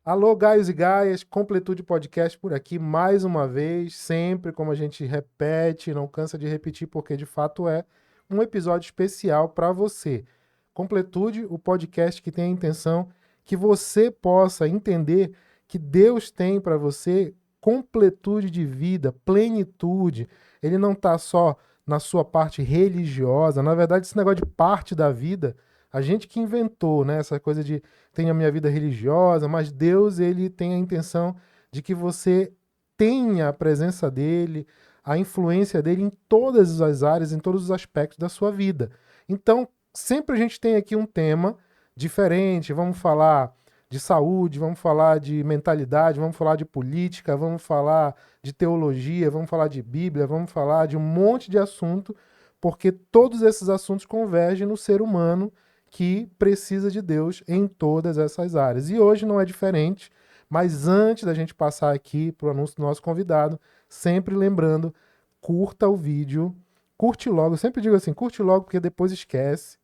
Alô, Gaios e Gaias, Completude Podcast por aqui mais uma vez, sempre como a gente repete, não cansa de repetir, porque de fato é um episódio especial para você. Completude, o podcast que tem a intenção que você possa entender que Deus tem para você completude de vida, plenitude. Ele não está só na sua parte religiosa, na verdade, esse negócio de parte da vida, a gente que inventou, né? Essa coisa de tenho a minha vida religiosa, mas Deus, ele tem a intenção de que você tenha a presença dele, a influência dele em todas as áreas, em todos os aspectos da sua vida. Então, sempre a gente tem aqui um tema diferente, vamos falar de saúde, vamos falar de mentalidade, vamos falar de política, vamos falar de teologia, vamos falar de Bíblia, vamos falar de um monte de assunto, porque todos esses assuntos convergem no ser humano que precisa de Deus em todas essas áreas. E hoje não é diferente, mas antes da gente passar aqui para o anúncio do nosso convidado, sempre lembrando, curta o vídeo, curte logo, eu sempre digo assim, curte logo porque depois esquece,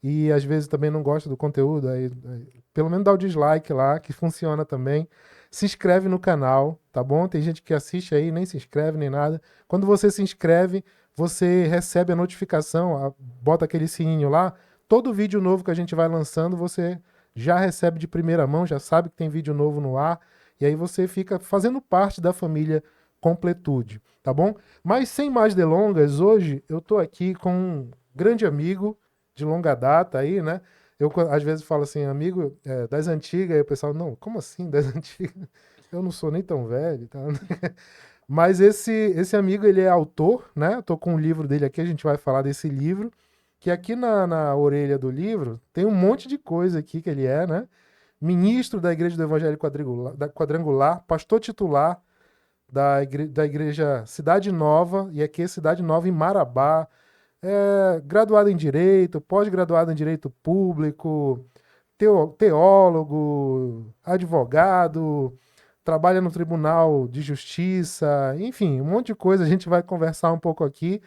e às vezes também não gosta do conteúdo, aí pelo menos dá o dislike lá, que funciona também. Se inscreve no canal, tá bom? Tem gente que assiste aí, nem se inscreve nem nada. Quando você se inscreve, você recebe a notificação, bota aquele sininho lá, todo vídeo novo que a gente vai lançando, você já recebe de primeira mão, já sabe que tem vídeo novo no ar, e aí você fica fazendo parte da família Completude, tá bom? Mas sem mais delongas, hoje eu tô aqui com um grande amigo de longa data aí, né? Eu às vezes falo assim, amigo das antigas, e o pessoal, não, como assim das antigas? Eu não sou nem tão velho, tá? Mas esse amigo, ele é autor, né? Eu tô com um livro dele aqui, a gente vai falar desse livro, que aqui na orelha do livro tem um monte de coisa aqui que ele é, né? Ministro da Igreja do Evangelho Quadrangular, pastor titular da Igreja Cidade Nova, e aqui é Cidade Nova em Marabá, graduado em Direito, pós-graduado em Direito Público, teólogo, advogado, trabalha no Tribunal de Justiça, enfim, um monte de coisa. A gente vai conversar um pouco aqui.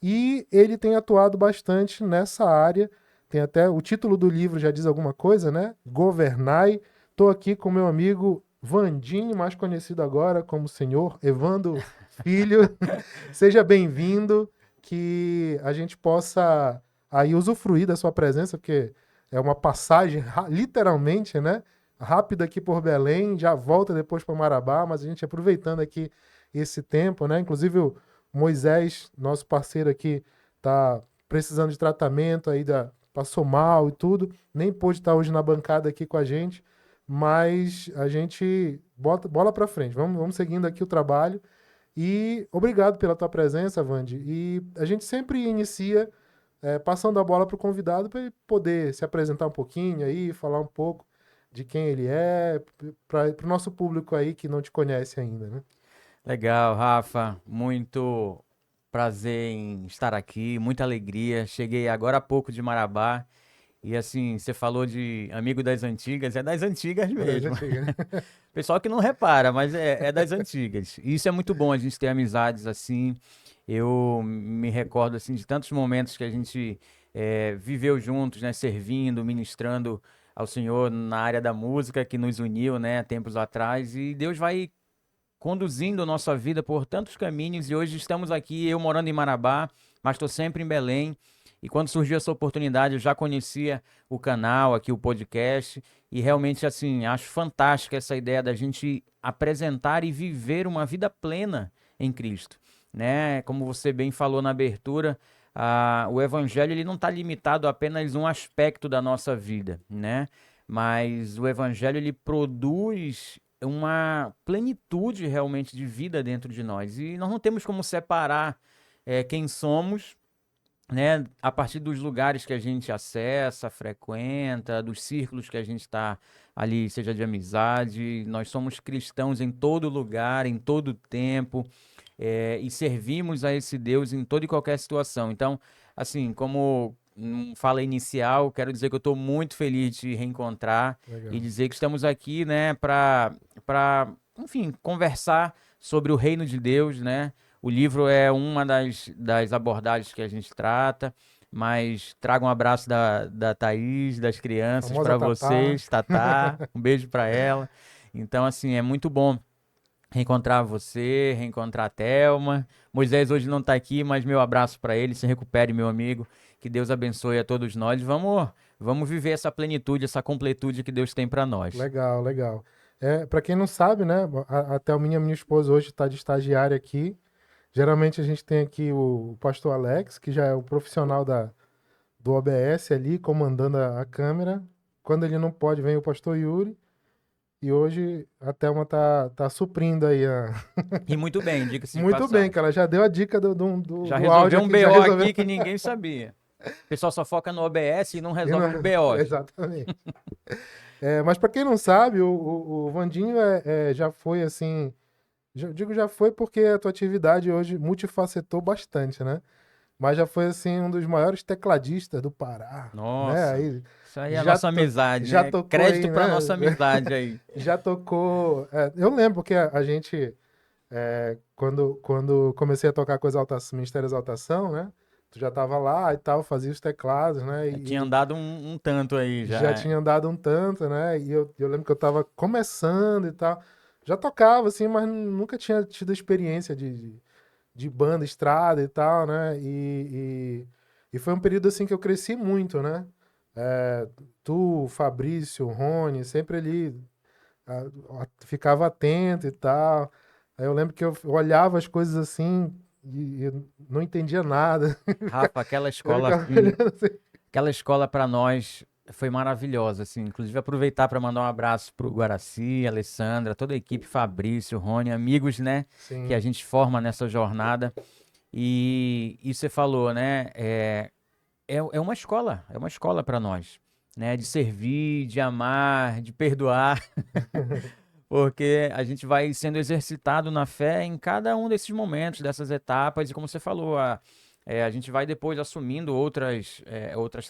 E ele tem atuado bastante nessa área. Tem até o título do livro já diz alguma coisa, né? Governai. Estou aqui com meu amigo Vandinho, mais conhecido agora como senhor Evando Filho. Seja bem-vindo, que a gente possa aí usufruir da sua presença, porque é uma passagem, literalmente, né? Rápida aqui por Belém, já volta depois para Marabá, mas a gente aproveitando aqui esse tempo, né? Inclusive o Moisés, nosso parceiro aqui, tá precisando de tratamento aí, passou mal e tudo, nem pôde estar hoje na bancada aqui com a gente, mas a gente bota bola para frente, vamos seguindo aqui o trabalho. E obrigado pela tua presença, Vandi. E a gente sempre inicia passando a bola para o convidado para ele poder se apresentar um pouquinho aí, falar um pouco de quem ele é, para o nosso público aí que não te conhece ainda, né? Legal, Rafa. Muito prazer em estar aqui, muita alegria. Cheguei agora há pouco de Marabá e assim, você falou de amigo das antigas, é das antigas É das mesmo. antigas, né? Pessoal que não repara, mas é das antigas. E isso é muito bom a gente ter amizades assim. Eu me recordo assim de tantos momentos que a gente viveu juntos, né, servindo, ministrando ao Senhor na área da música que nos uniu, né, tempos atrás. E Deus vai conduzindo nossa vida por tantos caminhos e hoje estamos aqui, eu morando em Marabá, mas estou sempre em Belém. E quando surgiu essa oportunidade, eu já conhecia o canal aqui, o podcast, e realmente, assim, acho fantástica essa ideia da gente apresentar e viver uma vida plena em Cristo, né? Como você bem falou na abertura, o evangelho ele não está limitado a apenas um aspecto da nossa vida, né? Mas o evangelho ele produz uma plenitude realmente de vida dentro de nós. E nós não temos como separar quem somos, né, a partir dos lugares que a gente acessa, frequenta, dos círculos que a gente está ali, seja de amizade. Nós somos cristãos em todo lugar, em todo tempo, e servimos a esse Deus em toda e qualquer situação. Então, assim, como fala inicial, quero dizer que eu estou muito feliz de te reencontrar e Legal. dizer que estamos aqui, né, enfim, conversar sobre o reino de Deus, né? O livro é uma das abordagens que a gente trata, mas trago um abraço da Thaís, das crianças Famosa para Tatá. vocês, Tatá, um beijo para ela. Então, assim, é muito bom reencontrar você, reencontrar a Thelma. Moisés hoje não tá aqui, mas meu abraço para ele. Se recupere, meu amigo. Que Deus abençoe a todos nós. Vamos viver essa plenitude, essa completude que Deus tem para nós. Legal, legal. Para quem não sabe, né? A Thelminha, minha esposa, hoje está de estagiária aqui. Geralmente a gente tem aqui o pastor Alex, que já é o profissional do OBS ali, comandando a câmera. Quando ele não pode, vem o pastor Yuri. E hoje a Thelma tá suprindo aí a... E muito bem, diga-se de Muito bem, passagem. que ela já deu a dica Já do áudio resolveu um aqui. Já BO resolveu. aqui que ninguém sabia. O pessoal só foca no OBS e não E não- resolve os BOs. Exatamente. Mas para quem não sabe, o Vandinho já foi assim... Digo já foi porque a tua atividade hoje multifacetou bastante, né? Mas já foi assim um dos maiores tecladistas do Pará, né? Nossa, Aí isso aí é a já, nossa amizade, já né? tocou Crédito aí, pra né? nossa amizade aí. Já tocou. Eu lembro que a gente, quando comecei a tocar com Ministério Exaltação, né? Tu já tava lá e tal, fazia os teclados, né? Eu tinha andado um tanto aí Já já. tinha andado um tanto, né? E eu lembro que eu tava começando e tal. Já tocava, assim, mas nunca tinha tido experiência de banda, estrada e tal, né? E foi um período assim que eu cresci muito, né? Tu, Fabrício, Rony, sempre ali ficava atento e tal. Aí eu lembro que eu olhava as coisas assim e eu não entendia nada. Rafa, Eu ficava olhando assim. aquela escola para nós foi maravilhosa, assim. Inclusive aproveitar para mandar um abraço pro Guaraci, Alessandra, toda a equipe, Fabrício, Rony, amigos, né, que a Sim, gente forma nessa jornada. E você falou, né, é uma escola para nós, né, de servir, de amar, de perdoar. Porque a gente vai sendo exercitado na fé em cada um desses momentos, dessas etapas, e como você falou, a gente vai depois assumindo outras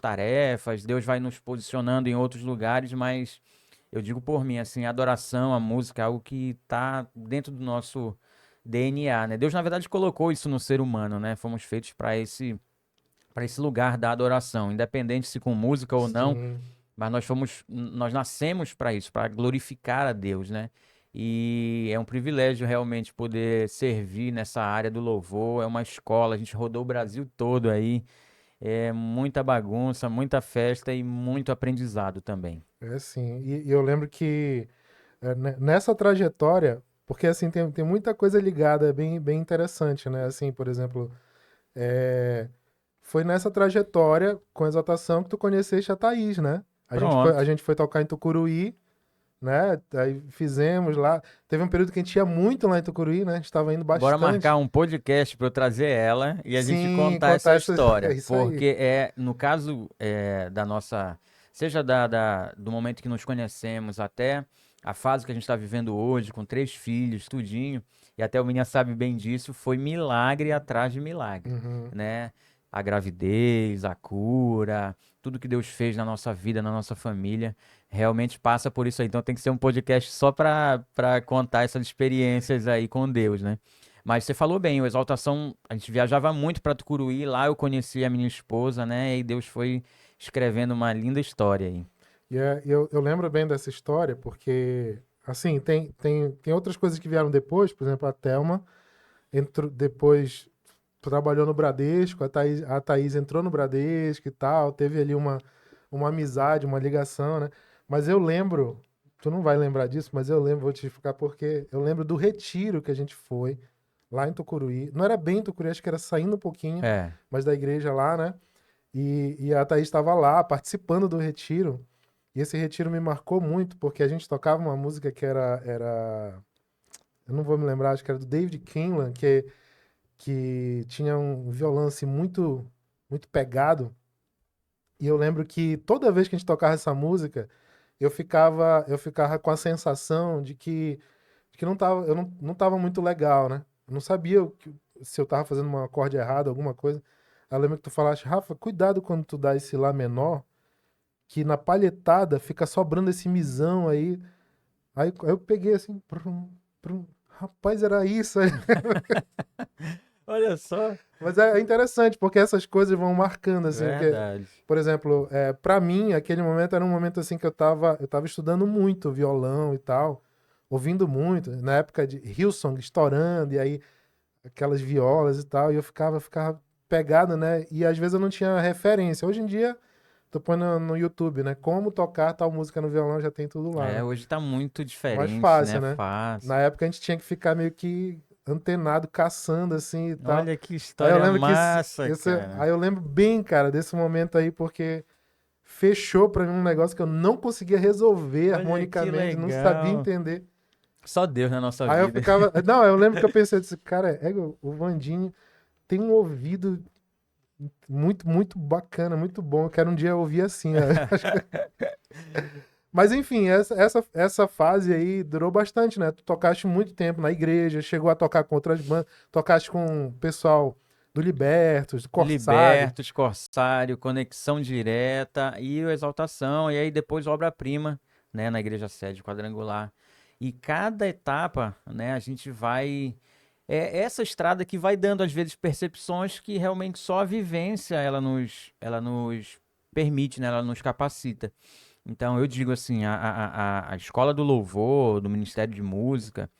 tarefas, Deus vai nos posicionando em outros lugares, mas eu digo por mim, assim, a adoração, a música é algo que está dentro do nosso DNA, né? Deus, na verdade, colocou isso no ser humano, né? Fomos feitos para esse lugar da adoração, independente se com música ou não, sim. mas nós nascemos para isso, para glorificar a Deus, né? E é um privilégio realmente poder servir nessa área do louvor. É uma escola, a gente rodou o Brasil todo aí. É muita bagunça, muita festa e muito aprendizado também. É sim. E eu lembro que nessa trajetória, porque assim tem muita coisa ligada, é bem, bem interessante, né? Assim, por exemplo, é, foi nessa trajetória com a Exaltação que tu conheceste a Thaís, né? A Pronto. gente foi tocar em Tucuruí, né? Aí fizemos lá. Teve um período que a gente ia muito lá em Tucuruí, né? A gente estava indo Bora marcar bastante. um podcast para eu trazer ela e a gente Sim, contar contar essa essas. É história. isso aí. Porque no caso da nossa, seja do momento que nos conhecemos até a fase que a gente está vivendo hoje, com 3 filhos, tudinho, e até o Minha sabe bem disso, foi milagre atrás de milagre, Uhum. né? A gravidez, a cura, tudo que Deus fez na nossa vida, na nossa família, realmente passa por isso aí. Então tem que ser um podcast só para contar essas experiências aí com Deus, né? Mas você falou bem, o Exaltação, a gente viajava muito para Tucuruí, lá eu conheci a minha esposa, né? E Deus foi escrevendo uma linda história aí. Eu lembro bem dessa história porque, assim, tem outras coisas que vieram depois, por exemplo, a Thelma entrou depois, trabalhou no Bradesco, a Thaís entrou no Bradesco e tal, teve ali uma amizade, uma ligação, né? Mas eu lembro, tu não vai lembrar disso, mas eu lembro, vou te explicar porque eu lembro do retiro que a gente foi lá em Tucuruí. Não era bem em Tucuruí, acho que era saindo um pouquinho, É, mas da igreja lá, né? E a Thaís estava lá participando do retiro. E esse retiro me marcou muito, porque a gente tocava uma música que eu não vou me lembrar, acho que era do David Kinlan, que tinha um violão assim muito pegado. E eu lembro que toda vez que a gente tocava essa música, eu ficava com a sensação de que eu não tava muito legal, né? Eu não sabia se eu tava fazendo um acorde errado, alguma coisa. Aí eu lembro que tu falaste, Rafa, cuidado quando tu dá esse lá menor, que na palhetada fica sobrando esse misão aí. Aí eu peguei assim, rapaz, era isso. olha só. Mas é interessante, porque essas coisas vão marcando, assim, porque, Verdade. por exemplo, para mim, aquele momento era um momento assim que eu tava estudando muito violão e tal, ouvindo muito, na época de Hillsong estourando, e aí aquelas violas e tal, e eu ficava pegado, né? E às vezes eu não tinha referência. Hoje em dia, tô pondo no YouTube, né? Como tocar tal música no violão, já tem tudo lá, né? Hoje tá muito Mais diferente, né? fácil, né? Fácil. Na época a gente tinha que ficar meio que antenado, caçando assim e tal. Olha que Aí eu história lembro que massa, cara. aí eu lembro bem, cara, desse momento aí, porque fechou pra mim um negócio que eu não conseguia resolver Olha que harmonicamente, não sabia legal. entender. Só Deus na nossa Aí eu vida. ficava. Não, eu lembro que eu pensei, eu disse, cara, o Vandinho tem um ouvido muito, muito bacana, muito bom. Eu quero um dia ouvir assim. Né? Mas enfim, essa fase aí durou bastante, né? Tu tocaste muito tempo na igreja, chegou a tocar com outras bandas, tocaste com o pessoal do Libertos, do Corsário. Libertos, Corsário, Conexão Direta e o Exaltação, e aí depois Obra-Prima, né, na Igreja Sede Quadrangular. E cada etapa, né, a gente vai. É essa estrada que vai dando, às vezes, percepções que realmente só a vivência ela nos permite, né, ela nos capacita. Então, eu digo assim: a escola do louvor, do Ministério de Música,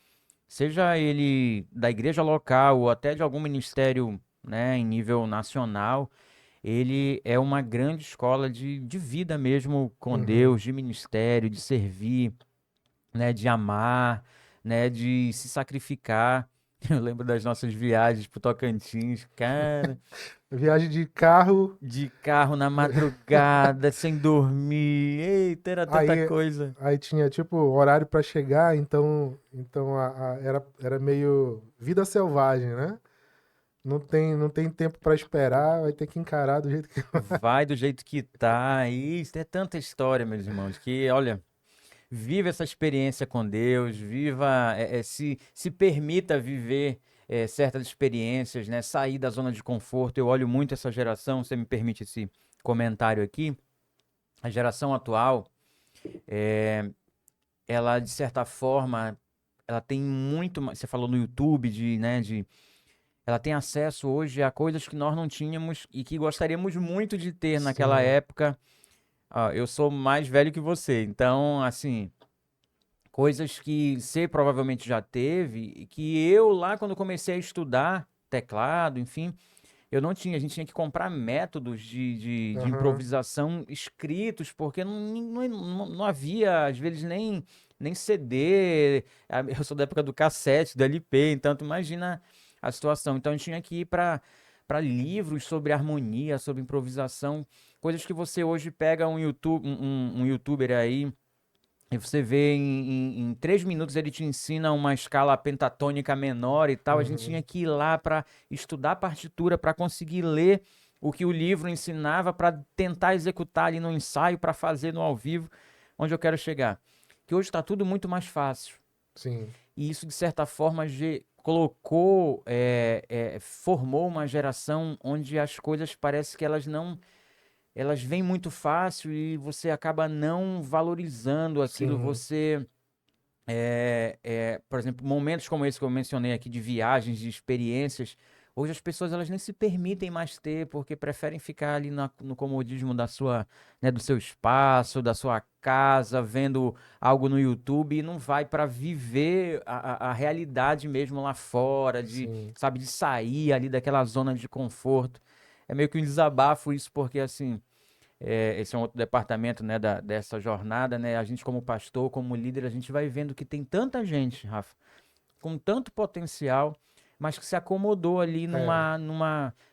seja ele da igreja local ou até de algum ministério, né, em nível nacional, ele é uma grande escola de vida mesmo com Uhum. Deus, de ministério, de servir, né, de amar, né, de se sacrificar. Eu lembro das nossas viagens pro Tocantins, cara, Viagem de carro, de carro na madrugada, sem dormir. Eita, era tanta aí, coisa. aí tinha tipo horário pra chegar, então era meio vida selvagem, né? Não tem tempo pra esperar, vai ter que encarar do jeito que. Vai do jeito que tá. Isso é tanta história, meus irmãos, que olha. Viva essa experiência com Deus, viva, se permita viver certas experiências, né? Sair da zona de conforto. Eu olho muito essa geração, você me permite esse comentário aqui. A geração atual, ela de certa forma, ela tem muito, você falou no YouTube ela tem acesso hoje a coisas que nós não tínhamos e que gostaríamos muito de ter naquela Sim, época. Ah, eu sou mais velho que você, então assim, coisas que você provavelmente já teve, e que eu lá quando comecei a estudar teclado, enfim, eu não tinha. A gente tinha que comprar métodos de aham, improvisação escritos, porque não havia, às vezes, nem CD. Eu sou da época do cassete, do LP, então tu imagina a situação. Então a gente tinha que ir para livros sobre harmonia, sobre improvisação, coisas que você hoje pega um youtuber aí e você vê em 3 minutos ele te ensina uma escala pentatônica menor e tal. A gente uhum, tinha que ir lá para estudar a partitura, para conseguir ler o que o livro ensinava, para tentar executar ali no ensaio, para fazer no ao vivo, onde eu quero chegar. Que hoje está tudo muito mais fácil. sim, E isso, de certa forma, colocou, formou uma geração onde as coisas parece que elas vêm muito fácil e você acaba não valorizando aquilo. sim, Você por exemplo, momentos como esse que eu mencionei aqui de viagens, de experiências, hoje as pessoas elas nem se permitem mais ter, porque preferem ficar ali no comodismo da sua, né, do seu espaço, da sua casa, vendo algo no YouTube e não vai para viver a realidade mesmo lá fora, sim. sabe, de sair ali daquela zona de conforto. É meio que um desabafo isso, porque assim, esse é um outro departamento, né, dessa jornada, né? A gente como pastor, como líder, a gente vai vendo que tem tanta gente, Rafa, com tanto potencial, mas que se acomodou ali É,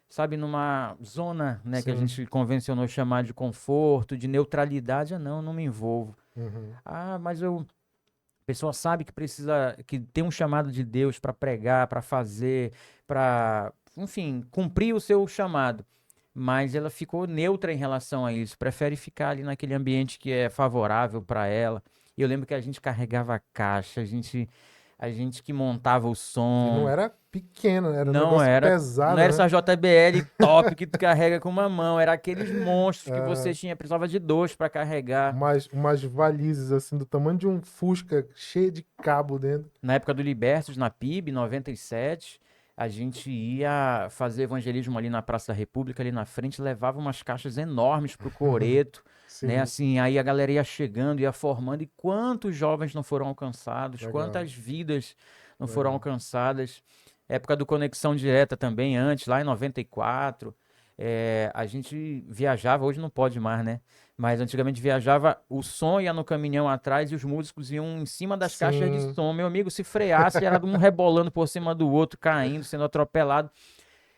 sabe, numa zona, né, que a sim. gente convencionou chamar de conforto, de neutralidade. Ah, não me envolvo. Uhum. Ah, mas a pessoa sabe que precisa, que tem um chamado de Deus para pregar, para fazer, para, enfim, cumprir o seu chamado. Mas ela ficou neutra em relação a isso, prefere ficar ali naquele ambiente que é favorável para ela. E eu lembro que a gente carregava a caixa, a gente que montava o E não som. era pequeno, era um Não negócio era, não pesado, era né? essa JBL top que tu carrega com uma mão, era aqueles monstros que você Ah, precisava de dois para carregar. umas valizes assim do tamanho de um Fusca, cheio de cabo dentro. Na época do Libertos, na PIB, 97, a gente ia fazer evangelismo ali na Praça da República, ali na frente, levava umas caixas enormes pro Coreto, né? Sim, Assim, aí a galera ia chegando, ia formando, e quantos jovens não foram alcançados, legal, quantas vidas não foram legal. alcançadas. Época do Conexão Direta também, antes, lá em 94, a gente viajava, hoje não pode mais, né? Mas antigamente viajava, o som ia no caminhão atrás e os músicos iam em cima das caixas de Sim, som. Meu amigo, se freasse, era um rebolando por cima do outro, caindo, sendo atropelado.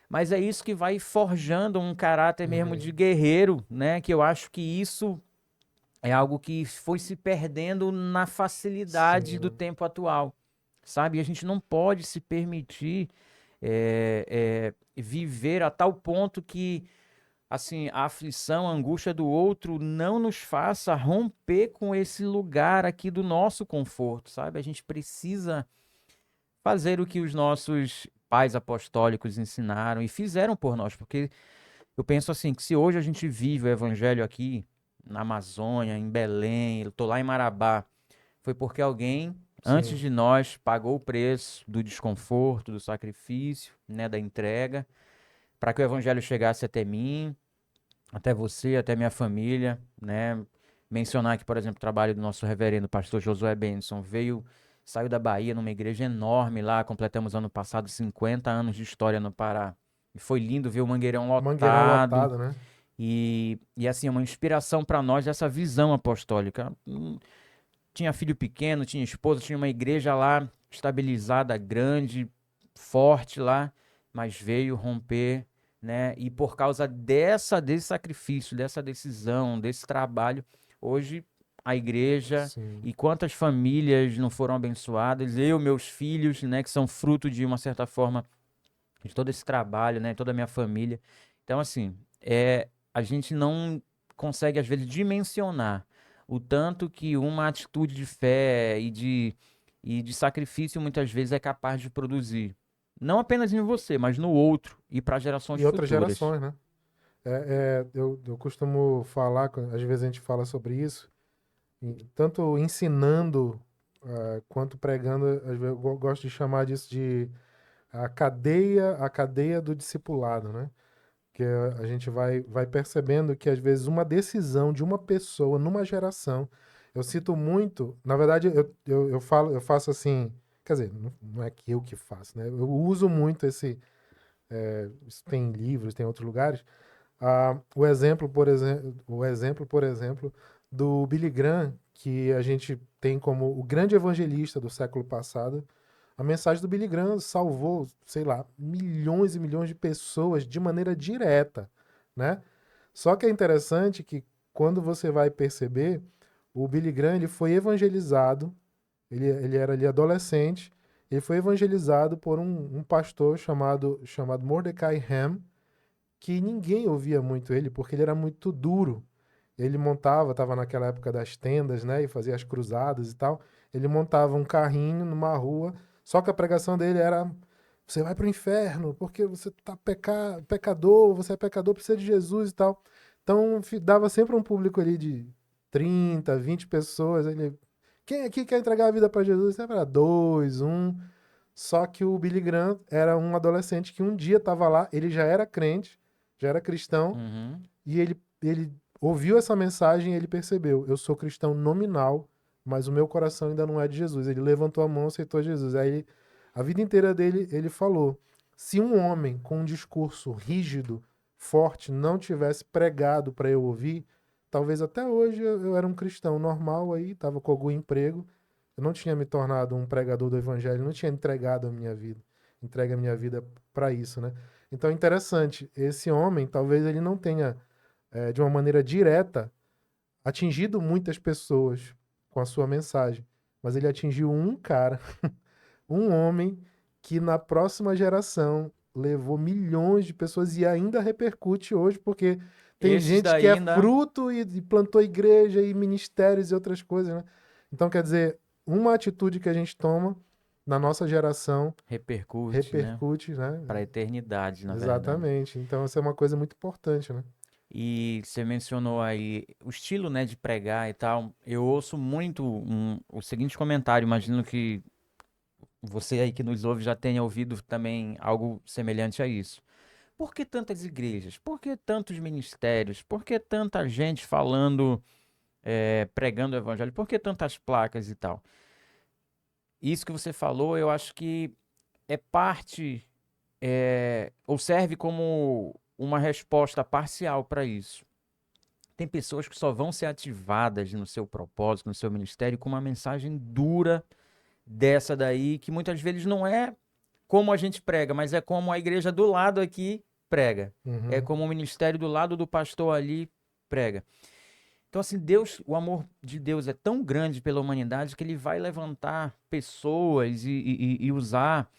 Mas é isso que vai forjando um caráter mesmo de uhum, guerreiro, né? Que eu acho que isso é algo que foi se perdendo na facilidade do sim, tempo atual, sabe? E a gente não pode se permitir viver a tal ponto que assim, a aflição, a angústia do outro não nos faça romper com esse lugar aqui do nosso conforto, sabe? A gente precisa fazer o que os nossos pais apostólicos ensinaram e fizeram por nós, porque eu penso assim, que se hoje a gente vive o evangelho aqui na Amazônia, em Belém, eu tô lá em Marabá, foi porque alguém antes sim. de nós pagou o preço do desconforto, do sacrifício, né, da entrega, para que o evangelho chegasse até mim, até você, até minha família, né? Mencionar aqui, por exemplo, o trabalho do nosso reverendo pastor Josué Benson. Saiu da Bahia numa igreja enorme lá, completamos ano passado 50 anos de história no Pará. E foi lindo ver o Mangueirão Mangueirão lotado. lotado, né? E assim, é uma inspiração para nós essa visão apostólica. Tinha filho pequeno, tinha esposa, tinha uma igreja lá estabilizada, grande, forte lá, mas veio romper, né? E por causa desse sacrifício, dessa decisão, desse trabalho, hoje a igreja Sim. e quantas famílias não foram abençoadas, eu, meus filhos, né, que são fruto de uma certa forma de todo esse trabalho, né, toda a minha família. Então, assim, a gente não consegue, às vezes, dimensionar o tanto que uma atitude de fé e de sacrifício muitas vezes é capaz de produzir. Não apenas em você, mas no outro e para gerações E outras futuras. gerações, né? Eu costumo falar, às vezes a gente fala sobre isso, tanto ensinando quanto pregando, às vezes eu gosto de chamar disso de a cadeia do discipulado, né? Que a gente vai percebendo que às vezes uma decisão de uma pessoa numa geração, eu cito muito, na verdade eu faço assim, quer dizer, não é que eu que faço, né? Eu uso muito isso tem em livros, tem em outros lugares, o exemplo, por exemplo, do Billy Graham, que a gente tem como o grande evangelista do século passado. A mensagem do Billy Graham salvou, sei lá, milhões e milhões de pessoas de maneira direta, né? Só que é interessante que quando você vai perceber, o Billy Graham ele foi evangelizado, ele era ali adolescente, ele foi evangelizado por um pastor chamado Mordecai Ham, que ninguém ouvia muito ele porque ele era muito duro. Ele montava, estava naquela época das tendas, né, e fazia as cruzadas e tal. Ele montava um carrinho numa rua, só que a pregação dele era: você vai para o inferno porque você tá pecador, você é pecador, precisa de Jesus e tal. Então dava sempre um público ali de 30, 20 pessoas. Ele, quem aqui quer entregar a vida para Jesus? Sempre era dois, um. Só que o Billy Graham era um adolescente que um dia estava lá, ele já era crente, já era cristão, Uhum. e ele ouviu essa mensagem e ele percebeu: eu sou cristão nominal, mas o meu coração ainda não é de Jesus. Ele levantou a mão e aceitou Jesus. A vida inteira dele, ele falou: se um homem com um discurso rígido, forte, não tivesse pregado para eu ouvir, talvez até hoje eu era um cristão normal aí, estava com algum emprego, eu não tinha me tornado um pregador do evangelho, não tinha entregado a minha vida, entregue a minha vida para isso, né? Então é interessante, esse homem, talvez ele não tenha, de uma maneira direta, atingido muitas pessoas com a sua mensagem, mas ele atingiu um cara, um homem que na próxima geração levou milhões de pessoas e ainda repercute hoje, porque tem Esses gente que daí é ainda fruto e plantou igreja e ministérios e outras coisas, né? Então, quer dizer, uma atitude que a gente toma na nossa geração repercute, né? repercute, né? Para a eternidade, na verdade. Exatamente. Então, isso é uma coisa muito importante, né? E você mencionou aí o estilo, né, de pregar e tal. Eu ouço muito o seguinte comentário, imagino que você aí que nos ouve já tenha ouvido também algo semelhante a isso. Por que tantas igrejas? Por que tantos ministérios? Por que tanta gente falando, pregando o evangelho? Por que tantas placas e tal? Isso que você falou, eu acho que é parte, ou serve como uma resposta parcial para isso. Tem pessoas que só vão ser ativadas no seu propósito, no seu ministério, com uma mensagem dura dessa daí, que muitas vezes não é como a gente prega, mas é como a igreja do lado aqui prega. É Uhum. como o ministério do lado do pastor ali prega. Então, assim, Deus, o amor de Deus é tão grande pela humanidade que ele vai levantar pessoas e usar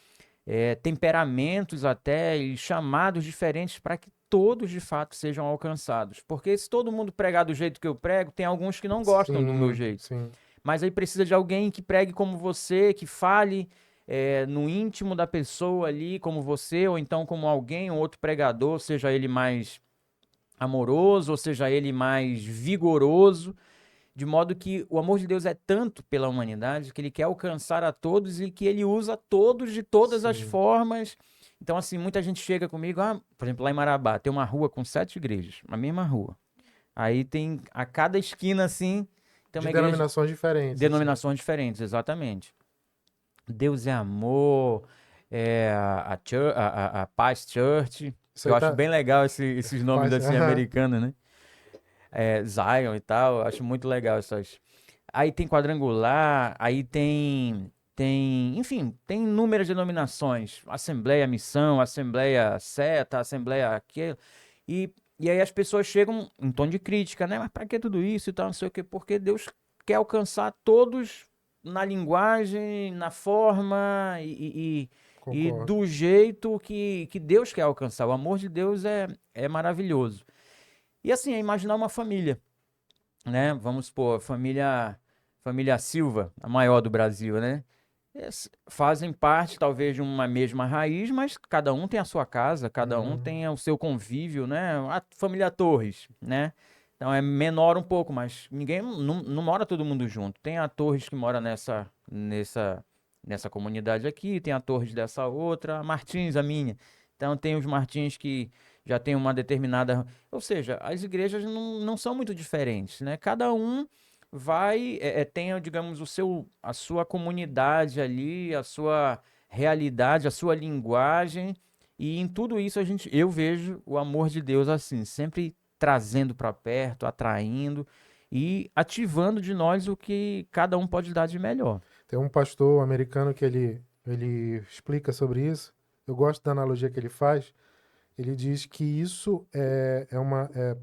temperamentos até e chamados diferentes para que todos de fato sejam alcançados. Porque se todo mundo pregar do jeito que eu prego, tem alguns que não gostam do meu Sim, jeito. sim. Mas aí precisa de alguém que pregue como você, que fale no íntimo da pessoa ali, como você, ou então como alguém, um outro pregador, seja ele mais amoroso, ou seja ele mais vigoroso, de modo que o amor de Deus é tanto pela humanidade que ele quer alcançar a todos e que ele usa todos de todas as Sim. formas. Então, assim, muita gente chega comigo, por exemplo, lá em Marabá, tem uma rua com 7 igrejas, a mesma rua. Aí tem, a cada esquina, assim, tem De uma igreja, denominações diferentes, assim. denominações diferentes, exatamente. Deus é amor, a Paz Church, Isso que eu aí acho tá. bem legal esses nomes assim Aham. americanos, né? Zion e tal, eu acho muito legal essas. Aí tem quadrangular, aí enfim, tem inúmeras denominações, Assembleia Missão, Assembleia Seta, Assembleia aquilo, e aí as pessoas chegam em tom de crítica, né? Mas pra que tudo isso e tal, não sei o quê, porque Deus quer alcançar todos na linguagem, na forma e Concordo. do jeito que Deus quer alcançar. O amor de Deus é maravilhoso. E assim, é imaginar uma família, né? Vamos supor, família Silva, a maior do Brasil, né? Fazem parte, talvez, de uma mesma raiz, mas cada um tem a sua casa, cada um Uhum. tem o seu convívio, né? A família Torres, né? Então é menor um pouco, mas ninguém não mora todo mundo junto. Tem a Torres que mora nessa comunidade aqui, tem a Torres dessa outra, a Martins, a minha. Então tem os Martins que já tem uma determinada. Ou seja, as igrejas não são muito diferentes, né? Cada um vai, tem, digamos, a sua comunidade ali, a sua realidade, a sua linguagem, e em tudo isso eu vejo o amor de Deus assim, sempre trazendo para perto, atraindo e ativando de nós o que cada um pode dar de melhor. Tem um pastor americano que ele explica sobre isso. Eu gosto da analogia que ele faz. Ele diz que isso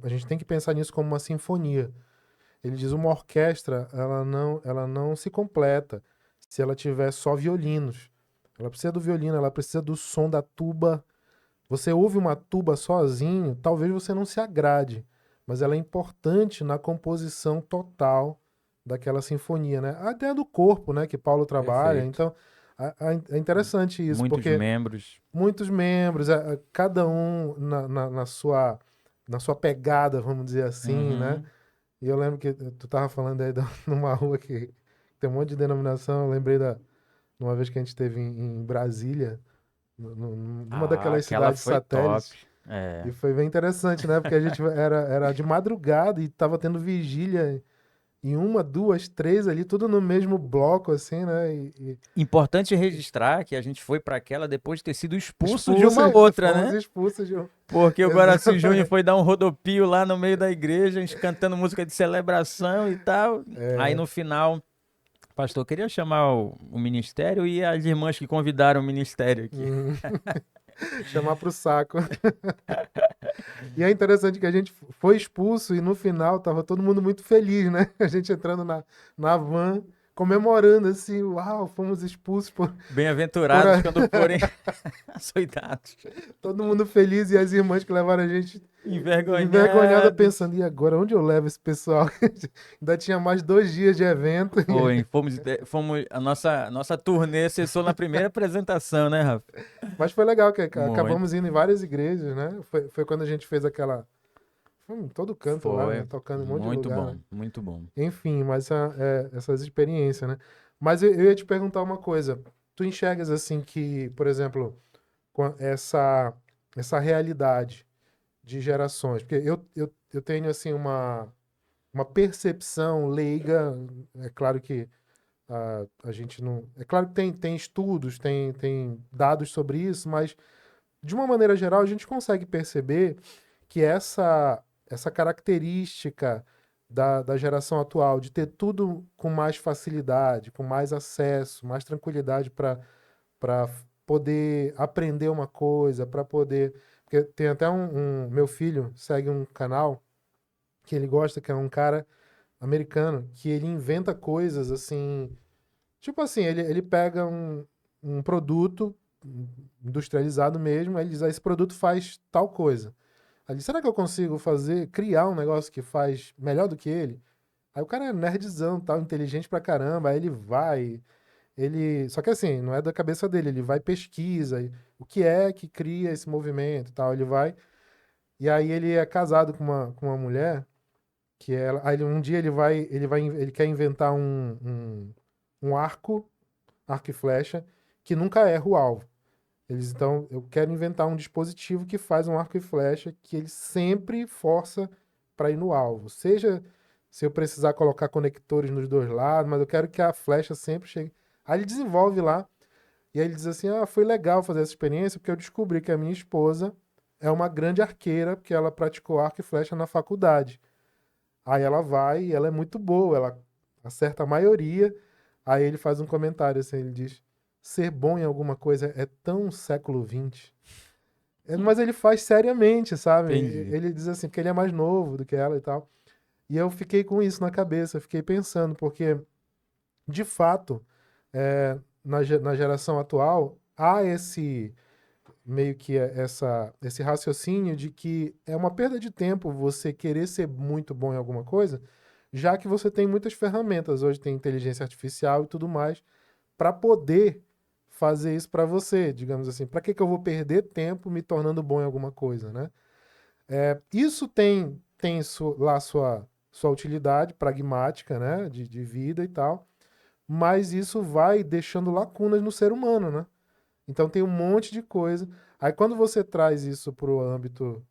a gente tem que pensar nisso como uma sinfonia. Ele diz uma orquestra, ela não se completa se ela tiver só violinos. Ela precisa do violino, ela precisa do som da tuba. Você ouve uma tuba sozinho, talvez você não se agrade, mas ela é importante na composição total daquela sinfonia, né? A ideia do corpo, né, que Paulo trabalha. Perfeito. Então, é interessante isso, Muitos porque membros. muitos membros, cada um na sua pegada, vamos dizer assim, né? Uhum. E eu lembro que tu tava falando aí numa rua que tem um monte de denominação. Eu lembrei de uma vez que a gente esteve em Brasília, numa Ah, daquelas aquela cidades foi top. satélites. É. E foi bem interessante, né? Porque a gente era de madrugada e tava tendo vigília em uma, duas, três ali, tudo no mesmo bloco, assim, né? Importante registrar que a gente foi para aquela depois de ter sido expulso de Expulsos, uma outra, fomos né? expulsos de um. Porque o Guaraci Júnior Exatamente. foi dar um rodopio lá no meio da igreja, a gente cantando música de celebração e tal. Aí É, no final, pastor, queria chamar o ministério e as irmãs que convidaram o ministério aqui. hum, chamar pro saco. E é interessante que a gente foi expulso e no final tava todo mundo muito feliz, né? A gente entrando na van, comemorando assim, uau, fomos expulsos por Bem-aventurados quando forem açoitados. todo mundo feliz e as irmãs que levaram a gente envergonhada Envergonhados. pensando, e agora, onde eu levo esse pessoal? Ainda tinha mais 2 dias de evento. Foi, fomos, a nossa turnê cessou na primeira apresentação, né, Rafa? Mas foi legal que Muito. acabamos indo em várias igrejas, né? Foi quando a gente fez aquela. Foi em todo canto lá, né? Foi. Tocando em um monte de Muito lugar, né? bom, muito bom. Enfim, mas essas experiências, né? Mas eu ia te perguntar uma coisa. tu enxergas assim que, por exemplo, com essa realidade de gerações, porque eu tenho assim uma percepção leiga, é claro que a gente não. É claro que tem estudos, tem dados sobre isso, mas de uma maneira geral a gente consegue perceber que essa característica da geração atual de ter tudo com mais facilidade, com mais acesso, mais tranquilidade para poder aprender uma coisa, para poder. Porque tem até Meu filho segue um canal que ele gosta, que é um cara americano, que ele inventa coisas assim. Tipo assim, ele pega um produto industrializado mesmo, aí ele diz, esse produto faz tal coisa. Aí ele diz, será que eu consigo criar um negócio que faz melhor do que ele? Aí o cara é nerdzão, tal, inteligente pra caramba, aí ele vai, só que assim, não é da cabeça dele, ele vai pesquisa, o que é que cria esse movimento e tal, ele vai, e aí ele é casado com uma mulher, aí um dia ele quer inventar um arco e flecha, que nunca erra o alvo. Então, eu quero inventar um dispositivo que faz um arco e flecha que ele sempre força para ir no alvo. Seja se eu precisar colocar conectores nos dois lados, mas eu quero que a flecha sempre chegue. Aí ele desenvolve lá, e aí ele diz assim: foi legal fazer essa experiência, porque eu descobri que a minha esposa é uma grande arqueira, porque ela praticou arco e flecha na faculdade. Aí ela vai e ela é muito boa, ela acerta a maioria. Aí ele faz um comentário assim, ele diz: ser bom em alguma coisa é tão século XX. Mas ele faz seriamente, sabe? Entendi. Ele diz assim, porque ele é mais novo do que ela e tal. E eu fiquei com isso na cabeça, eu fiquei pensando, porque, de fato, na geração atual, há meio que esse raciocínio de que é uma perda de tempo você querer ser muito bom em alguma coisa, já que você tem muitas ferramentas, hoje tem inteligência artificial e tudo mais, para poder fazer isso para você, digamos assim. Para que eu vou perder tempo me tornando bom em alguma coisa, né? Isso tem lá sua utilidade pragmática, né? De vida e tal, mas isso vai deixando lacunas no ser humano, né? Então tem um monte de coisa. Aí quando você traz isso para o âmbito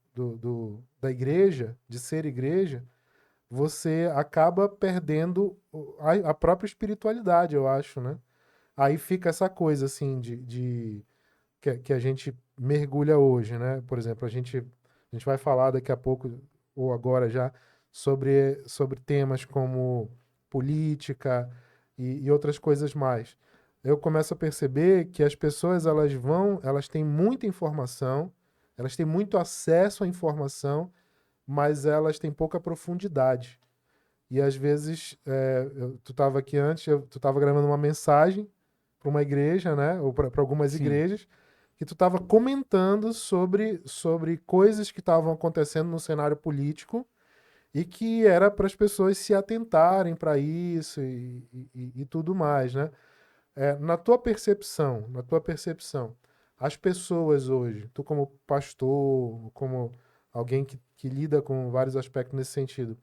da igreja, de ser igreja, você acaba perdendo a própria espiritualidade, eu acho, né? Aí fica essa coisa assim que a gente mergulha hoje, né? Por exemplo, a gente vai falar daqui a pouco, ou agora já, sobre temas como política e outras coisas mais. Eu começo a perceber que as pessoas elas têm muita informação, elas têm muito acesso à informação, mas elas têm pouca profundidade. E às vezes, tu estava aqui antes, tu estava gravando uma mensagem para uma igreja, né? Ou para algumas Sim. igrejas, que tu estava comentando sobre coisas que estavam acontecendo no cenário político e que era para as pessoas se atentarem para isso e tudo mais, né? Na tua percepção, as pessoas hoje, tu como pastor, como alguém que lida com vários aspectos nesse sentido,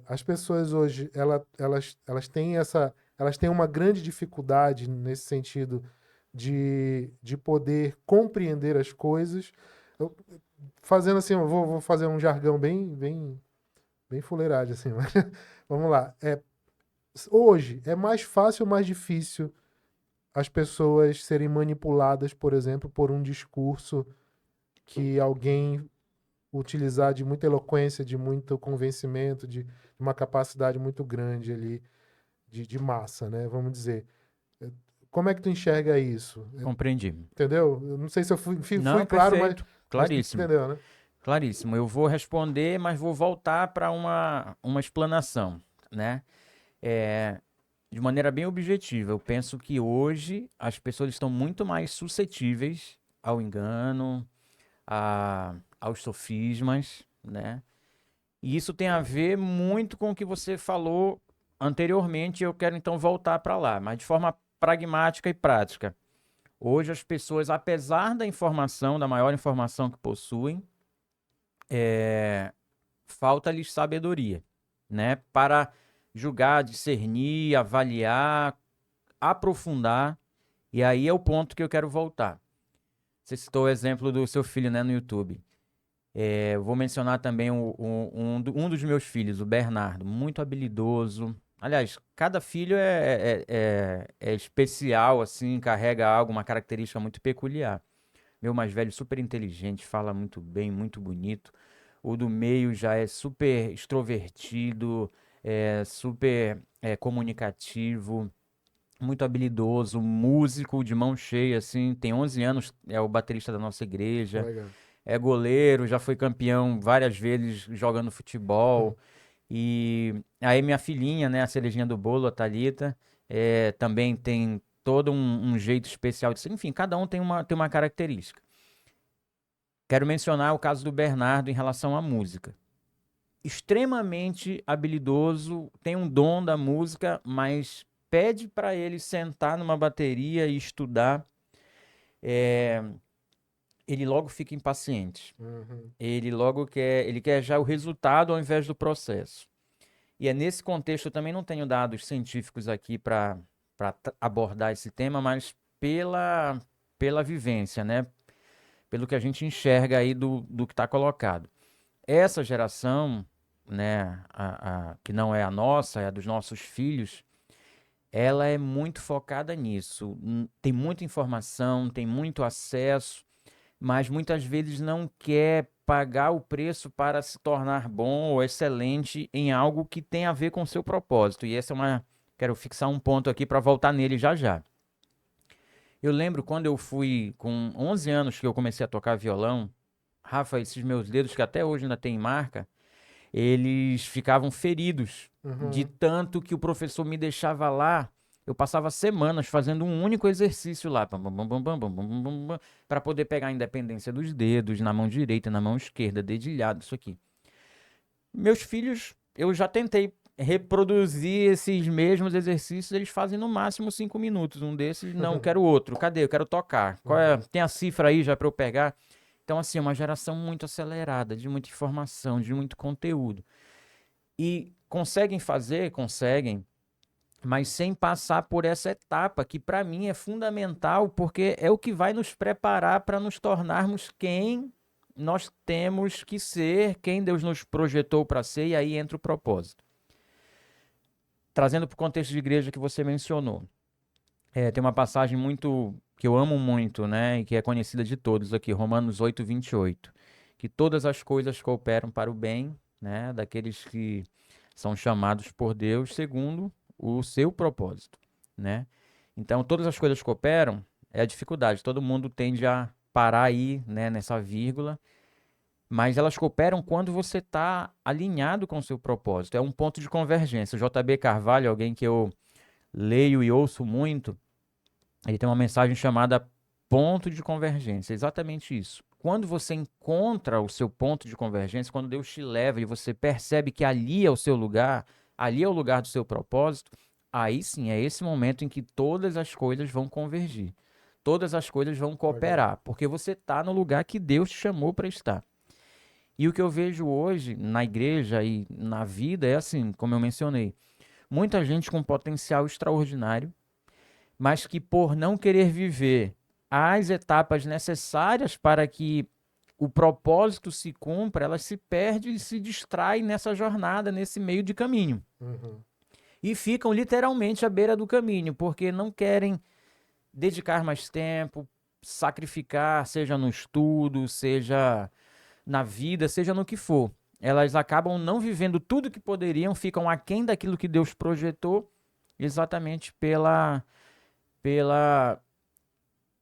as pessoas hoje, elas têm uma grande dificuldade nesse sentido de poder compreender as coisas. Eu- Fazendo assim, eu vou fazer um jargão bem fuleiragem, assim, mas vamos lá. Hoje, é mais fácil ou mais difícil as pessoas serem manipuladas, por exemplo, por um discurso que alguém utilizar de muita eloquência, de muito convencimento, de uma capacidade muito grande ali de massa, né? Vamos dizer. É, Como é que tu enxerga isso? Compreendi. Entendeu? Eu não sei se eu fui Não, claro, perfeito. mas tu Claríssimo. entendeu, né? Claríssimo. Eu vou responder, mas vou voltar para uma explanação, né? É, de maneira bem objetiva, eu penso que hoje as pessoas estão muito mais suscetíveis ao engano, aos sofismas, né? E isso tem a ver muito com o que você falou anteriormente. Eu quero então voltar para lá, mas de forma pragmática e prática. Hoje as pessoas, apesar da informação, da maior informação que possuem, falta-lhes sabedoria, né? Para julgar, discernir, avaliar, aprofundar E aí é o ponto que eu quero voltar. Você citou o exemplo do seu filho, né, no YouTube. Eu vou mencionar também um dos meus filhos, o Bernardo, muito habilidoso. Aliás, cada filho é especial, assim, carrega algo, uma característica muito peculiar. Meu mais velho, super inteligente, fala muito bem, muito bonito. O do meio já é super extrovertido, super comunicativo, muito habilidoso, músico de mão cheia, assim, tem 11 anos, é o baterista da nossa igreja, Legal. é goleiro, já foi campeão várias vezes jogando futebol. E aí minha filhinha, né, a cerejinha do bolo, a Thalita, também tem todo um jeito especial de ser. Enfim, cada um tem uma característica. Quero mencionar o caso do Bernardo em relação à música. Extremamente habilidoso, tem um dom da música, mas pede para ele sentar numa bateria e estudar, ele logo fica impaciente. Uhum. Ele quer já o resultado ao invés do processo. E é nesse contexto, eu também não tenho dados científicos aqui para abordar esse tema, mas pela vivência, né? Pelo que a gente enxerga aí do que está colocado. Essa geração, né, que não é a nossa, é a dos nossos filhos, ela é muito focada nisso. Tem muita informação, tem muito acesso, mas muitas vezes não quer pagar o preço para se tornar bom ou excelente em algo que tem a ver com o seu propósito. E essa é uma. Quero fixar um ponto aqui para voltar nele já já. Eu lembro quando eu fui com 11 anos que eu comecei a tocar violão, Rafa, esses meus dedos que até hoje ainda tem marca, eles ficavam feridos de Uhum. tanto que o professor me deixava lá. Eu passava semanas fazendo um único exercício lá, para poder pegar a independência dos dedos, na mão direita, na mão esquerda, dedilhado, isso aqui. Meus filhos, eu já tentei reproduzir esses mesmos exercícios, eles fazem no máximo 5 minutos. Um desses, não, quero outro. Cadê? Eu quero tocar. Qual é? Tem a cifra aí já para eu pegar? Então, assim, é uma geração muito acelerada, de muita informação, de muito conteúdo. E conseguem fazer? Conseguem, mas sem passar por essa etapa, que para mim é fundamental, porque é o que vai nos preparar para nos tornarmos quem nós temos que ser, quem Deus nos projetou para ser, e aí entra o propósito. Trazendo para o contexto de igreja que você mencionou, tem uma passagem muito que eu amo muito, né, e que é conhecida de todos aqui, Romanos 8:28, que todas as coisas cooperam para o bem, né, daqueles que são chamados por Deus segundo o seu propósito, né? Então, todas as coisas cooperam, é a dificuldade, todo mundo tende a parar aí, né, nessa vírgula, mas elas cooperam quando você está alinhado com o seu propósito, é um ponto de convergência. O JB Carvalho, alguém que eu leio e ouço muito, ele tem uma mensagem chamada ponto de convergência, exatamente isso. Quando você encontra o seu ponto de convergência, quando Deus te leva e você percebe que ali é o seu lugar, ali é o lugar do seu propósito, aí sim é esse momento em que todas as coisas vão convergir. Todas as coisas vão cooperar, porque você está no lugar que Deus te chamou para estar. E o que eu vejo hoje na igreja e na vida é assim, como eu mencionei, muita gente com potencial extraordinário, mas que por não querer viver as etapas necessárias para que o propósito se cumpra, elas se perdem e se distraem nessa jornada, nesse meio de caminho. Uhum. E ficam literalmente à beira do caminho, porque não querem dedicar mais tempo, sacrificar, seja no estudo, seja na vida, seja no que for. Elas acabam não vivendo tudo que poderiam, ficam aquém daquilo que Deus projetou, exatamente pela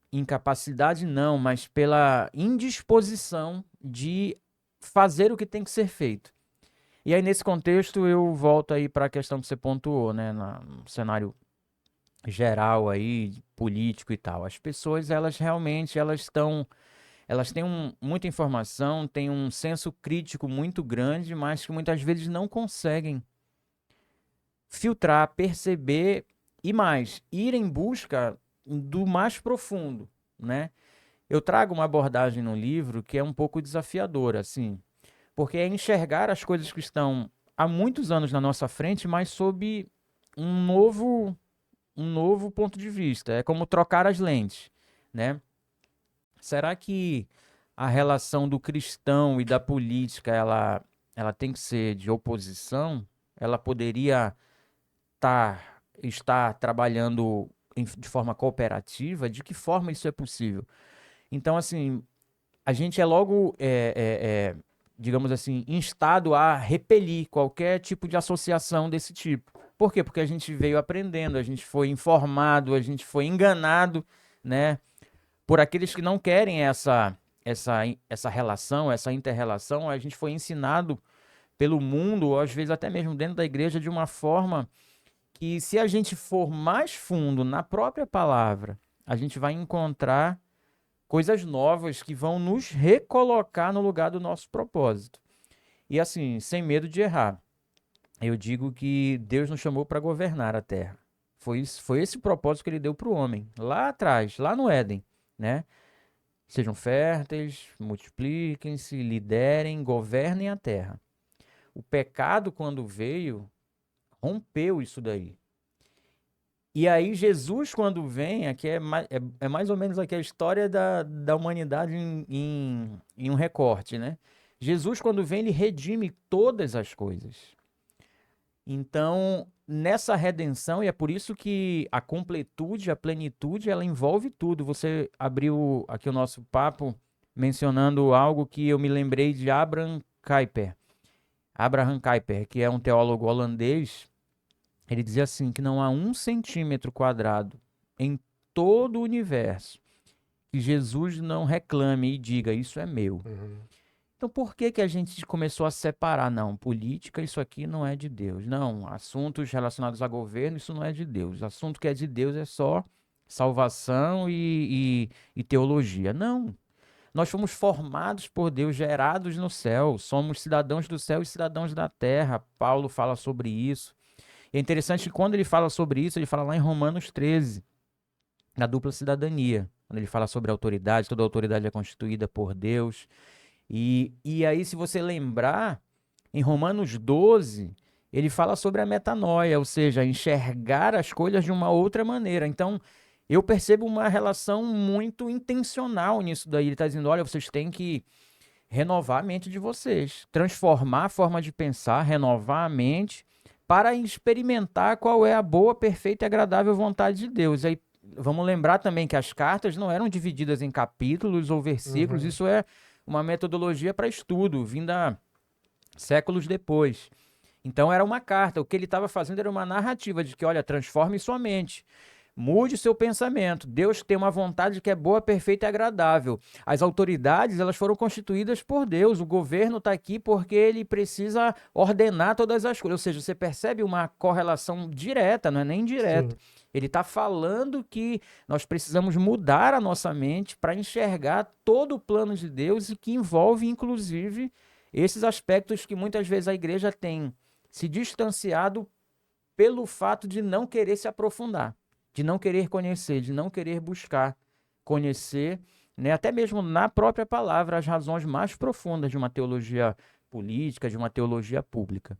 incapacidade não, mas pela indisposição de fazer o que tem que ser feito. E aí, nesse contexto, eu volto aí para a questão que você pontuou, né, no cenário geral aí, político e tal. As pessoas, elas realmente, elas têm muita informação, têm um senso crítico muito grande, mas que muitas vezes não conseguem filtrar, perceber e mais, ir em busca do mais profundo, né? Eu trago uma abordagem no livro que é um pouco desafiadora, assim, porque é enxergar as coisas que estão há muitos anos na nossa frente, mas sob um novo um novo ponto de vista. É como trocar as lentes, né? Será que a relação do cristão e da política, ela tem que ser de oposição? Ela poderia estar trabalhando de forma cooperativa? De que forma isso é possível? Então, assim, a gente é logo, digamos assim, instado a repelir qualquer tipo de associação desse tipo. Por quê? Porque a gente veio aprendendo, a gente foi informado, a gente foi enganado, né, por aqueles que não querem essa relação, essa inter-relação. A gente foi ensinado pelo mundo, ou às vezes até mesmo dentro da igreja, de uma forma que, se a gente for mais fundo na própria palavra, a gente vai encontrar coisas novas que vão nos recolocar no lugar do nosso propósito. E assim, sem medo de errar, eu digo que Deus nos chamou para governar a terra. Foi esse o propósito que ele deu para o homem, lá atrás, lá no Éden, né? Sejam férteis, multipliquem-se, liderem, governem a terra. O pecado, quando veio, rompeu isso daí. E aí Jesus, quando vem, aqui é mais ou menos aqui a história da humanidade em um recorte, né? Jesus, quando vem, ele redime todas as coisas. Então, nessa redenção, e é por isso que a completude, a plenitude, ela envolve tudo. Você abriu aqui o nosso papo mencionando algo que eu me lembrei de Abraham Kuyper. Abraham Kuyper, que é um teólogo holandês. Ele dizia assim, que não há 1 centímetro quadrado em todo o universo que Jesus não reclame e diga, isso é meu. Uhum. Então, por que a gente começou a separar? Não, política, isso aqui não é de Deus. Não, assuntos relacionados a governo, isso não é de Deus. Assunto que é de Deus é só salvação e teologia. Não, nós fomos formados por Deus, gerados no céu. Somos cidadãos do céu e cidadãos da terra. Paulo fala sobre isso. E é interessante que, quando ele fala sobre isso, ele fala lá em Romanos 13, na dupla cidadania. Quando ele fala sobre autoridade, toda autoridade é constituída por Deus. E aí, se você lembrar, em Romanos 12, ele fala sobre a metanoia, ou seja, enxergar as coisas de uma outra maneira. Então, eu percebo uma relação muito intencional nisso daí. Ele está dizendo, olha, vocês têm que renovar a mente de vocês, transformar a forma de pensar, renovar a mente, para experimentar qual é a boa, perfeita e agradável vontade de Deus. Aí vamos lembrar também que as cartas não eram divididas em capítulos ou versículos. Uhum. Isso é uma metodologia para estudo, vinda séculos depois. Então era uma carta. O que ele estava fazendo era uma narrativa de que, olha, transforme sua mente. Mude o seu pensamento. Deus tem uma vontade que é boa, perfeita e agradável. As autoridades, elas foram constituídas por Deus. O governo está aqui porque ele precisa ordenar todas as coisas. Ou seja, você percebe uma correlação direta, não é nem indireta. Sim. Ele está falando que nós precisamos mudar a nossa mente para enxergar todo o plano de Deus, e que envolve, inclusive, esses aspectos que muitas vezes a igreja tem se distanciado pelo fato de não querer se aprofundar, de não querer conhecer, de não querer buscar conhecer, né, até mesmo na própria palavra, as razões mais profundas de uma teologia política, de uma teologia pública.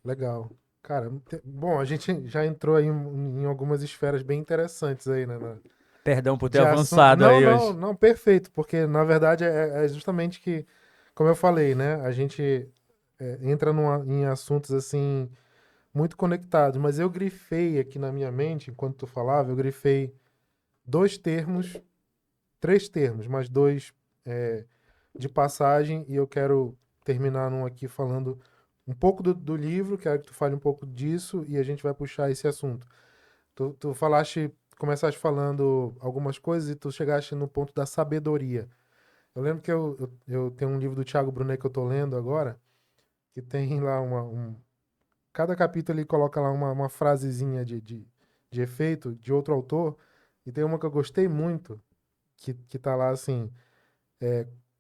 Legal. Cara, bom, a gente já entrou aí em algumas esferas bem interessantes aí, né? Perdão por ter De assunto. avançado Não, aí não, hoje. não, perfeito, porque na verdade é justamente que, como eu falei, né? A gente entra em assuntos assim muito conectados, mas eu grifei aqui na minha mente, enquanto tu falava, eu grifei dois termos, três termos, mas dois de passagem, e eu quero terminar num aqui falando um pouco do livro, quero que tu fale um pouco disso e a gente vai puxar esse assunto. Tu começaste falando algumas coisas e tu chegaste no ponto da sabedoria. Eu lembro que eu tenho um livro do Thiago Brunet que eu tô lendo agora, que tem lá cada capítulo ele coloca lá uma frasezinha de efeito de outro autor, e tem uma que eu gostei muito, que tá lá assim,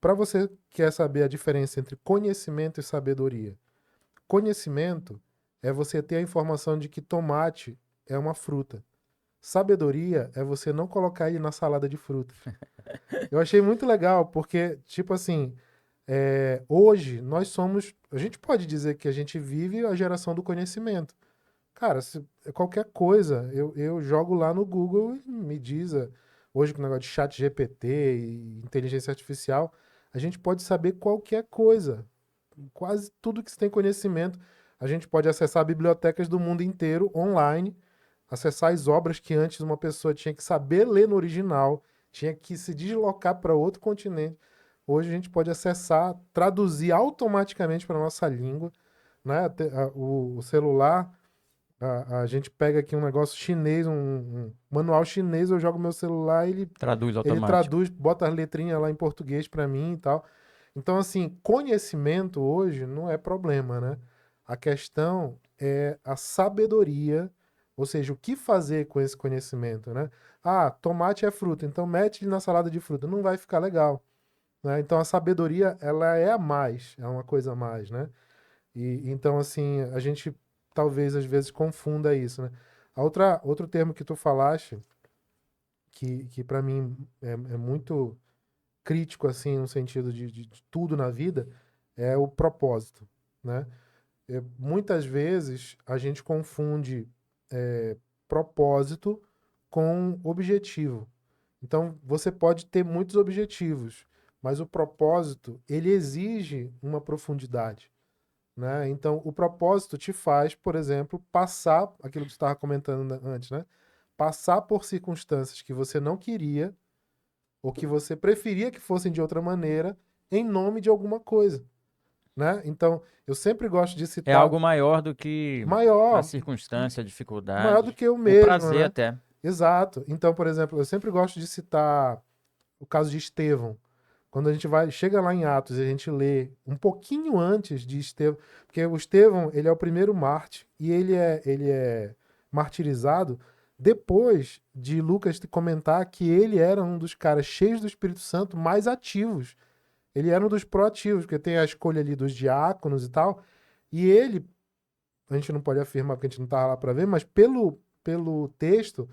para você que quer saber a diferença entre conhecimento e sabedoria. Conhecimento é você ter a informação de que tomate é uma fruta. Sabedoria é você não colocar ele na salada de fruta. Eu achei muito legal, porque, tipo assim, hoje nós somos. A gente pode dizer que a gente vive a geração do conhecimento. Cara, qualquer coisa, eu jogo lá no Google e me diz, hoje com o negócio de chat GPT e inteligência artificial, a gente pode saber qualquer coisa, quase tudo que se tem conhecimento. A gente pode acessar bibliotecas do mundo inteiro online, acessar as obras que antes uma pessoa tinha que saber ler no original, tinha que se deslocar para outro continente. Hoje a gente pode acessar, traduzir automaticamente para a nossa língua, né? O celular, a gente pega aqui um negócio chinês, um manual chinês, eu jogo meu celular e Traduz ele automático. traduz, bota as letrinhas lá em português para mim e tal. Então, assim, conhecimento hoje não é problema, né? A questão é a sabedoria, ou seja, o que fazer com esse conhecimento, né? Ah, tomate é fruta, então mete ele na salada de fruta. Não vai ficar legal, né? Então, a sabedoria, ela é a mais, é uma coisa a mais, né? E então, assim, a gente talvez às vezes confunda isso, né? Outro termo que tu falaste, que para mim é muito crítico, assim, no sentido de tudo na vida, é o propósito, né? Muitas vezes a gente confunde propósito com objetivo. Então, você pode ter muitos objetivos, mas o propósito, ele exige uma profundidade, né? Então, o propósito te faz, por exemplo, passar, aquilo que você estava comentando antes, né? Passar por circunstâncias que você não queria ou que você preferia que fossem de outra maneira em nome de alguma coisa, né? Então, eu sempre gosto de É citar algo maior do que a maior, circunstância, a maior do dificuldade, que eu o mesmo, prazer né? até. Exato. Então, por exemplo, eu sempre gosto de citar o caso de Estevão. Quando a gente chega lá em Atos e a gente lê um pouquinho antes de Estevão, porque o Estevão, ele é o primeiro Marte e ele é martirizado depois de Lucas comentar que ele era um dos caras cheios do Espírito Santo mais ativos. Ele era um dos proativos, porque tem a escolha ali dos diáconos e tal. E ele, a gente não pode afirmar porque a gente não estava lá para ver, mas pelo texto,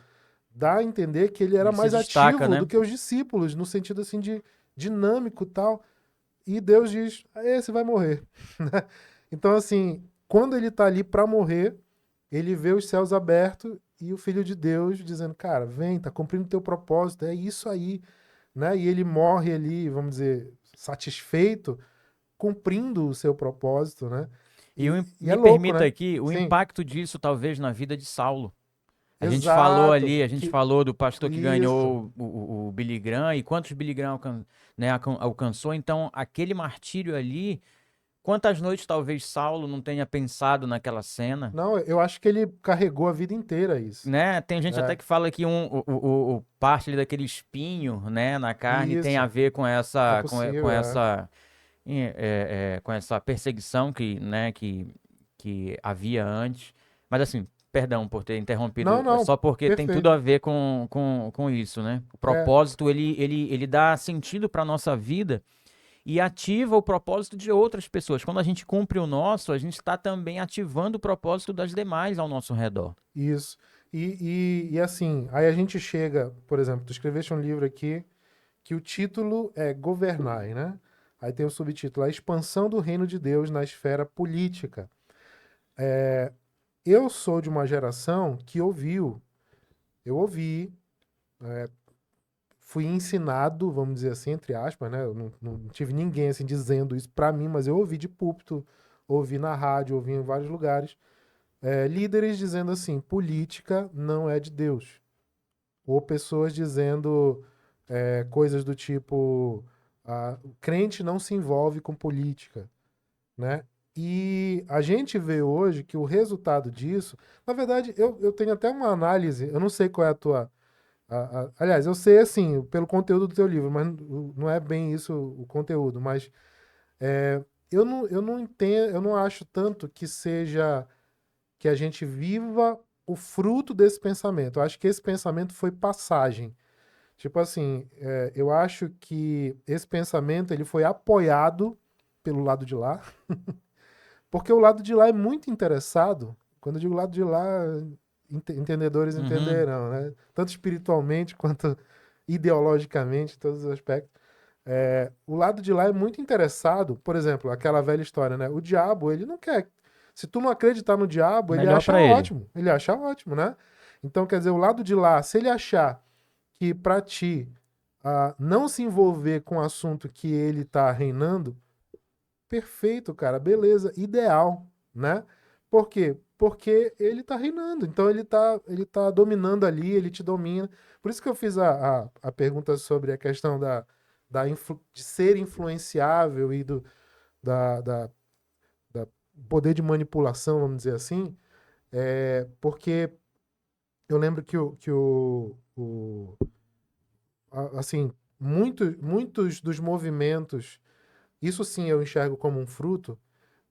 dá a entender que ele era Ele se mais destaca, ativo do né? que os discípulos, no sentido assim de dinâmico e tal. E Deus diz: esse vai morrer. Então, assim, quando ele tá ali para morrer, ele vê os céus abertos e o Filho de Deus dizendo: cara, vem, tá cumprindo teu propósito, é isso aí, né? E ele morre ali, vamos dizer, satisfeito, cumprindo o seu propósito, né? E E é me louco, permita né? aqui o Sim, impacto disso, talvez, na vida de Saulo. A gente falou exato. ali, a gente falou do pastor que Isso, ganhou o Billy Graham e quantos Billy Graham né, alcançou. Então, aquele martírio ali, quantas noites talvez Saulo não tenha pensado naquela cena? não, eu acho que ele carregou a vida inteira isso. Né? Tem gente até É, que fala que o parte ali daquele espinho, né, na carne tem a isso, ver com é essa, com possível, é. essa, com essa perseguição que havia antes. Mas assim, perdão por ter Não, interrompido, é não, só porque tem tudo perfeito. a ver com isso, né? O É, propósito, ele dá sentido para nossa vida e ativa o propósito de outras pessoas. Quando a gente cumpre o nosso, a gente está também ativando o propósito das demais ao nosso redor. isso. E assim, aí a gente chega, por exemplo, tu escreveste um livro aqui que o título é Governai, né? Aí tem o subtítulo A Expansão do Reino de Deus na Esfera Política. Eu sou de uma geração que eu ouvi, fui ensinado, vamos dizer assim, entre aspas, né? Eu não tive ninguém assim dizendo isso pra mim, mas eu ouvi de púlpito, ouvi na rádio, ouvi em vários lugares, líderes dizendo assim: política não é de Deus. Ou pessoas dizendo coisas do tipo: o crente não se envolve com política, né? E a gente vê hoje que o resultado disso, na verdade, eu tenho até uma análise, eu não sei qual é a tua. Aliás, eu sei assim, pelo conteúdo do teu livro, mas não é bem isso o conteúdo, mas eu não entendo, eu não acho tanto que seja que a gente viva o fruto desse pensamento. Eu acho que esse pensamento foi passagem. Tipo assim, eu acho que esse pensamento ele foi apoiado pelo lado de lá, porque o lado de lá é muito interessado. Quando eu digo lado de lá, entendedores Uhum. entenderão, né? Tanto espiritualmente quanto ideologicamente, todos os aspectos. O lado de lá é muito interessado, por exemplo, aquela velha história, né? O diabo, ele não quer. Se tu não acreditar no diabo, ele Melhor acha pra ele. ótimo. Ele acha ótimo, né? Então, quer dizer, o lado de lá, se ele achar que pra ti não se envolver com o assunto que ele tá reinando, perfeito, cara, beleza, ideal, né? Por quê? Porque ele tá reinando, então ele tá dominando ali, ele te domina. Por isso que eu fiz a pergunta sobre a questão de ser influenciável e da poder de manipulação, vamos dizer assim, porque eu lembro assim, muitos dos movimentos, isso sim eu enxergo como um fruto.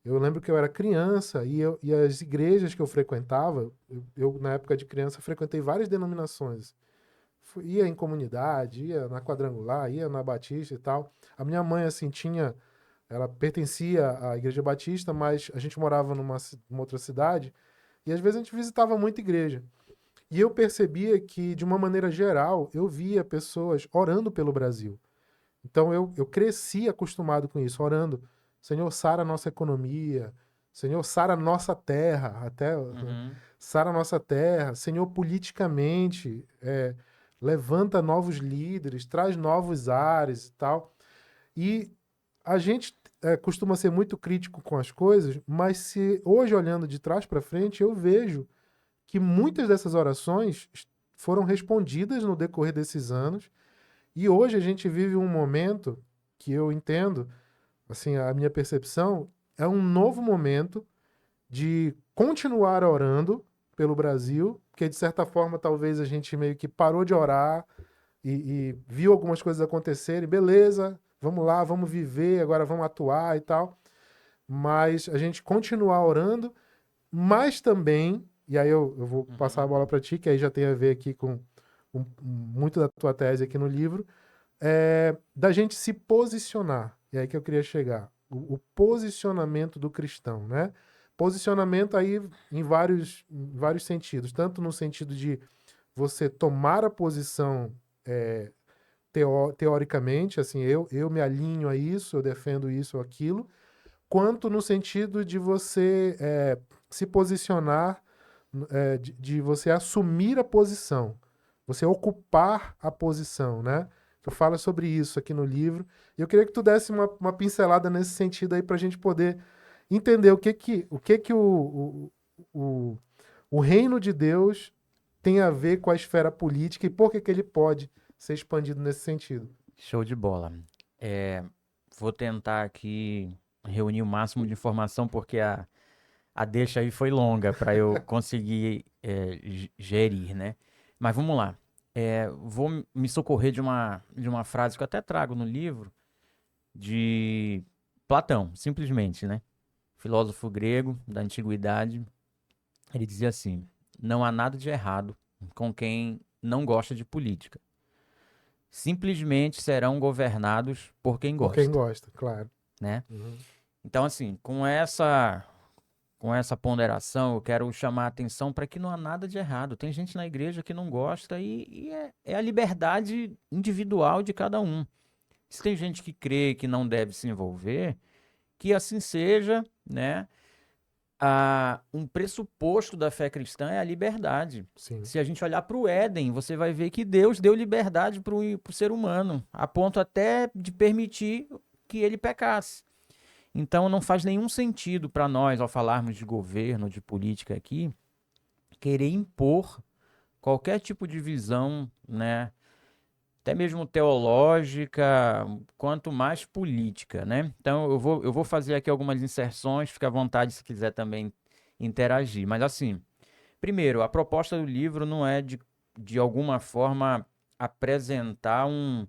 Eu lembro que eu era criança e as igrejas que eu frequentava, na época de criança, frequentei várias denominações. Ia em comunidade, ia na quadrangular, ia na Batista e tal. A minha mãe, assim, ela pertencia à Igreja Batista, mas a gente morava numa outra cidade e às vezes a gente visitava muita igreja. E eu percebia que, de uma maneira geral, eu via pessoas orando pelo Brasil. Então eu cresci acostumado com isso, orando. Senhor, sara a nossa economia. Senhor, sara a nossa terra. Sara a nossa terra. Senhor, politicamente, levanta novos líderes, traz novos ares e tal. E a gente costuma ser muito crítico com as coisas, mas se hoje, olhando de trás para frente, eu vejo que muitas dessas orações foram respondidas no decorrer desses anos. E hoje a gente vive um momento que eu entendo, assim, a minha percepção é um novo momento de continuar orando pelo Brasil, porque de certa forma talvez a gente meio que parou de orar e viu algumas coisas acontecerem, beleza, vamos lá, vamos viver, agora vamos atuar e tal, mas a gente continuar orando, mas também, e aí eu vou passar a bola para ti, que aí já tem a ver aqui com muito da tua tese aqui no livro, da gente se posicionar. E aí que eu queria chegar. O posicionamento do cristão, né? Posicionamento aí em vários sentidos. Tanto no sentido de você tomar a posição teoricamente, assim, eu me alinho a isso, eu defendo isso ou aquilo, quanto no sentido de você se posicionar, de você assumir a posição, você ocupar a posição, né? Tu fala sobre isso aqui no livro. E eu queria que tu desse uma pincelada nesse sentido aí para a gente poder entender o que o, o reino de Deus tem a ver com a esfera política e por que ele pode ser expandido nesse sentido. Show de bola. Vou tentar aqui reunir o máximo de informação, porque a deixa aí foi longa para eu conseguir gerir, né? Mas vamos lá. Vou me socorrer de uma frase que eu até trago no livro, de Platão, simplesmente, né? Filósofo grego da antiguidade. Ele dizia assim: não há nada de errado com quem não gosta de política. Simplesmente serão governados por quem Por quem gosta, gosta, claro. né? Uhum. Então, assim, com essa ponderação, eu quero chamar a atenção para que não há nada de errado. Tem gente na igreja que não gosta e é a liberdade individual de cada um. Se tem gente que crê que não deve se envolver, que assim seja, né? Um pressuposto da fé cristã é a liberdade. Sim. Se a gente olhar para o Éden, você vai ver que Deus deu liberdade para o ser humano, a ponto até de permitir que ele pecasse. Então não faz nenhum sentido para nós, ao falarmos de governo, de política aqui, querer impor qualquer tipo de visão, né? Até mesmo teológica, quanto mais política, né? Então eu vou fazer aqui algumas inserções, fica à vontade se quiser também interagir. Mas assim, primeiro, a proposta do livro não é de alguma forma apresentar um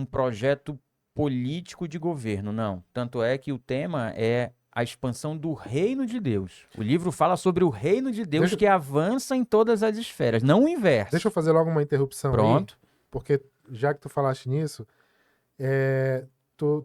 projeto político de governo, não. Tanto é que o tema é a expansão do reino de Deus. O livro fala sobre o reino de Deus que avança em todas as esferas, não o inverso. Deixa eu fazer logo uma interrupção aí. Pronto. Porque já que tu falaste nisso, tu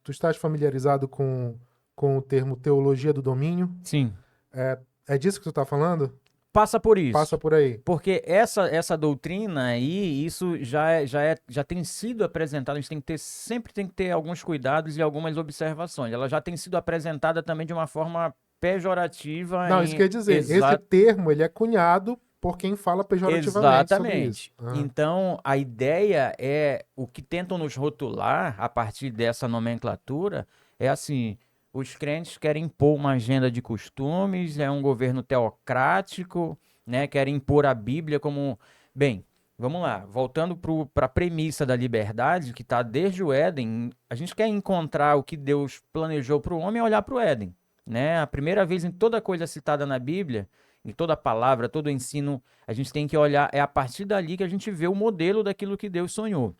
estás familiarizado com o termo teologia do domínio? Sim. É disso que tu está falando? Passa por isso. Passa por aí. Porque essa doutrina aí, isso já tem sido apresentada, a gente sempre tem que ter alguns cuidados e algumas observações. Ela já tem sido apresentada também de uma forma pejorativa Não, isso quer dizer, esse termo ele é cunhado por quem fala pejorativamente sobre isso. Exatamente. Então, a ideia é, o que tentam nos rotular a partir dessa nomenclatura é assim, os crentes querem impor uma agenda de costumes, é um governo teocrático, né? Querem impor a Bíblia como... Bem, vamos lá, voltando para a premissa da liberdade, que está desde o Éden, a gente quer encontrar o que Deus planejou para o homem é olhar para o Éden, né? A primeira vez em toda coisa citada na Bíblia, em toda palavra, todo ensino, a gente tem que olhar, é a partir dali que a gente vê o modelo daquilo que Deus sonhou.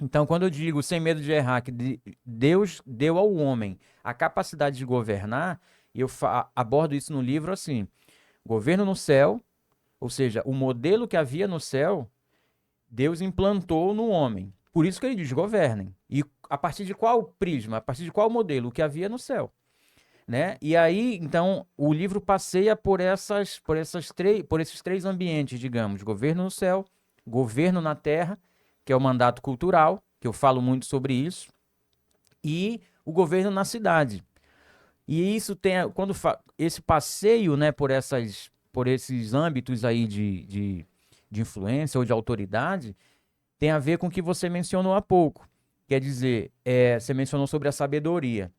Então, quando eu digo, sem medo de errar, que Deus deu ao homem a capacidade de governar, eu abordo isso no livro assim, governo no céu, ou seja, o modelo que havia no céu, Deus implantou no homem. Por isso que ele diz, governem. E a partir de qual prisma, a partir de qual modelo? O que havia no céu. Né? E aí, então, o livro passeia por esses três ambientes, digamos, governo no céu, governo na terra, que é o mandato cultural, que eu falo muito sobre isso, e o governo na cidade. E isso tem, esse passeio, né, por esses âmbitos aí de influência ou de autoridade, tem a ver com o que você mencionou há pouco. Quer dizer, você mencionou sobre a sabedoria.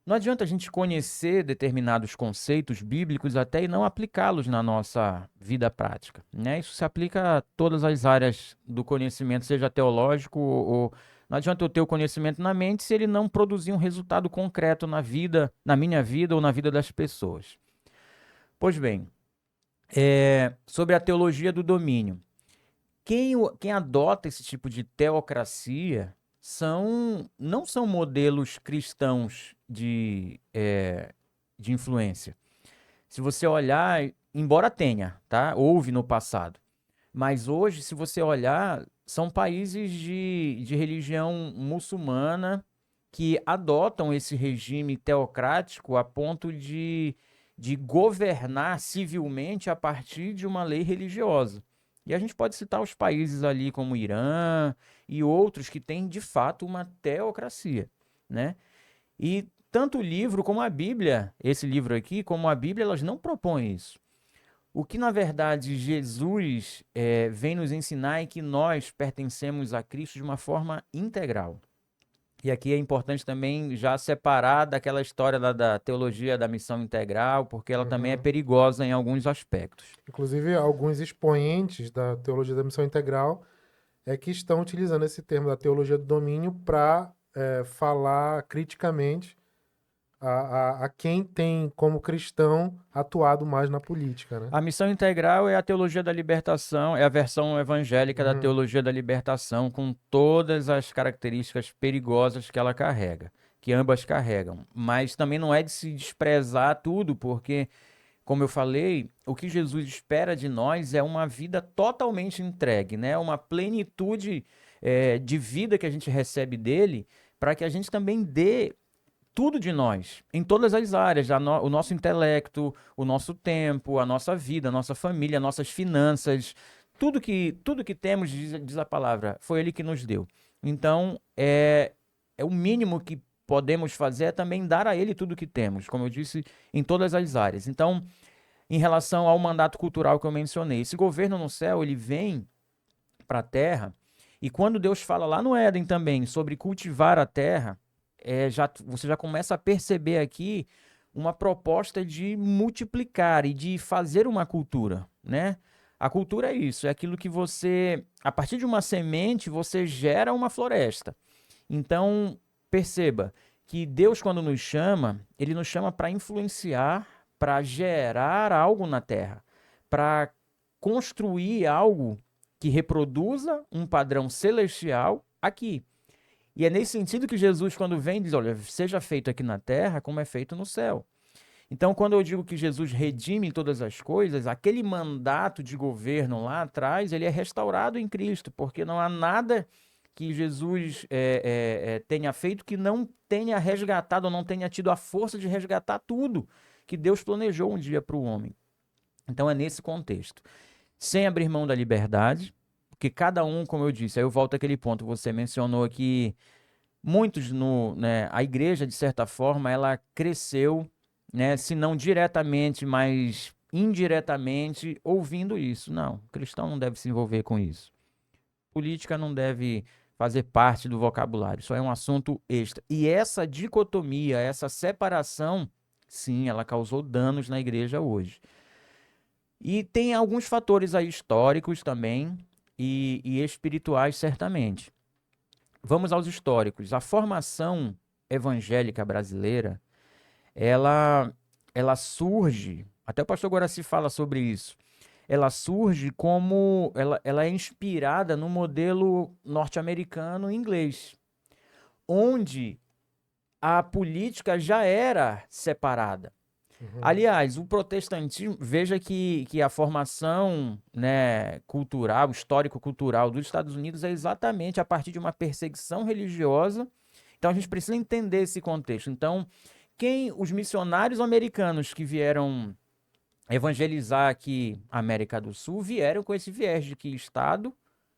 Não adianta a gente conhecer determinados conceitos bíblicos até e não aplicá-los na nossa vida prática, né? Isso se aplica a todas as áreas do conhecimento, seja teológico ou... Não adianta eu ter o conhecimento na mente se ele não produzir um resultado concreto na vida, na minha vida ou na vida das pessoas. Pois bem, sobre a teologia do domínio. Quem adota esse tipo de teocracia não são modelos cristãos de influência. Se você olhar, embora tenha, tá? Houve no passado. Mas hoje, se você olhar, são países de religião muçulmana que adotam esse regime teocrático a ponto de governar civilmente a partir de uma lei religiosa. E a gente pode citar os países ali como o Irã e outros que têm, de fato, uma teocracia, né? E tanto o livro como a Bíblia, esse livro aqui, como a Bíblia, elas não propõem isso. O que, na verdade, Jesus vem nos ensinar é que nós pertencemos a Cristo de uma forma integral. E aqui é importante também já separar daquela história da teologia da missão integral, porque ela também é perigosa em alguns aspectos. Inclusive, alguns expoentes da teologia da missão integral que estão utilizando esse termo da teologia do domínio para falar criticamente a quem tem, como cristão, atuado mais na política, né? A missão integral é a teologia da libertação, é a versão evangélica da teologia da libertação, com todas as características perigosas que ela carrega, que ambas carregam. Mas também não é de se desprezar tudo, porque, como eu falei, o que Jesus espera de nós é uma vida totalmente entregue, né? Uma plenitude de vida que a gente recebe dele, para que a gente também dê tudo de nós, em todas as áreas, o nosso intelecto, o nosso tempo, a nossa vida, a nossa família, nossas finanças, tudo que temos, diz a palavra, foi Ele que nos deu. Então, o mínimo que podemos fazer é também dar a Ele tudo que temos, como eu disse, em todas as áreas. Então, em relação ao mandato cultural que eu mencionei, esse governo no céu, ele vem para a terra, e quando Deus fala lá no Éden também sobre cultivar a terra, você já começa a perceber aqui uma proposta de multiplicar e de fazer uma cultura, né? A cultura é isso, é aquilo que você, a partir de uma semente, você gera uma floresta. Então, perceba que Deus, quando nos chama, Ele nos chama para influenciar, para gerar algo na terra, para construir algo que reproduza um padrão celestial aqui. E é nesse sentido que Jesus, quando vem, diz, olha, seja feito aqui na terra como é feito no céu. Então, quando eu digo que Jesus redime todas as coisas, aquele mandato de governo lá atrás, ele é restaurado em Cristo, porque não há nada que Jesus tenha feito que não tenha resgatado, ou não tenha tido a força de resgatar tudo que Deus planejou um dia para o homem. Então, é nesse contexto. Sem abrir mão da liberdade, porque cada um, como eu disse, aí eu volto àquele ponto, você mencionou que muitos, a igreja, de certa forma, ela cresceu, né, se não diretamente, mas indiretamente, ouvindo isso. Não, o cristão não deve se envolver com isso. Política não deve fazer parte do vocabulário, isso é um assunto extra. E essa dicotomia, essa separação, sim, ela causou danos na igreja hoje. E tem alguns fatores aí históricos também e espirituais, certamente. Vamos aos históricos. A formação evangélica brasileira, ela, ela surge, até o pastor Guaraci fala sobre isso, ela surge como, ela é inspirada no modelo norte-americano e inglês, onde a política já era separada. Aliás, o protestantismo, veja que a formação, né, cultural, histórico-cultural dos Estados Unidos é exatamente a partir de uma perseguição religiosa. Então a gente precisa entender esse contexto. Então, os missionários americanos que vieram evangelizar aqui a América do Sul vieram com esse viés de que Estado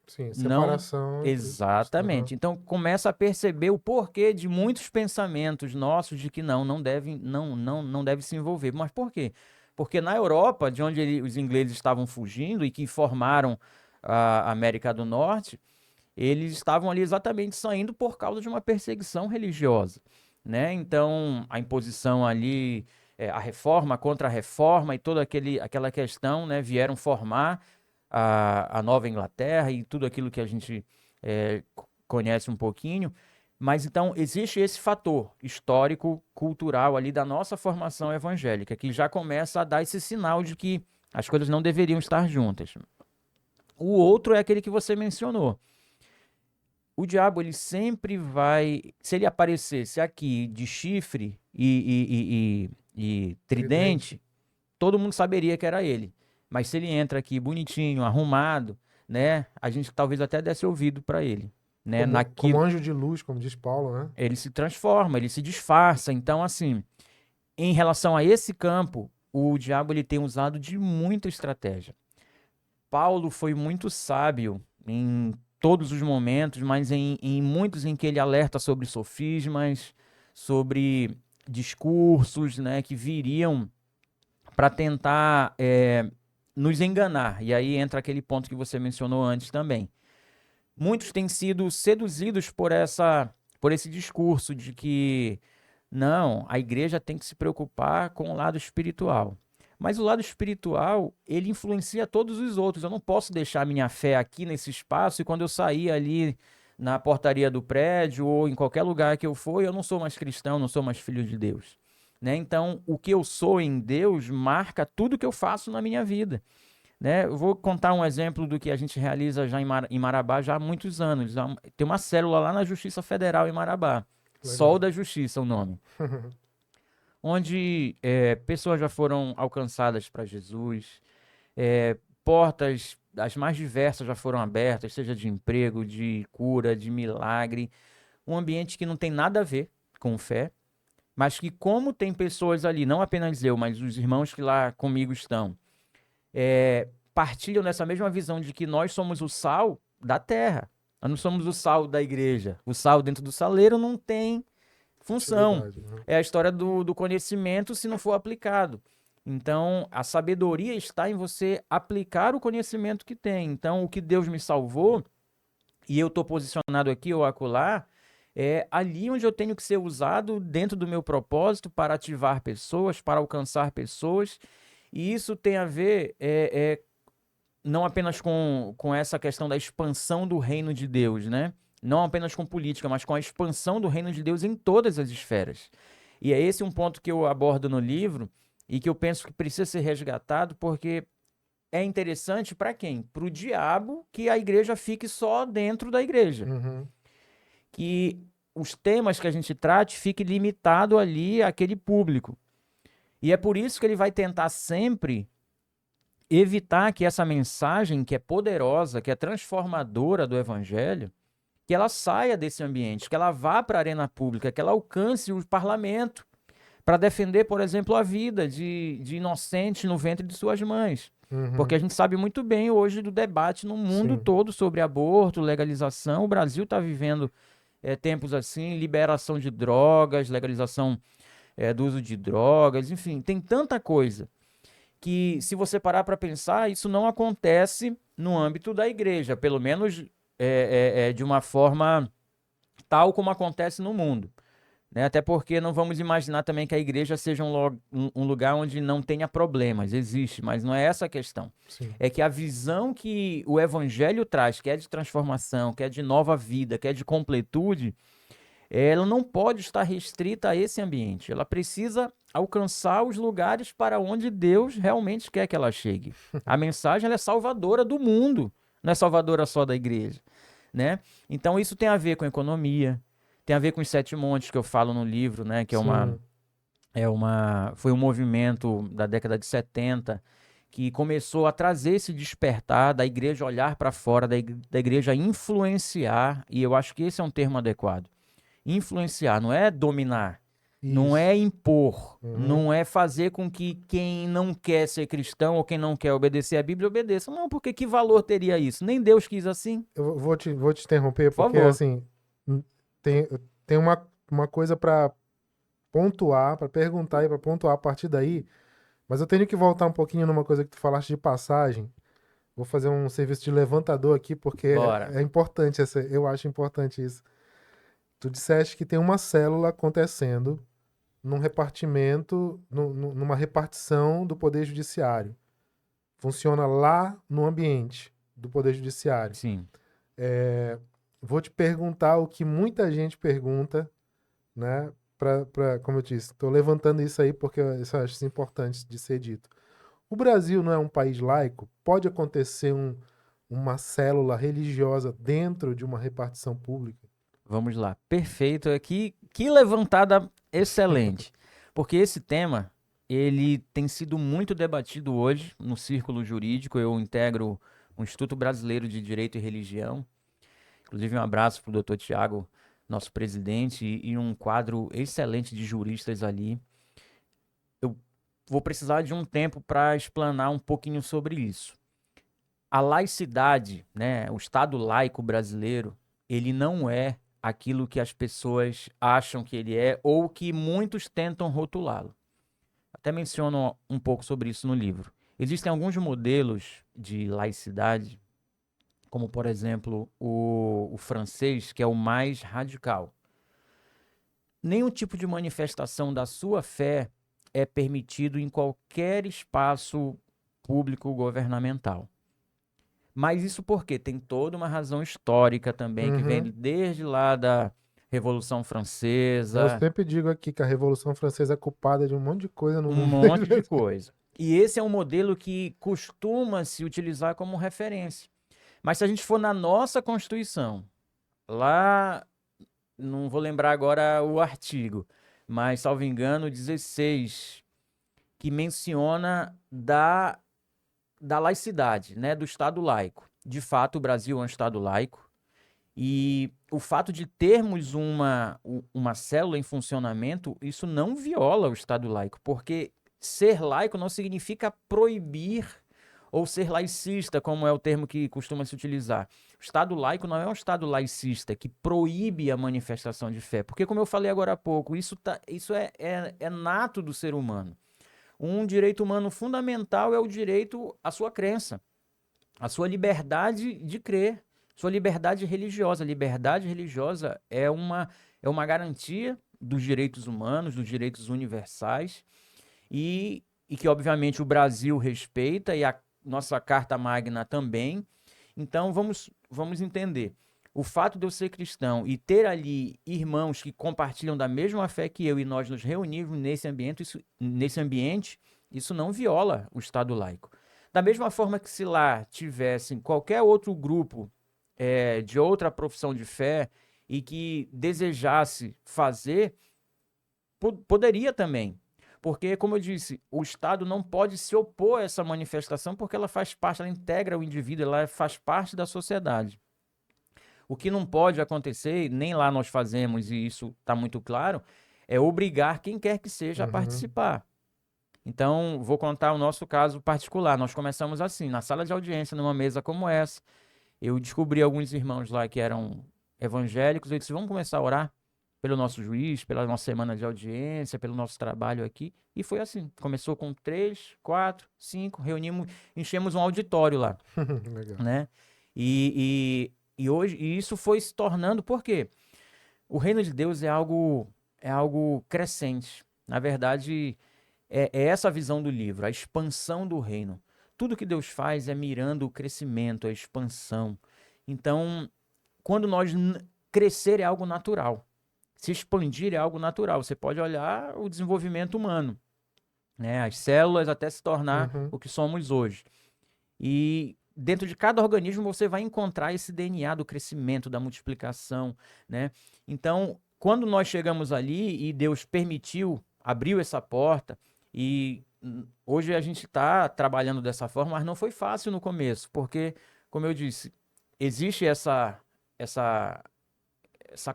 Sim, não. separação. Exatamente. Então começa a perceber o porquê de muitos pensamentos nossos de que não deve se envolver. Mas por quê? Porque na Europa, de onde os ingleses estavam fugindo e que formaram a América do Norte, eles estavam ali exatamente saindo por causa de uma perseguição religiosa, né? Então a imposição ali, a reforma, a contra-reforma e toda aquela questão, né, vieram formar a Nova Inglaterra e tudo aquilo que a gente conhece um pouquinho. Mas então existe esse fator histórico, cultural ali da nossa formação evangélica, que já começa a dar esse sinal de que as coisas não deveriam estar juntas. O outro é aquele que você mencionou. O diabo, ele sempre vai... Se ele aparecesse aqui de chifre e tridente, todo mundo saberia que era ele. Mas se ele entra aqui bonitinho, arrumado, né, a gente talvez até desse ouvido para ele, né, Como anjo de luz, como diz Paulo, né? Ele se transforma, ele se disfarça. Então, assim, em relação a esse campo, o diabo ele tem usado de muita estratégia. Paulo foi muito sábio em todos os momentos, mas em muitos em que ele alerta sobre sofismas, sobre discursos, né, que viriam para tentar nos enganar. E aí entra aquele ponto que você mencionou antes também. Muitos têm sido seduzidos por esse discurso de que não, a igreja tem que se preocupar com o lado espiritual. Mas o lado espiritual, ele influencia todos os outros. Eu não posso deixar minha fé aqui nesse espaço e quando eu sair ali na portaria do prédio ou em qualquer lugar que eu for, eu não sou mais cristão, não sou mais filho de Deus. Né? Então, o que eu sou em Deus marca tudo que eu faço na minha vida. Né? Eu vou contar um exemplo do que a gente realiza já em Marabá já há muitos anos. Tem uma célula lá na Justiça Federal em Marabá. Legal. Sol da Justiça é o nome. Onde pessoas já foram alcançadas para Jesus, portas as mais diversas já foram abertas, seja de emprego, de cura, de milagre. Um ambiente que não tem nada a ver com fé, mas que como tem pessoas ali, não apenas eu, mas os irmãos que lá comigo estão, partilham dessa mesma visão de que nós somos o sal da terra. Nós não somos o sal da igreja. O sal dentro do saleiro não tem função. É a história do conhecimento se não for aplicado. Então, a sabedoria está em você aplicar o conhecimento que tem. Então, o que Deus me salvou, e eu estou posicionado aqui ou acolá, é ali onde eu tenho que ser usado dentro do meu propósito para ativar pessoas, para alcançar pessoas. E isso tem a ver não apenas com essa questão da expansão do reino de Deus, né? Não apenas com política, mas com a expansão do reino de Deus em todas as esferas. E é esse um ponto que eu abordo no livro e que eu penso que precisa ser resgatado, porque é interessante para quem? Para o diabo que a igreja fique só dentro da igreja. Que os temas que a gente trate fique limitado ali àquele público. E é por isso que ele vai tentar sempre evitar que essa mensagem, que é poderosa, que é transformadora do evangelho, que ela saia desse ambiente, que ela vá para a arena pública, que ela alcance o parlamento para defender, por exemplo, a vida de inocentes no ventre de suas mães. Porque a gente sabe muito bem hoje do debate no mundo todo sobre aborto, legalização. O Brasil está vivendo tempos assim, liberação de drogas, legalização do uso de drogas, enfim, tem tanta coisa que, se você parar para pensar, isso não acontece no âmbito da igreja, pelo menos de uma forma tal como acontece no mundo. Né? Até porque não vamos imaginar também que a igreja seja um lugar onde não tenha problemas. Existe, mas não é essa a questão. Sim. É que a visão que o evangelho traz, que é de transformação, que é de nova vida, que é de completude, ela não pode estar restrita a esse ambiente. Ela precisa alcançar os lugares para onde Deus realmente quer que ela chegue. A mensagem ela é salvadora do mundo, não é salvadora só da igreja. Né? Então isso tem a ver com economia, tem a ver com os 7 montes que eu falo no livro, né? Que foi um movimento da década de 70 que começou a trazer esse despertar da igreja olhar para fora, da igreja influenciar, e eu acho que esse é um termo adequado. Influenciar, não é dominar, não é impor, não é fazer com que quem não quer ser cristão ou quem não quer obedecer a Bíblia obedeça. Não, porque que valor teria isso? Nem Deus quis assim. Eu vou te interromper, Por porque favor. assim, tem uma coisa para pontuar, para perguntar e para pontuar a partir daí, mas eu tenho que voltar um pouquinho numa coisa que tu falaste de passagem. Vou fazer um serviço de levantador aqui, porque Bora. é importante, eu acho importante isso. Tu disseste que tem uma célula acontecendo num repartimento, numa repartição do Poder Judiciário. Funciona lá no ambiente do Poder Judiciário. Sim. Vou te perguntar o que muita gente pergunta, né? Como eu disse, estou levantando isso aí porque eu acho importante de ser dito. O Brasil não é um país laico? Pode acontecer uma célula religiosa dentro de uma repartição pública? Vamos lá. Perfeito. Que levantada excelente. Porque esse tema, ele tem sido muito debatido hoje no círculo jurídico. Eu integro o Instituto Brasileiro de Direito e Religião. Inclusive, um abraço para o doutor Tiago, nosso presidente, e um quadro excelente de juristas ali. Eu vou precisar de um tempo para explanar um pouquinho sobre isso. A laicidade, né, o Estado laico brasileiro, ele não é aquilo que as pessoas acham que ele é ou que muitos tentam rotulá-lo. Até menciono um pouco sobre isso no livro. Existem alguns modelos de laicidade, como, por exemplo, o francês, que é o mais radical. Nenhum tipo de manifestação da sua fé é permitido em qualquer espaço público governamental. Mas isso porque tem toda uma razão histórica também, que vem desde lá da Revolução Francesa. Eu sempre digo aqui que a Revolução Francesa é culpada de um monte de coisa no mundo. Um monte de coisa. E esse é um modelo que costuma se utilizar como referência. Mas se a gente for na nossa Constituição, lá, não vou lembrar agora o artigo, mas, salvo engano, 16, que menciona da laicidade, né, do Estado laico. De fato, o Brasil é um Estado laico, e o fato de termos uma célula em funcionamento, isso não viola o Estado laico, porque ser laico não significa proibir ou ser laicista, como é o termo que costuma se utilizar. O Estado laico não é um Estado laicista que proíbe a manifestação de fé, porque, como eu falei agora há pouco, isso é nato do ser humano. Um direito humano fundamental é o direito à sua crença, à sua liberdade de crer, sua liberdade religiosa. A liberdade religiosa é uma garantia dos direitos humanos, dos direitos universais, e que, obviamente, o Brasil respeita, e a nossa Carta Magna também. Então, vamos entender. O fato de eu ser cristão e ter ali irmãos que compartilham da mesma fé que eu, e nós nos reunirmos nesse ambiente, isso não viola o Estado laico. Da mesma forma que, se lá tivesse qualquer outro grupo de outra profissão de fé e que desejasse fazer, poderia também. Porque, como eu disse, o Estado não pode se opor a essa manifestação, porque ela faz parte, ela integra o indivíduo, ela faz parte da sociedade. O que não pode acontecer, nem lá nós fazemos, e isso está muito claro, é obrigar quem quer que seja a participar. Então, vou contar o nosso caso particular. Nós começamos assim, na sala de audiência, numa mesa como essa. Eu descobri alguns irmãos lá que eram evangélicos, eu disse, vamos começar a orar? pelo nosso juiz, pela nossa semana de audiência, pelo nosso trabalho aqui. E foi assim. Começou com 3, 4, 5, reunimos, enchemos um auditório lá, Legal. né? E hoje, e isso foi se tornando, por quê? O reino de Deus é algo crescente. Na verdade, é essa a visão do livro, a expansão do reino. Tudo que Deus faz é mirando o crescimento, a expansão. Então, quando crescer é algo natural, se expandir é algo natural. Você pode olhar o desenvolvimento humano, né? As células até se tornar o que somos hoje. E dentro de cada organismo você vai encontrar esse DNA do crescimento, da multiplicação, né? Então, quando nós chegamos ali e Deus permitiu, abriu essa porta, e hoje a gente está trabalhando dessa forma, mas não foi fácil no começo, porque, como eu disse, existe essa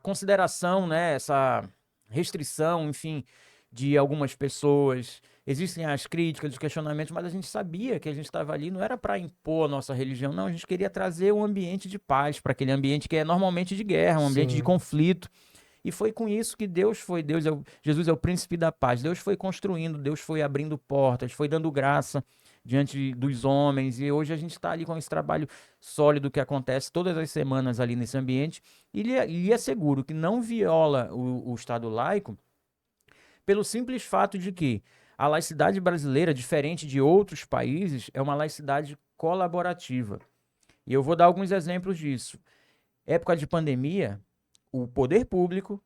consideração, né? Essa restrição, enfim, de algumas pessoas. Existem as críticas, os questionamentos, mas a gente sabia que a gente estava ali, não era para impor a nossa religião, não, a gente queria trazer um ambiente de paz para aquele ambiente que é normalmente de guerra, um ambiente de conflito. E foi com isso que Jesus é o príncipe da paz. Deus foi construindo, Deus foi abrindo portas, foi dando graça diante dos homens, e hoje a gente está ali com esse trabalho sólido que acontece todas as semanas ali nesse ambiente, e lhe asseguro que não viola o Estado laico pelo simples fato de que a laicidade brasileira, diferente de outros países, é uma laicidade colaborativa. E eu vou dar alguns exemplos disso. Época de pandemia, o poder público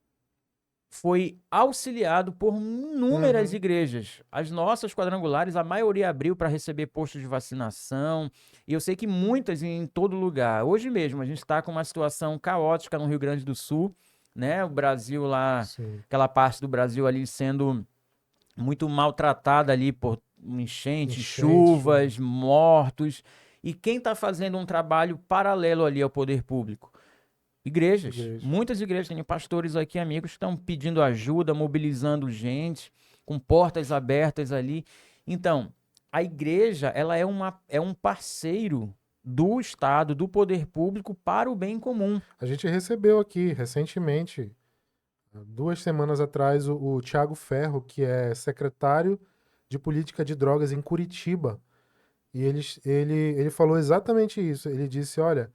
foi auxiliado por inúmeras igrejas. As nossas quadrangulares, a maioria abriu para receber postos de vacinação, e eu sei que muitas em todo lugar. Hoje mesmo, a gente está com uma situação caótica no Rio Grande do Sul, né? O Brasil lá, aquela parte do Brasil ali sendo muito maltratada ali por enchentes, chuvas, mortos. E quem está fazendo um trabalho paralelo ali ao poder público? Igrejas. Muitas igrejas, tem pastores aqui, amigos, que estão pedindo ajuda, mobilizando gente, com portas abertas ali. Então, a igreja, ela é um parceiro do Estado, do poder público para o bem comum. A gente recebeu aqui, recentemente, 2 semanas atrás, o Thiago Ferro, que é secretário de Política de Drogas em Curitiba. E ele falou exatamente isso. Ele disse, olha,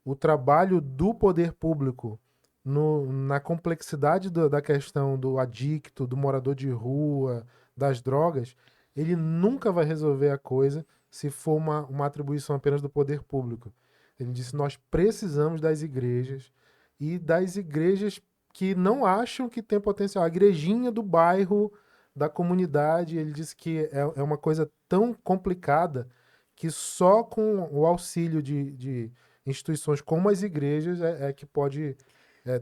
o trabalho do poder público na complexidade da questão do adicto, do morador de rua, das drogas, ele nunca vai resolver a coisa se for uma atribuição apenas do poder público. Ele disse, nós precisamos das igrejas e das igrejas que não acham que tem potencial. A igrejinha do bairro, da comunidade, ele disse que é uma coisa tão complicada que só com o auxílio de instituições como as igrejas é que pode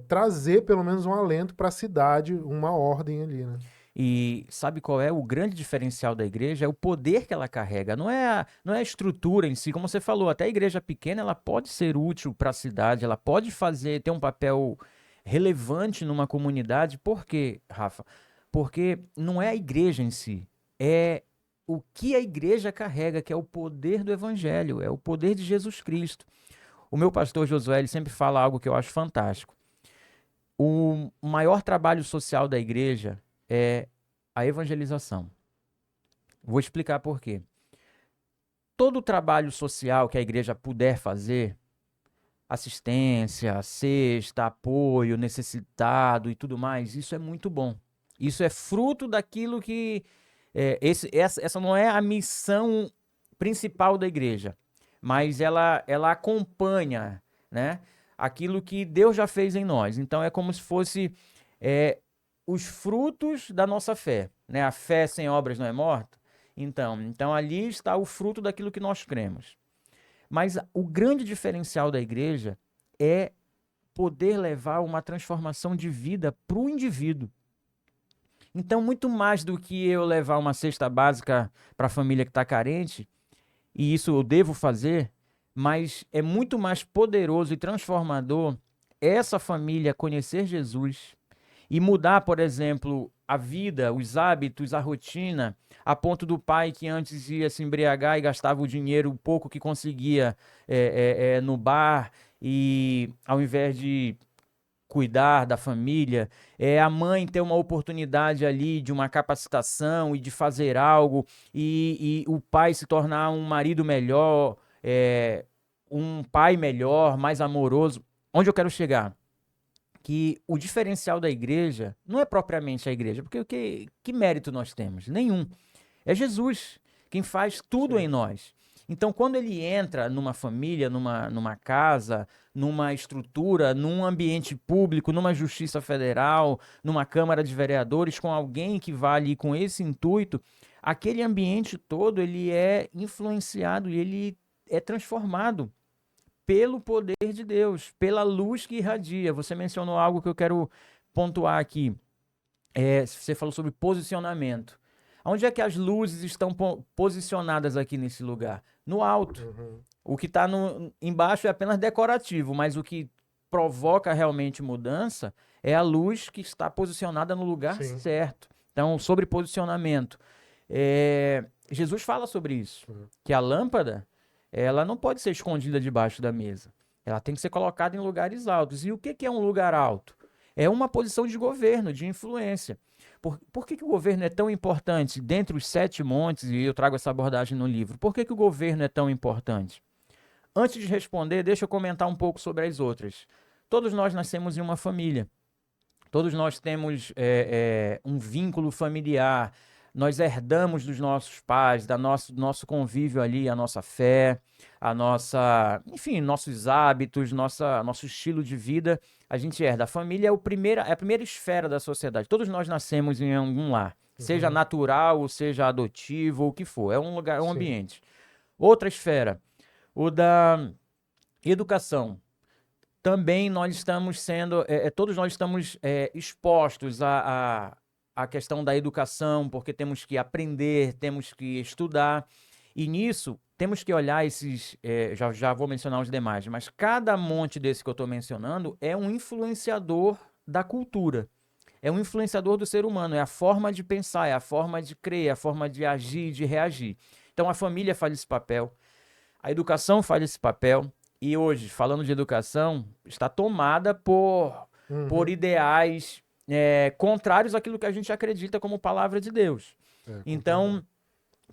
trazer pelo menos um alento para a cidade, uma ordem ali, né? E sabe qual é o grande diferencial da igreja? É o poder que ela carrega, não é a estrutura em si. Como você falou, até a igreja pequena ela pode ser útil para a cidade, ela pode ter um papel relevante numa comunidade. Por quê, Rafa? Porque não é a igreja em si, é o que a igreja carrega, que é o poder do evangelho, é o poder de Jesus Cristo. O meu pastor Josué, ele sempre fala algo que eu acho fantástico. O maior trabalho social da igreja é a evangelização. Vou explicar por quê. Todo o trabalho social que a igreja puder fazer, assistência, cesta, apoio, necessitado e tudo mais, isso é muito bom. Isso é fruto daquilo que... essa não é a missão principal da igreja, mas ela acompanha, né, aquilo que Deus já fez em nós. Então é como se fosse os frutos da nossa fé, né? A fé sem obras não é morta. Então ali está o fruto daquilo que nós cremos. Mas o grande diferencial da igreja é poder levar uma transformação de vida para o indivíduo. Então, muito mais do que eu levar uma cesta básica para a família que está carente, e isso eu devo fazer, mas é muito mais poderoso e transformador essa família conhecer Jesus e mudar, por exemplo, a vida, os hábitos, a rotina, a ponto do pai que antes ia se embriagar e gastava o dinheiro, o pouco que conseguia no bar, e ao invés de cuidar da família, é a mãe ter uma oportunidade ali de uma capacitação e de fazer algo, e o pai se tornar um marido melhor, um pai melhor, mais amoroso. Onde eu quero chegar? Que o diferencial da igreja não é propriamente a igreja, porque que mérito nós temos? Nenhum. É Jesus quem faz tudo em nós. Então, quando ele entra numa família, numa casa, numa estrutura, num ambiente público, numa justiça federal, numa Câmara de Vereadores, com alguém que vá ali com esse intuito, aquele ambiente todo ele é influenciado e ele é transformado pelo poder de Deus, pela luz que irradia. Você mencionou algo que eu quero pontuar aqui. Você falou sobre posicionamento. Onde é que as luzes estão posicionadas aqui nesse lugar? No alto. Uhum. O que está embaixo é apenas decorativo, mas o que provoca realmente mudança é a luz que está posicionada no lugar Sim. certo. Então, sobre posicionamento. Jesus fala sobre isso, que a lâmpada ela não pode ser escondida debaixo da mesa. Ela tem que ser colocada em lugares altos. E o que é um lugar alto? É uma posição de governo, de influência. Por que o governo é tão importante? Dentre os 7 montes, e eu trago essa abordagem no livro, por que o governo é tão importante? Antes de responder, deixa eu comentar um pouco sobre as outras. Todos nós nascemos em uma família. Todos nós temos um vínculo familiar. Nós herdamos dos nossos pais, do nosso convívio ali, a nossa fé, enfim, nossos hábitos, nosso estilo de vida, a gente herda. A família é a primeira esfera da sociedade. Todos nós nascemos em algum lar, seja natural, ou seja adotivo, ou o que for. É um lugar, é um ambiente. Outra esfera, o da educação. Também nós estamos sendo, todos nós estamos expostos à questão da educação, porque temos que aprender, temos que estudar, e nisso temos que olhar esses, já vou mencionar os demais, mas cada monte desse que eu estou mencionando é um influenciador da cultura, é um influenciador do ser humano, é a forma de pensar, é a forma de crer, é a forma de agir, de reagir. Então a família faz esse papel, a educação faz esse papel, e hoje, falando de educação, está tomada por ideais contrários àquilo que a gente acredita como palavra de Deus. Então,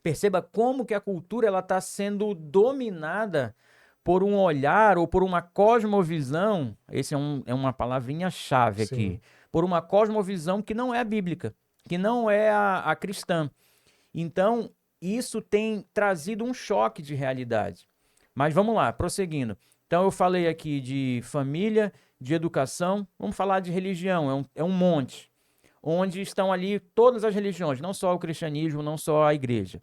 perceba como que a cultura está sendo dominada por um olhar ou por uma cosmovisão, esse é uma palavrinha-chave aqui, por uma cosmovisão que não é a bíblica, que não é a cristã. Então, isso tem trazido um choque de realidade. Mas vamos lá, prosseguindo. Então eu falei aqui de família, de educação, vamos falar de religião, é um monte, onde estão ali todas as religiões, não só o cristianismo, não só a igreja,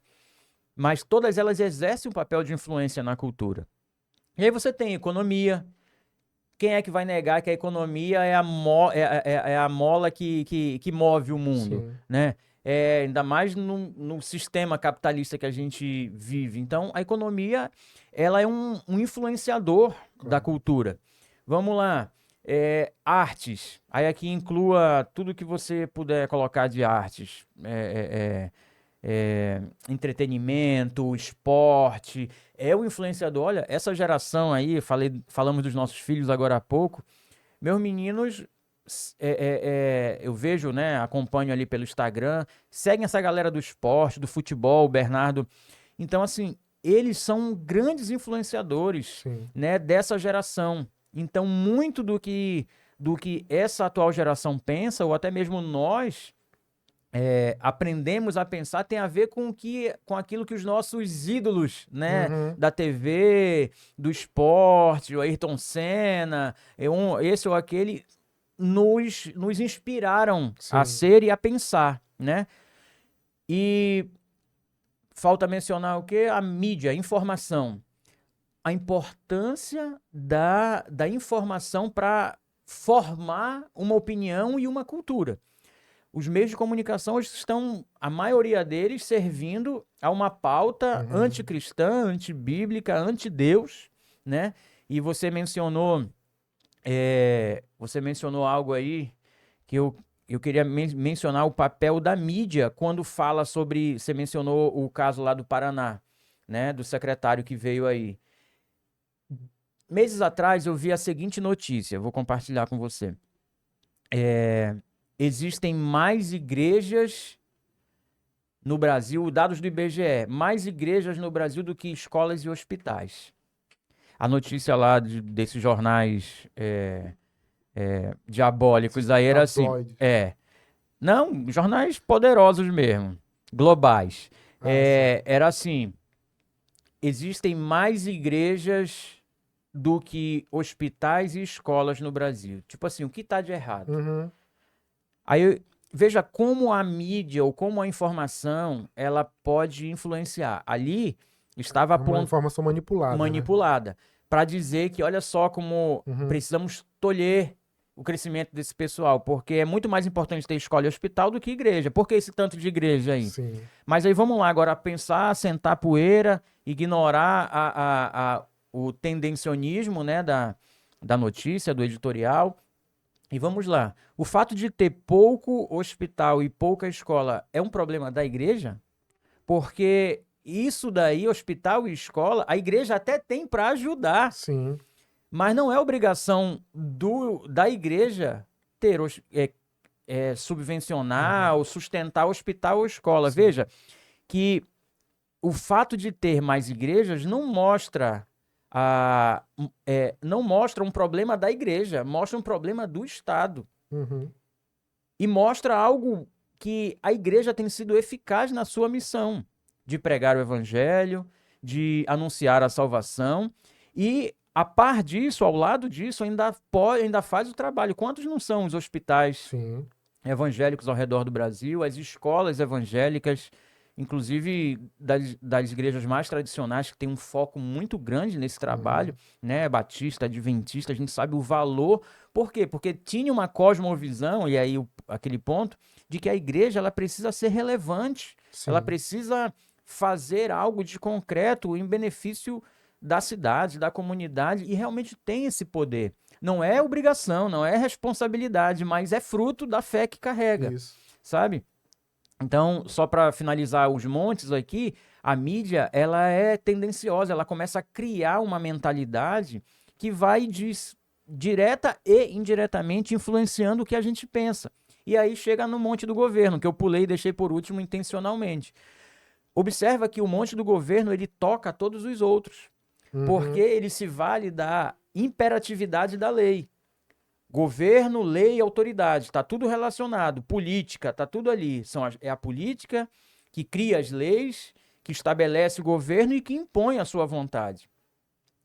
mas todas elas exercem um papel de influência na cultura. E aí você tem economia. Quem é que vai negar que a economia é a mola que move o mundo, né? Ainda mais no sistema capitalista que a gente vive. Então, a economia ela é um influenciador da cultura. Vamos lá. Artes. Aí aqui inclua tudo que você puder colocar de artes. Entretenimento, esporte. É o influenciador. Olha, essa geração aí, falamos dos nossos filhos agora há pouco. Meus meninos... eu vejo, né, acompanho ali pelo Instagram, seguem essa galera do esporte, do futebol, o Bernardo. Então, assim, eles são grandes influenciadores, né, dessa geração. Então, muito do que essa atual geração pensa, ou até mesmo nós aprendemos a pensar, tem a ver com aquilo que os nossos ídolos, né, da TV, do esporte, o Ayrton Senna, esse ou aquele... Nos inspiraram a ser e a pensar, né? E falta mencionar o quê? A mídia, a informação. A importância da informação para formar uma opinião e uma cultura. Os meios de comunicação hoje estão, a maioria deles, servindo a uma pauta anticristã, antibíblica, anti-Deus, né? E você mencionou algo aí que eu queria mencionar o papel da mídia quando fala sobre... Você mencionou o caso lá do Paraná, né? Do secretário que veio aí. Meses atrás eu vi a seguinte notícia, vou compartilhar com você. existem mais igrejas no Brasil, dados do IBGE, mais igrejas no Brasil do que escolas e hospitais. A notícia lá desses jornais diabólicos aí era assim, Tabloide. não, jornais poderosos mesmo, globais. Sim. Era assim, existem mais igrejas do que hospitais e escolas no Brasil. Tipo assim, o que está de errado? Uhum. Aí veja como a mídia ou como a informação ela pode influenciar. Ali estava É uma informação manipulada, né? manipulada para dizer que olha só como Uhum. precisamos tolher o crescimento desse pessoal, porque é muito mais importante ter escola e hospital do que igreja. Por que esse tanto de igreja aí? Sim. Mas aí vamos lá agora pensar, sentar poeira, ignorar o tendencionismo, né, da notícia, do editorial. E vamos lá. O fato de ter pouco hospital e pouca escola é um problema da igreja? Porque isso daí, hospital e escola, a igreja até tem para ajudar, Sim. mas não é obrigação da igreja ter subvencionar ou sustentar hospital ou escola. Sim. Veja que o fato de ter mais igrejas não mostra não mostra um problema da igreja, mostra um problema do Estado. Uhum. E mostra algo que a igreja tem sido eficaz na sua missão de pregar o evangelho, de anunciar a salvação e a par disso, ao lado disso, ainda faz o trabalho. Quantos não são os hospitais Sim. evangélicos ao redor do Brasil, as escolas evangélicas, inclusive das igrejas mais tradicionais, que tem um foco muito grande nesse trabalho, né? Batista, adventista, a gente sabe o valor. Por quê? Porque tinha uma cosmovisão, e aí aquele ponto, de que a igreja ela precisa ser relevante, ela Sim. precisa fazer algo de concreto em benefício da cidade, da comunidade, e realmente tem esse poder. Não é obrigação, não é responsabilidade, mas é fruto da fé que carrega, Isso. sabe? Então, só para finalizar os montes aqui, a mídia ela é tendenciosa, ela começa a criar uma mentalidade que vai direta e indiretamente influenciando o que a gente pensa. E aí chega no monte do governo, que eu pulei e deixei por último intencionalmente. Observa que o monte do governo ele toca a todos os outros, porque ele se vale da imperatividade da lei. Governo, lei e autoridade, está tudo relacionado. Política, está tudo ali. É a política que cria as leis, que estabelece o governo e que impõe a sua vontade.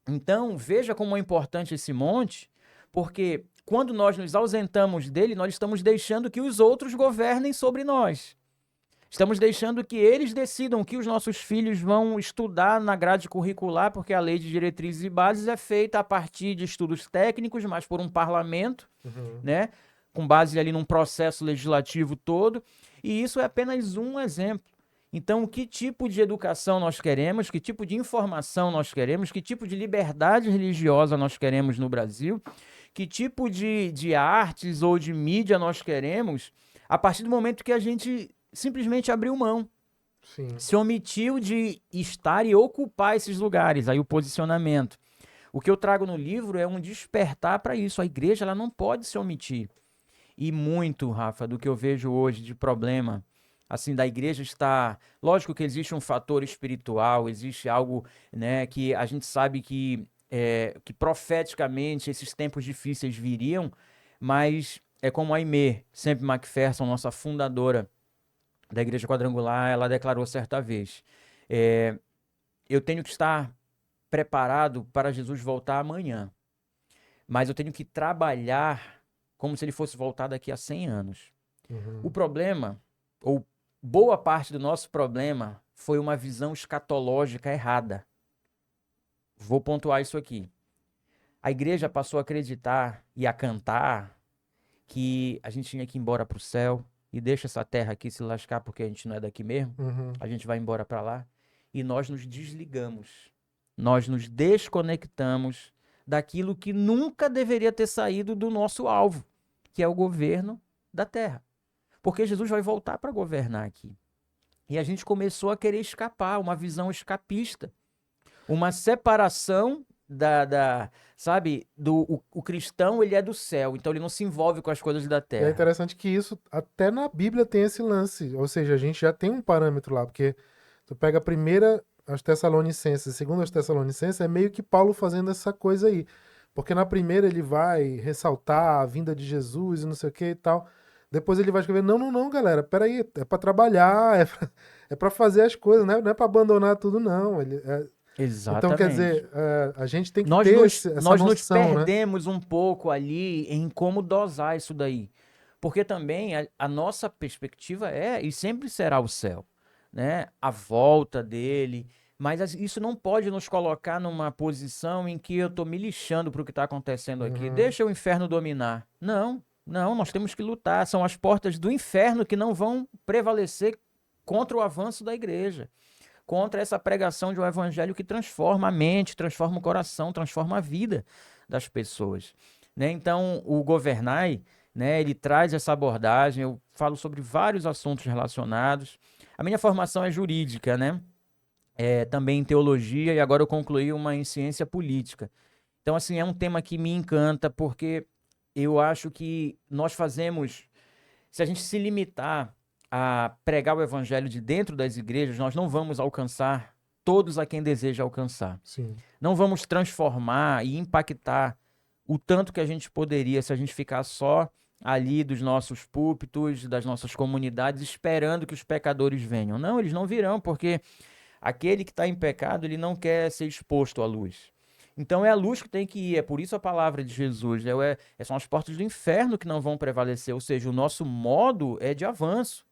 Então, veja como é importante esse monte, porque quando nós nos ausentamos dele, nós estamos deixando que os outros governem sobre nós. Estamos deixando que eles decidam o que os nossos filhos vão estudar na grade curricular, porque a lei de diretrizes e bases é feita a partir de estudos técnicos, mas por um parlamento, né? Com base ali num processo legislativo todo. E isso é apenas um exemplo. Então, que tipo de educação nós queremos, que tipo de informação nós queremos, que tipo de liberdade religiosa nós queremos no Brasil, que tipo de artes ou de mídia nós queremos, a partir do momento que a gente simplesmente abriu mão, Sim. se omitiu de estar e ocupar esses lugares, aí o posicionamento. O que eu trago no livro é um despertar para isso. A igreja ela não pode se omitir. E muito, Rafa, do que eu vejo hoje de problema, assim, da igreja estar... Lógico que existe um fator espiritual, existe algo, né, que a gente sabe que profeticamente esses tempos difíceis viriam, mas é como a Aimee, sempre Macpherson, nossa fundadora da Igreja Quadrangular, ela declarou certa vez, eu tenho que estar preparado para Jesus voltar amanhã, mas eu tenho que trabalhar como se ele fosse voltar daqui a 100 anos. O problema, ou boa parte do nosso problema, foi uma visão escatológica errada. Vou pontuar isso aqui. A igreja passou a acreditar e a cantar que a gente tinha que ir embora para o céu e deixa essa terra aqui se lascar porque a gente não é daqui mesmo. A gente vai embora para lá. E nós nos desligamos. Nós nos desconectamos daquilo que nunca deveria ter saído do nosso alvo, que é o governo da terra. Porque Jesus vai voltar para governar aqui. E a gente começou a querer escapar, uma visão escapista, uma separação sabe, o cristão, ele é do céu, então ele não se envolve com as coisas da E é terra. interessante que isso, até na Bíblia tem esse lance, ou seja, a gente já tem um parâmetro lá, porque tu pega a primeira, as Tessalonicenses, a segunda, as Tessalonicenses, é meio que Paulo fazendo essa coisa aí, porque na primeira ele vai ressaltar a vinda de Jesus e não sei o que e tal, depois ele vai escrever, não, galera, peraí, é pra trabalhar, é pra fazer as coisas, né? Não é pra abandonar tudo, não. Então, quer Exatamente. dizer, a gente tem que Nós ter nos, essa nós nos noção, né? perdemos um pouco ali em como dosar isso daí. Porque também a nossa perspectiva é e sempre será o céu, né? A volta dele. Mas isso não pode nos colocar numa posição em que eu estou me lixando para o que está acontecendo aqui. Uhum. Deixa o inferno dominar. Não, nós temos que lutar. São as portas do inferno que não vão prevalecer contra o avanço da igreja, contra essa pregação de um evangelho que transforma a mente, transforma o coração, transforma a vida das pessoas, né? Então, o Governai, né, ele traz essa abordagem, eu falo sobre vários assuntos relacionados. A minha formação é jurídica, né? Também em teologia, e agora eu concluí uma em ciência política. Então, assim, é um tema que me encanta, porque eu acho que nós fazemos, se a gente se limitar a pregar o evangelho de dentro das igrejas, nós não vamos alcançar todos a quem deseja alcançar. Sim. Não vamos transformar e impactar o tanto que a gente poderia se a gente ficar só ali dos nossos púlpitos, das nossas comunidades, esperando que os pecadores venham. Não, eles não virão, porque aquele que está em pecado, ele não quer ser exposto à luz. Então é a luz que tem que ir, é por isso a palavra de Jesus. São as portas do inferno que não vão prevalecer, ou seja, o nosso modo é de avanço.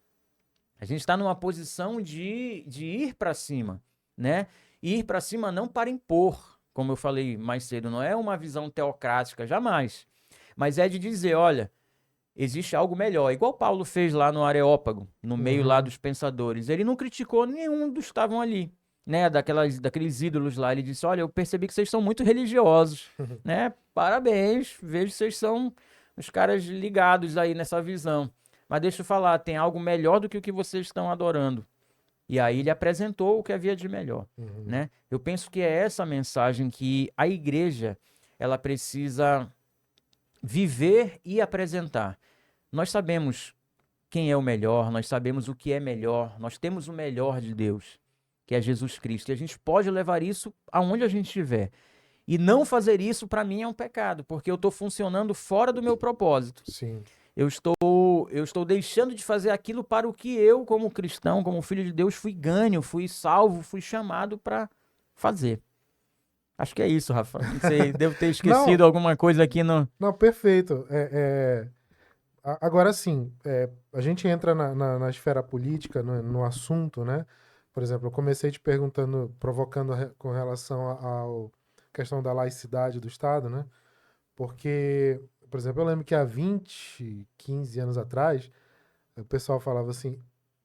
A gente está numa posição de ir para cima, né? E ir para cima não para impor, como eu falei mais cedo, não é uma visão teocrática, jamais. Mas é de dizer, olha, existe algo melhor. Igual Paulo fez lá no Areópago, no meio lá Uhum. dos pensadores. Ele não criticou nenhum dos que estavam ali, né? Daqueles ídolos lá. Ele disse, olha, eu percebi que vocês são muito religiosos, né? Parabéns, vejo que vocês são os caras ligados aí nessa visão. Mas deixa eu falar, tem algo melhor do que o que vocês estão adorando. E aí ele apresentou o que havia de melhor, Uhum. né? Eu penso que é essa mensagem que a igreja, ela precisa viver e apresentar. Nós sabemos quem é o melhor, nós sabemos o que é melhor, nós temos o melhor de Deus, que é Jesus Cristo, e a gente pode levar isso aonde a gente estiver. E não fazer isso, para mim, é um pecado, porque eu estou funcionando fora do meu propósito. Sim. Eu estou deixando de fazer aquilo para o que eu, como cristão, como filho de Deus, fui ganho, fui salvo, fui chamado para fazer. Acho que é isso, Rafa. Não sei, devo ter esquecido Não, alguma coisa aqui no. não, perfeito. Agora sim, a gente entra na esfera política, no assunto, né? Por exemplo, eu comecei te perguntando, provocando com relação à questão da laicidade do Estado, né? Porque, por exemplo, eu lembro que há 20, 15 anos atrás, o pessoal falava assim,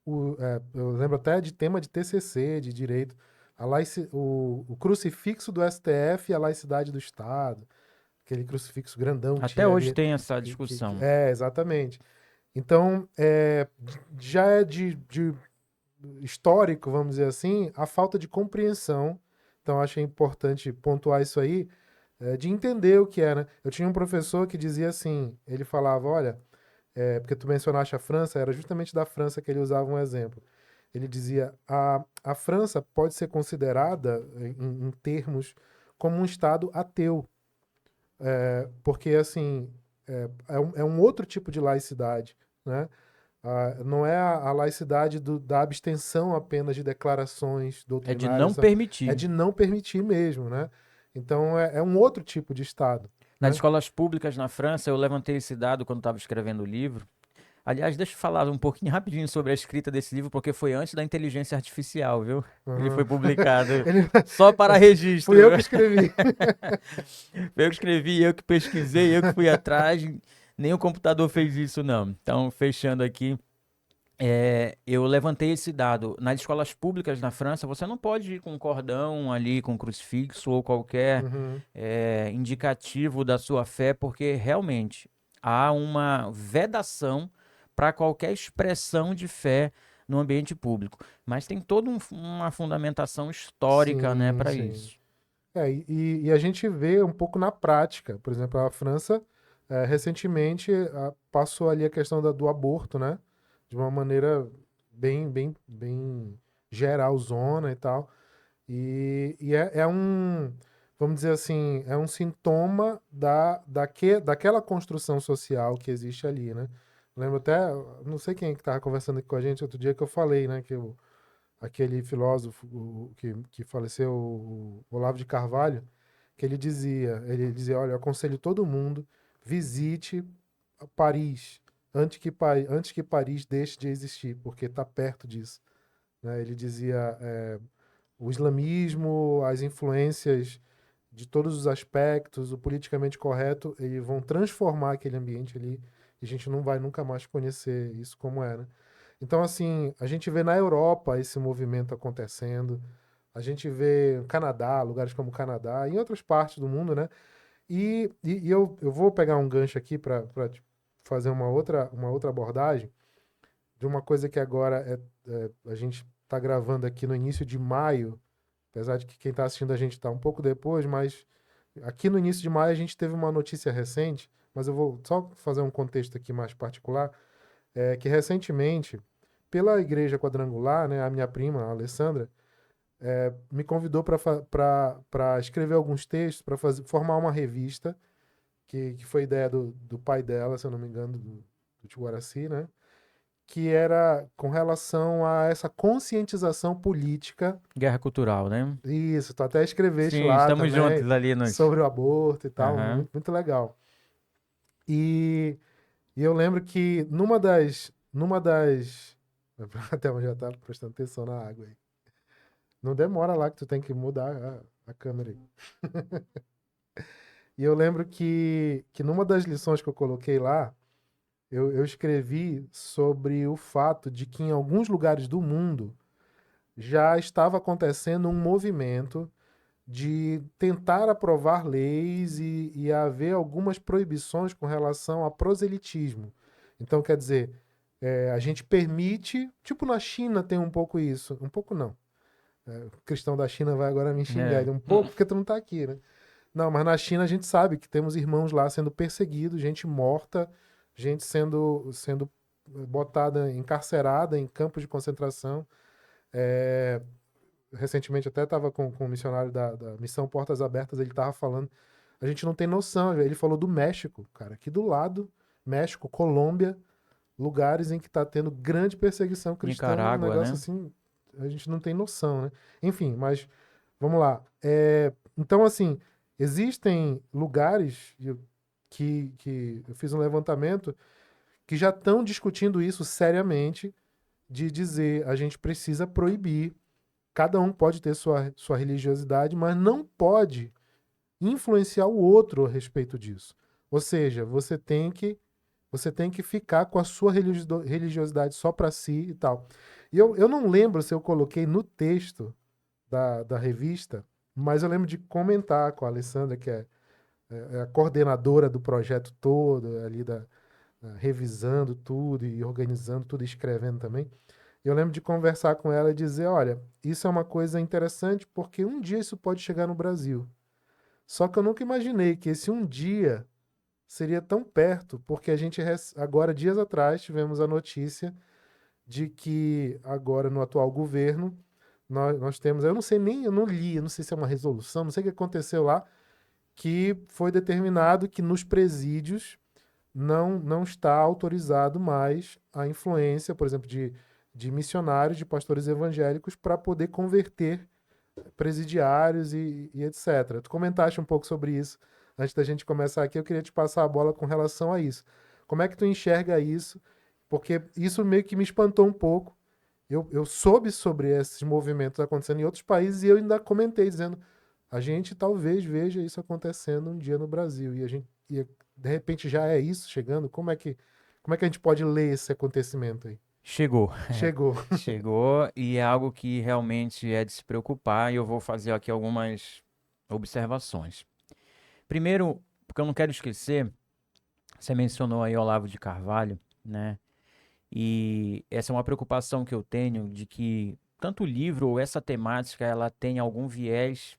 eu lembro até de tema de TCC, de direito, o crucifixo do STF e a laicidade do Estado, aquele crucifixo grandão que Até tinha hoje ali. tem essa discussão. Exatamente. Então, já é de histórico, vamos dizer assim, a falta de compreensão. Então, achei importante pontuar isso aí, de entender o que era. Eu tinha um professor que dizia assim, ele falava, olha, porque tu mencionaste a França, era justamente da França que ele usava um exemplo. Ele dizia, a França pode ser considerada, em termos, como um Estado ateu. Porque, assim, é um outro tipo de laicidade, né? Não é a laicidade da abstenção apenas de declarações É de não doutrinárias, é permitir. de não permitir mesmo, né? Então, é um outro tipo de Estado, Nas né? escolas públicas na França, eu levantei esse dado quando estava escrevendo o livro. Aliás, deixa eu falar um pouquinho rapidinho sobre a escrita desse livro, porque foi antes da inteligência artificial, viu? Ele foi Uhum. publicado Ele- só para registro. Fui eu que escrevi. Eu que escrevi, eu que pesquisei, eu que fui atrás. Nem o computador fez isso, não. Então, fechando aqui, eu levantei esse dado. Nas escolas públicas na França, você não pode ir com um cordão ali, com um crucifixo ou qualquer Uhum. indicativo da sua fé, porque realmente há uma vedação para qualquer expressão de fé no ambiente público. Mas tem toda uma fundamentação histórica, né, Sim, para sim. isso. E a gente vê um pouco na prática. Por exemplo, a França, recentemente, passou ali a questão do aborto, né? De uma maneira bem geralzona e tal. E vamos dizer assim, é um sintoma daquela construção social que existe ali, né? Lembro até, não sei quem que estava conversando aqui com a gente outro dia que eu falei, né? Aquele filósofo que faleceu, o Olavo de Carvalho, que ele dizia, olha, eu aconselho todo mundo, visite Paris antes que Paris deixe de existir, porque está perto disso, né? Ele dizia, o islamismo, as influências de todos os aspectos, o politicamente correto, eles vão transformar aquele ambiente ali e a gente não vai nunca mais conhecer isso como era. Então, assim, a gente vê na Europa esse movimento acontecendo, a gente vê no Canadá, lugares como o Canadá, em outras partes do mundo, né? E eu vou pegar um gancho aqui para fazer uma outra abordagem de uma coisa que agora a gente está gravando aqui no início de maio, apesar de que quem está assistindo a gente está um pouco depois, mas aqui no início de maio a gente teve uma notícia recente, mas eu vou só fazer um contexto aqui mais particular, que recentemente, pela Igreja Quadrangular, né, a minha prima, a Alessandra, me convidou para escrever alguns textos, para formar uma revista, que foi ideia do pai dela, se eu não me engano, do tio Guaraci, né? Que era com relação a essa conscientização política. Guerra cultural, né? Isso, tu até escreveste Sim, lá estamos também juntos ali nos. sobre o aborto e tal, Aham. muito, muito legal. E, e eu lembro que numa das até onde já tá prestando atenção na água aí. Não demora lá que tu tem que mudar a câmera aí. E eu lembro que numa das lições que eu coloquei lá, eu escrevi sobre o fato de que em alguns lugares do mundo já estava acontecendo um movimento de tentar aprovar leis e haver algumas proibições com relação a proselitismo. Então, quer dizer, a gente permite, tipo na China tem um pouco isso, um pouco não. O cristão da China vai agora me xingar, É. ele, um pouco porque tu não tá aqui, né? Não, mas na China a gente sabe que temos irmãos lá sendo perseguidos, gente morta, gente sendo botada, encarcerada em campos de concentração. É, recentemente até estava com um missionário da Missão Portas Abertas, ele estava falando, a gente não tem noção, ele falou do México, cara, aqui do lado, México, Colômbia, lugares em que está tendo grande perseguição cristã, um Nicarágua, negócio né? assim, a gente não tem noção, né? Enfim, mas vamos lá. Então, assim, existem lugares que eu fiz um levantamento que já estão discutindo isso seriamente, de dizer a gente precisa proibir. Cada um pode ter sua religiosidade, mas não pode influenciar o outro a respeito disso. Ou seja, você tem que ficar com a sua religiosidade só para si e tal. E eu não lembro se eu coloquei no texto da revista, mas eu lembro de comentar com a Alessandra, que é a coordenadora do projeto todo, ali revisando tudo e organizando tudo, e escrevendo também. Eu lembro de conversar com ela e dizer, olha, isso é uma coisa interessante porque um dia isso pode chegar no Brasil. Só que eu nunca imaginei que esse um dia seria tão perto, porque a gente agora, dias atrás, tivemos a notícia de que agora no atual governo nós temos, eu não sei nem, eu não li, eu não sei se é uma resolução, não sei o que aconteceu lá, que foi determinado que nos presídios não está autorizado mais a influência, por exemplo, de missionários, de pastores evangélicos, para poder converter presidiários e etc. Tu comentaste um pouco sobre isso antes da gente começar aqui. Eu queria te passar a bola com relação a isso. Como é que tu enxerga isso? Porque isso meio que me espantou um pouco. Eu soube sobre esses movimentos acontecendo em outros países e eu ainda comentei dizendo a gente talvez veja isso acontecendo um dia no Brasil de repente já é isso chegando. Como é que a gente pode ler esse acontecimento aí? Chegou. Chegou. Chegou e é algo que realmente é de se preocupar e eu vou fazer aqui algumas observações. Primeiro, porque eu não quero esquecer, você mencionou aí Olavo de Carvalho, né? E essa é uma preocupação que eu tenho de que tanto o livro ou essa temática ela tem algum viés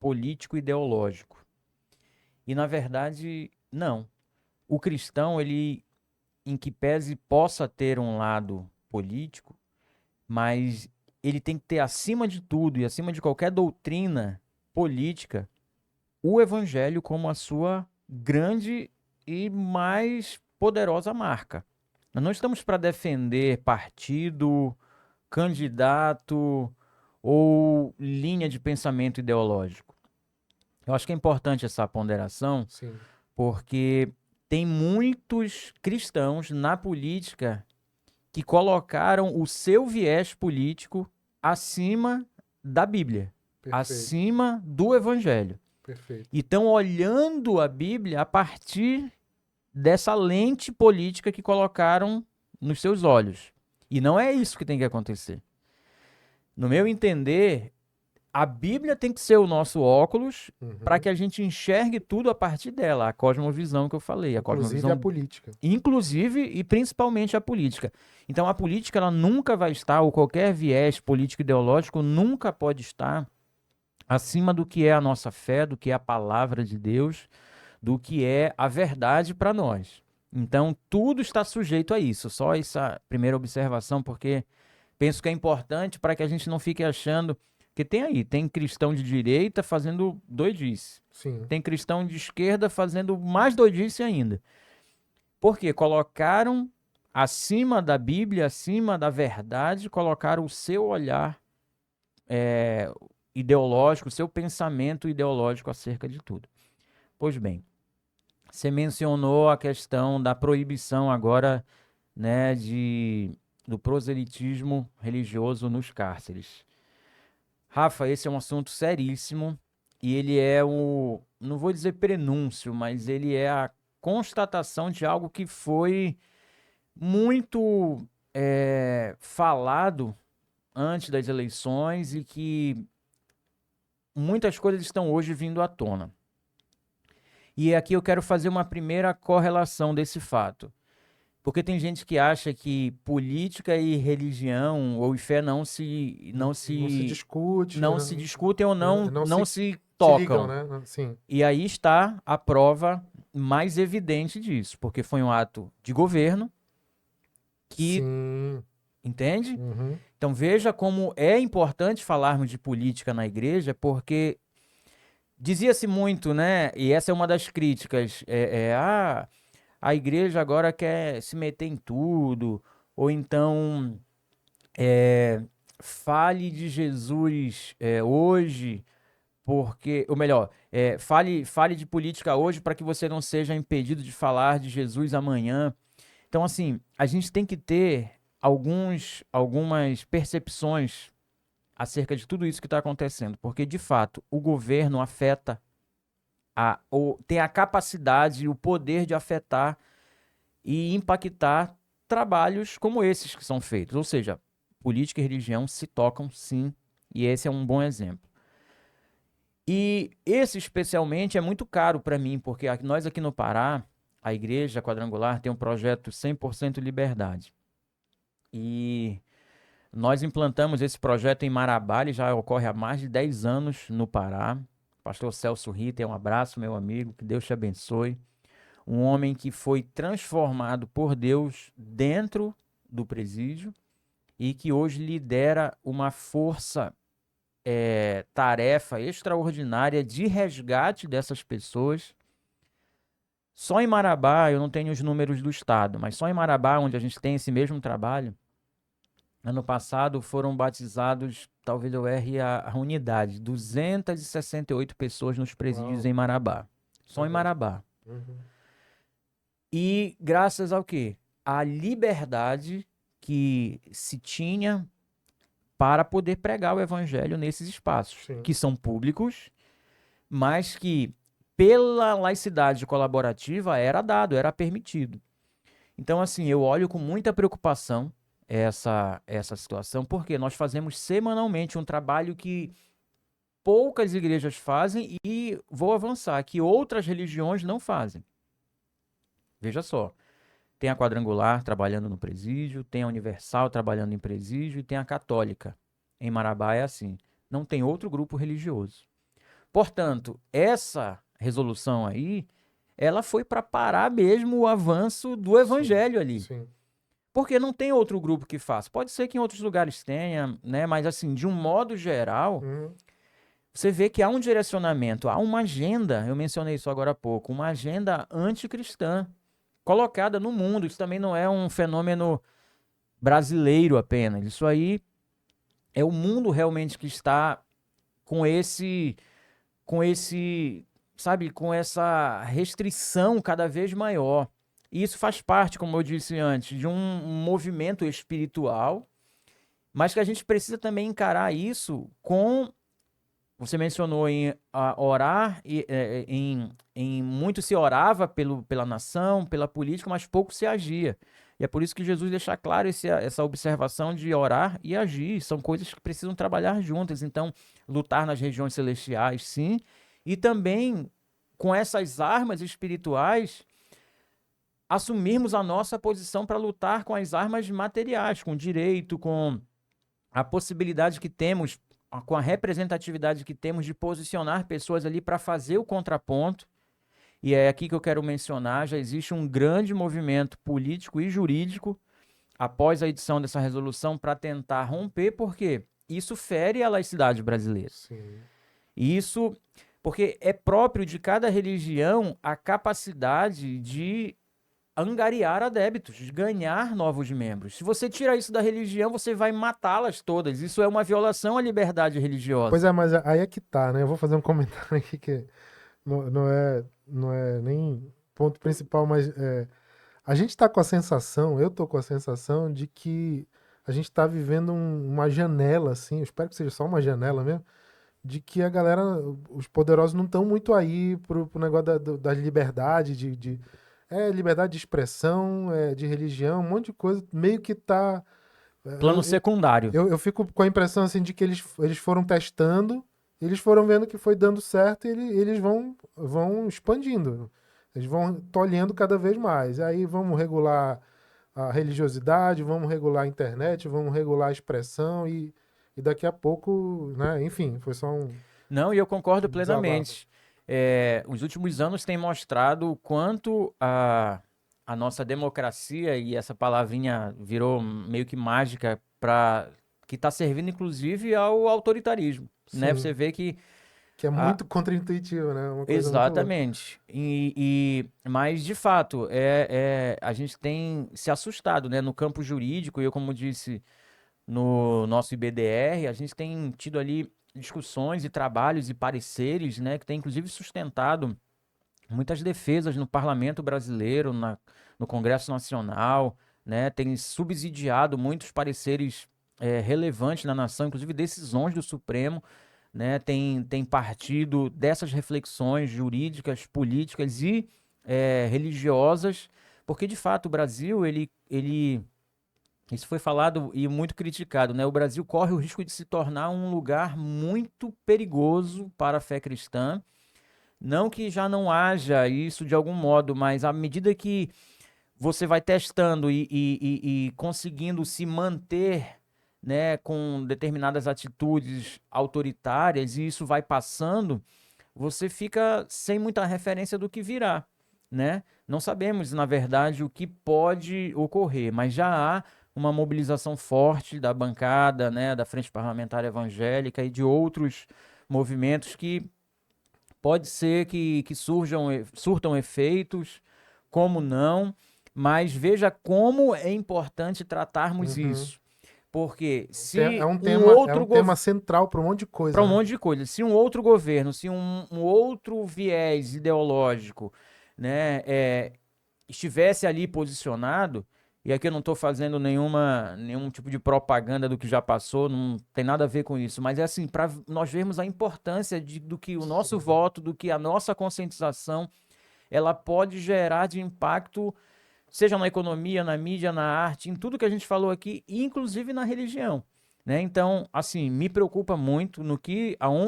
político-ideológico. E, na verdade, não. O cristão, ele, em que pese possa ter um lado político, mas ele tem que ter, acima de tudo e acima de qualquer doutrina política, o evangelho como a sua grande e mais poderosa marca. Nós não estamos para defender partido, candidato ou linha de pensamento ideológico. Eu acho que é importante essa ponderação, Sim. porque tem muitos cristãos na política que colocaram o seu viés político acima da Bíblia, Perfeito. acima do Evangelho. Perfeito. E estão olhando a Bíblia a partir dessa lente política que colocaram nos seus olhos. E não é isso que tem que acontecer. No meu entender, a Bíblia tem que ser o nosso óculos para que a gente enxergue tudo a partir dela, a cosmovisão que eu falei. Inclusive a política. Inclusive e principalmente a política. Então a política ela nunca vai estar, ou qualquer viés político-ideológico nunca pode estar acima do que é a nossa fé, do que é a palavra de Deus, do que é a verdade para nós. Então tudo está sujeito a isso. Só essa primeira observação, porque penso que é importante para que a gente não fique achando que tem cristão de direita fazendo doidice. Sim. Tem cristão de esquerda fazendo mais doidice ainda. Porque colocaram acima da Bíblia, acima da verdade, colocaram o seu olhar ideológico, o seu pensamento ideológico acerca de tudo. Pois bem, você mencionou a questão da proibição agora, né, do proselitismo religioso nos cárceres. Rafa, esse é um assunto seríssimo e ele é não vou dizer prenúncio, mas ele é a constatação de algo que foi muito falado antes das eleições e que muitas coisas estão hoje vindo à tona. E aqui eu quero fazer uma primeira correlação desse fato. Porque tem gente que acha que política e religião ou fé não se discute, não né? se discutem ou não se Se tocam. ligam, né? Sim. E aí está a prova mais evidente disso, porque foi um ato de governo que, Sim. entende? Uhum. Então veja como é importante falarmos de política na igreja, porque dizia-se muito, né? E essa é uma das críticas, a igreja agora quer se meter em tudo, ou então fale de Jesus hoje, porque, ou melhor, fale de política hoje para que você não seja impedido de falar de Jesus amanhã. Então, assim, a gente tem que ter algumas percepções acerca de tudo isso que está acontecendo, porque, de fato, o governo afeta, tem a capacidade e o poder de afetar e impactar trabalhos como esses que são feitos. Ou seja, política e religião se tocam sim, e esse é um bom exemplo. E esse especialmente é muito caro para mim, porque nós aqui no Pará, a Igreja Quadrangular tem um projeto 100% Liberdade. E nós implantamos esse projeto em Marabá, ele já ocorre há mais de 10 anos no Pará. Pastor Celso Ritter, um abraço, meu amigo, que Deus te abençoe. Um homem que foi transformado por Deus dentro do presídio e que hoje lidera uma força tarefa extraordinária de resgate dessas pessoas. Só em Marabá, eu não tenho os números do estado, mas só em Marabá, onde a gente tem esse mesmo trabalho, ano passado foram batizados, talvez eu erre a unidade, 268 pessoas nos presídios em Marabá. Só em Marabá. Uhum. E graças ao quê? A liberdade que se tinha para poder pregar o evangelho nesses espaços, Sim. que são públicos, mas que pela laicidade colaborativa era permitido. Então, assim, eu olho com muita preocupação essa situação, porque nós fazemos semanalmente um trabalho que poucas igrejas fazem e vou avançar, que outras religiões não fazem. Veja só, tem a Quadrangular trabalhando no presídio, tem a Universal trabalhando em presídio e tem a Católica. Em Marabá é assim, não tem outro grupo religioso. Portanto, essa resolução aí, ela foi para parar mesmo o avanço do evangelho ali. Sim. Porque não tem outro grupo que faça. Pode ser que em outros lugares tenha, né? Mas assim, de um modo geral, você vê que há um direcionamento, há uma agenda, eu mencionei isso agora há pouco, uma agenda anticristã colocada no mundo. Isso também não é um fenômeno brasileiro apenas. Isso aí é o mundo realmente que está com sabe, com essa restrição cada vez maior. E isso faz parte, como eu disse antes, de um movimento espiritual, mas que a gente precisa também encarar isso com. Você mencionou em orar, em muito se orava pela nação, pela política, mas pouco se agia. E é por isso que Jesus deixa claro essa observação de orar e agir. São coisas que precisam trabalhar juntas. Então, lutar nas regiões celestiais, sim, e também com essas armas espirituais assumirmos a nossa posição para lutar com as armas materiais, com o direito, com a possibilidade que temos, com a representatividade que temos de posicionar pessoas ali para fazer o contraponto. E é aqui que eu quero mencionar, já existe um grande movimento político e jurídico após a edição dessa resolução para tentar romper, porque isso fere a laicidade brasileira. Sim. Isso porque é próprio de cada religião a capacidade de angariar adeptos, de ganhar novos membros. Se você tira isso da religião, você vai matá-las todas. Isso é uma violação à liberdade religiosa. Pois é, mas aí é que tá, né? Eu vou fazer um comentário aqui que não é nem ponto principal, mas a gente tá com a sensação, eu tô com a sensação de que a gente tá vivendo uma janela, assim, eu espero que seja só uma janela mesmo, de que a galera, os poderosos não estão muito aí pro negócio da liberdade, liberdade de expressão, de religião, um monte de coisa, meio que tá... Plano secundário. Eu fico com a impressão, assim, de que eles foram testando, eles foram vendo que foi dando certo e eles vão expandindo. Eles vão tolhendo cada vez mais. Aí vamos regular a religiosidade, vamos regular a internet, vamos regular a expressão e daqui a pouco, né? Enfim, foi só um... Não, e eu concordo desabafo. plenamente. Os últimos anos têm mostrado o quanto a nossa democracia, e essa palavrinha virou meio que mágica, que está servindo inclusive ao autoritarismo. Né? Sim. Você vê que é muito contraintuitivo, né? Uma coisa muito louca. exatamente. Mas, de fato, a gente tem se assustado, né? No campo jurídico, e eu, como disse, no nosso IBDR, a gente tem tido ali discussões e trabalhos e pareceres, né? Que tem, inclusive, sustentado muitas defesas no parlamento brasileiro, no Congresso Nacional, né? Tem subsidiado muitos pareceres relevantes na nação, inclusive decisões do Supremo, né? Tem partido dessas reflexões jurídicas, políticas e religiosas, porque de fato o Brasil, isso foi falado e muito criticado, né? O Brasil corre o risco de se tornar um lugar muito perigoso para a fé cristã. Não que já não haja isso de algum modo, mas à medida que você vai testando e conseguindo se manter, né, com determinadas atitudes autoritárias, e isso vai passando, você fica sem muita referência do que virá, né? Não sabemos, na verdade, o que pode ocorrer, mas já há uma mobilização forte da bancada, né, da Frente Parlamentar Evangélica e de outros movimentos que pode ser que surtam efeitos, como não, mas veja como é importante tratarmos isso. Porque se É um outro tema central para um monte de coisa. Para um monte de coisa. Se um outro governo, se um outro viés ideológico, né, estivesse ali posicionado, e aqui eu não estou fazendo nenhum tipo de propaganda do que já passou, não tem nada a ver com isso, mas é assim, para nós vermos a importância do que o nosso voto, do que a nossa conscientização, ela pode gerar de impacto, seja na economia, na mídia, na arte, em tudo que a gente falou aqui, inclusive na religião. Né? Então, assim, me preocupa muito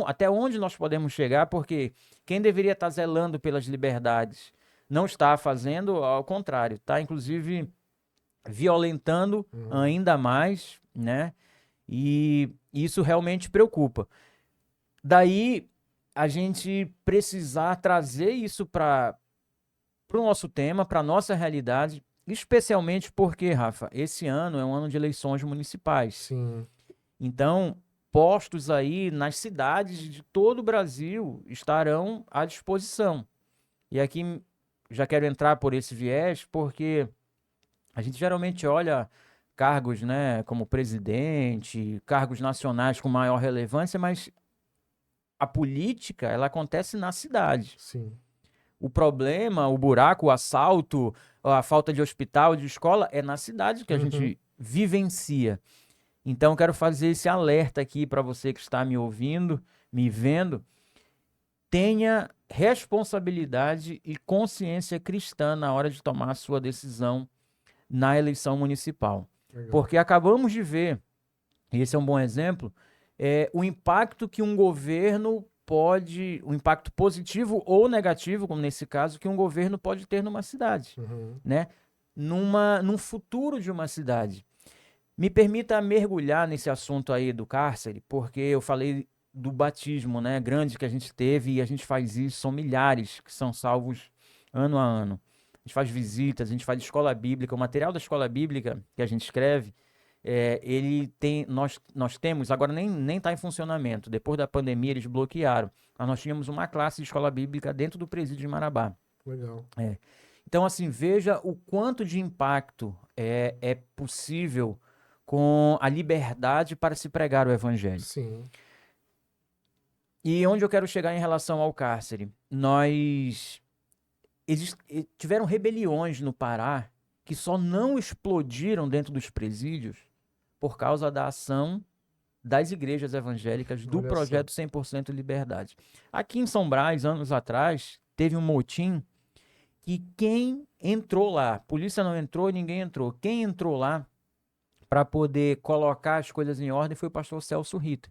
até onde nós podemos chegar, porque quem deveria estar zelando pelas liberdades não está fazendo, ao contrário, está inclusive violentando ainda mais, né? E isso realmente preocupa. Daí a gente precisar trazer isso para o nosso tema, para a nossa realidade, especialmente porque, Rafa, esse ano é um ano de eleições municipais. Sim. Então, postos aí nas cidades de todo o Brasil estarão à disposição. E aqui já quero entrar por esse viés, porque a gente geralmente olha cargos, né, como presidente, cargos nacionais com maior relevância, mas a política, ela acontece na cidade. Sim. O problema, o buraco, o assalto, a falta de hospital, de escola, é na cidade que a Uhum. gente vivencia. Então, quero fazer esse alerta aqui para você que está me ouvindo, me vendo. Tenha responsabilidade e consciência cristã na hora de tomar a sua decisão na eleição municipal. Legal. Porque acabamos de ver, e esse é um bom exemplo, o impacto que um governo pode, um impacto positivo ou negativo, como nesse caso, que um governo pode ter numa cidade, Uhum. né? Num futuro de uma cidade. Me permita mergulhar nesse assunto aí do cárcere, porque eu falei do batismo, né, grande que a gente teve e a gente faz isso, são milhares que são salvos ano a ano. A gente faz visitas, a gente faz escola bíblica, o material da escola bíblica que a gente escreve, ele tem, nós temos, agora nem está em funcionamento, depois da pandemia eles bloquearam, mas nós tínhamos uma classe de escola bíblica dentro do presídio de Marabá. Legal. Então, assim, veja o quanto de impacto é possível com a liberdade para se pregar o evangelho. Sim. E onde eu quero chegar em relação ao cárcere? Tiveram rebeliões no Pará que só não explodiram dentro dos presídios por causa da ação das igrejas evangélicas do Olha projeto 100% Liberdade. Aqui em São Brás, anos atrás, teve um motim que quem entrou lá, a polícia não entrou, ninguém entrou, quem entrou lá para poder colocar as coisas em ordem foi o pastor Celso Rita,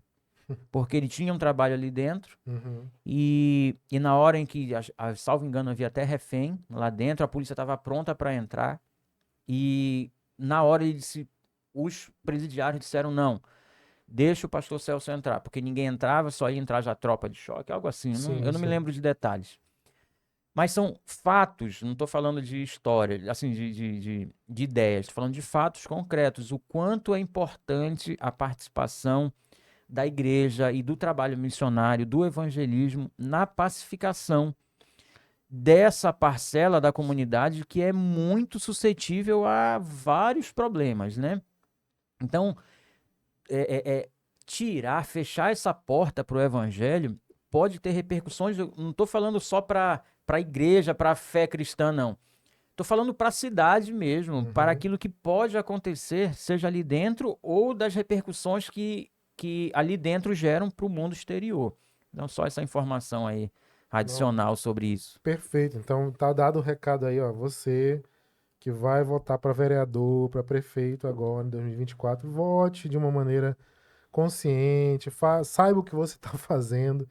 porque ele tinha um trabalho ali dentro Uhum. e na hora em que, salvo engano, havia até refém lá dentro, a polícia estava pronta para entrar e na hora os presidiários disseram não, deixa o pastor Celso entrar, porque ninguém entrava, só ia entrar já a tropa de choque, algo assim, eu não me lembro de detalhes. Mas são fatos, não estou falando de história, assim, de ideias, estou falando de fatos concretos, o quanto é importante a participação da igreja e do trabalho missionário, do evangelismo, na pacificação dessa parcela da comunidade que é muito suscetível a vários problemas, né? Então, fechar essa porta para o evangelho pode ter repercussões, eu não estou falando só para a igreja, para a fé cristã, não. Estou falando para a cidade mesmo, para aquilo que pode acontecer, seja ali dentro ou das repercussões que ali dentro geram para o mundo exterior. Então, só essa informação aí adicional sobre isso. Perfeito. Então, tá dado o recado aí, ó. Você que vai votar para vereador, para prefeito agora em 2024, vote de uma maneira consciente, saiba o que você está fazendo,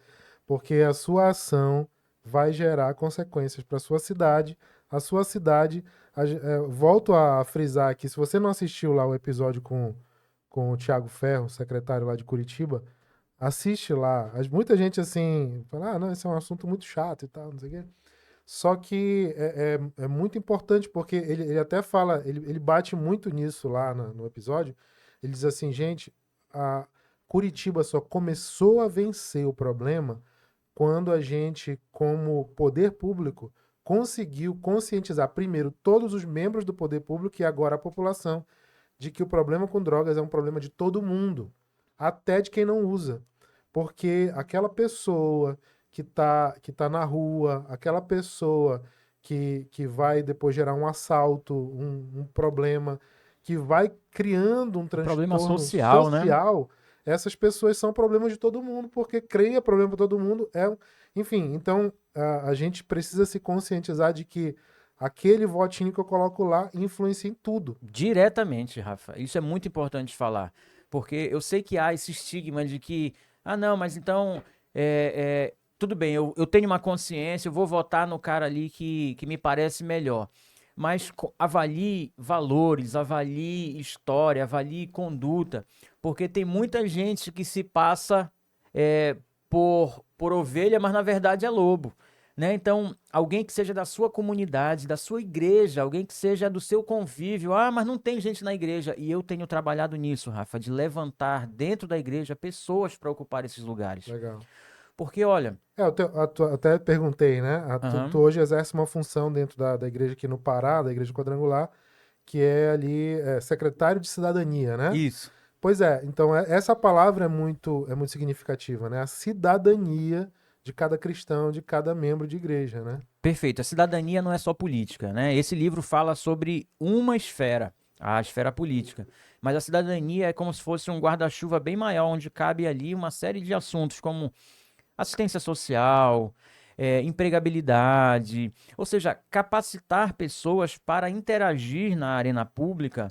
porque a sua ação vai gerar consequências para a sua cidade. A sua cidade, volto a frisar aqui, se você não assistiu lá o episódio com o Thiago Ferro, secretário lá de Curitiba, assiste lá. Muita gente assim fala, não, esse é um assunto muito chato e tal, não sei o quê. Só que é muito importante, porque ele até fala, ele bate muito nisso lá no episódio. Ele diz assim, gente, a Curitiba só começou a vencer o problema quando a gente, como poder público, conseguiu conscientizar primeiro todos os membros do poder público e agora a população de que o problema com drogas é um problema de todo mundo, até de quem não usa. Porque aquela pessoa que tá na rua, aquela pessoa que vai depois gerar um assalto, um problema, que vai criando um Problema transtorno social, né? social, essas pessoas são problemas de todo mundo, porque cria problema para todo mundo. Enfim, então a gente precisa se conscientizar de que aquele votinho que eu coloco lá influencia em tudo. Diretamente, Rafa. Isso é muito importante falar. Porque eu sei que há esse estigma de que, não, mas então, tudo bem, eu tenho uma consciência, eu vou votar no cara ali que me parece melhor. Mas avalie valores, avalie história, avalie conduta. Porque tem muita gente que se passa por ovelha, mas na verdade é lobo. Né? Então, alguém que seja da sua comunidade, da sua igreja, alguém que seja do seu convívio. Ah, mas não tem gente na igreja. E eu tenho trabalhado nisso, Rafa, de levantar dentro da igreja pessoas para ocupar esses lugares. Legal. Porque, olha... Até perguntei, né? Tu Aham. hoje exerce uma função dentro da igreja aqui no Pará, da igreja quadrangular, que é ali secretário de cidadania, né? Isso. Pois é, então essa palavra é muito significativa, né? A cidadania de cada cristão, de cada membro de igreja, né? Perfeito. A cidadania não é só política, né? Esse livro fala sobre uma esfera, a esfera política. Mas a cidadania é como se fosse um guarda-chuva bem maior, onde cabe ali uma série de assuntos como assistência social, empregabilidade, ou seja, capacitar pessoas para interagir na arena pública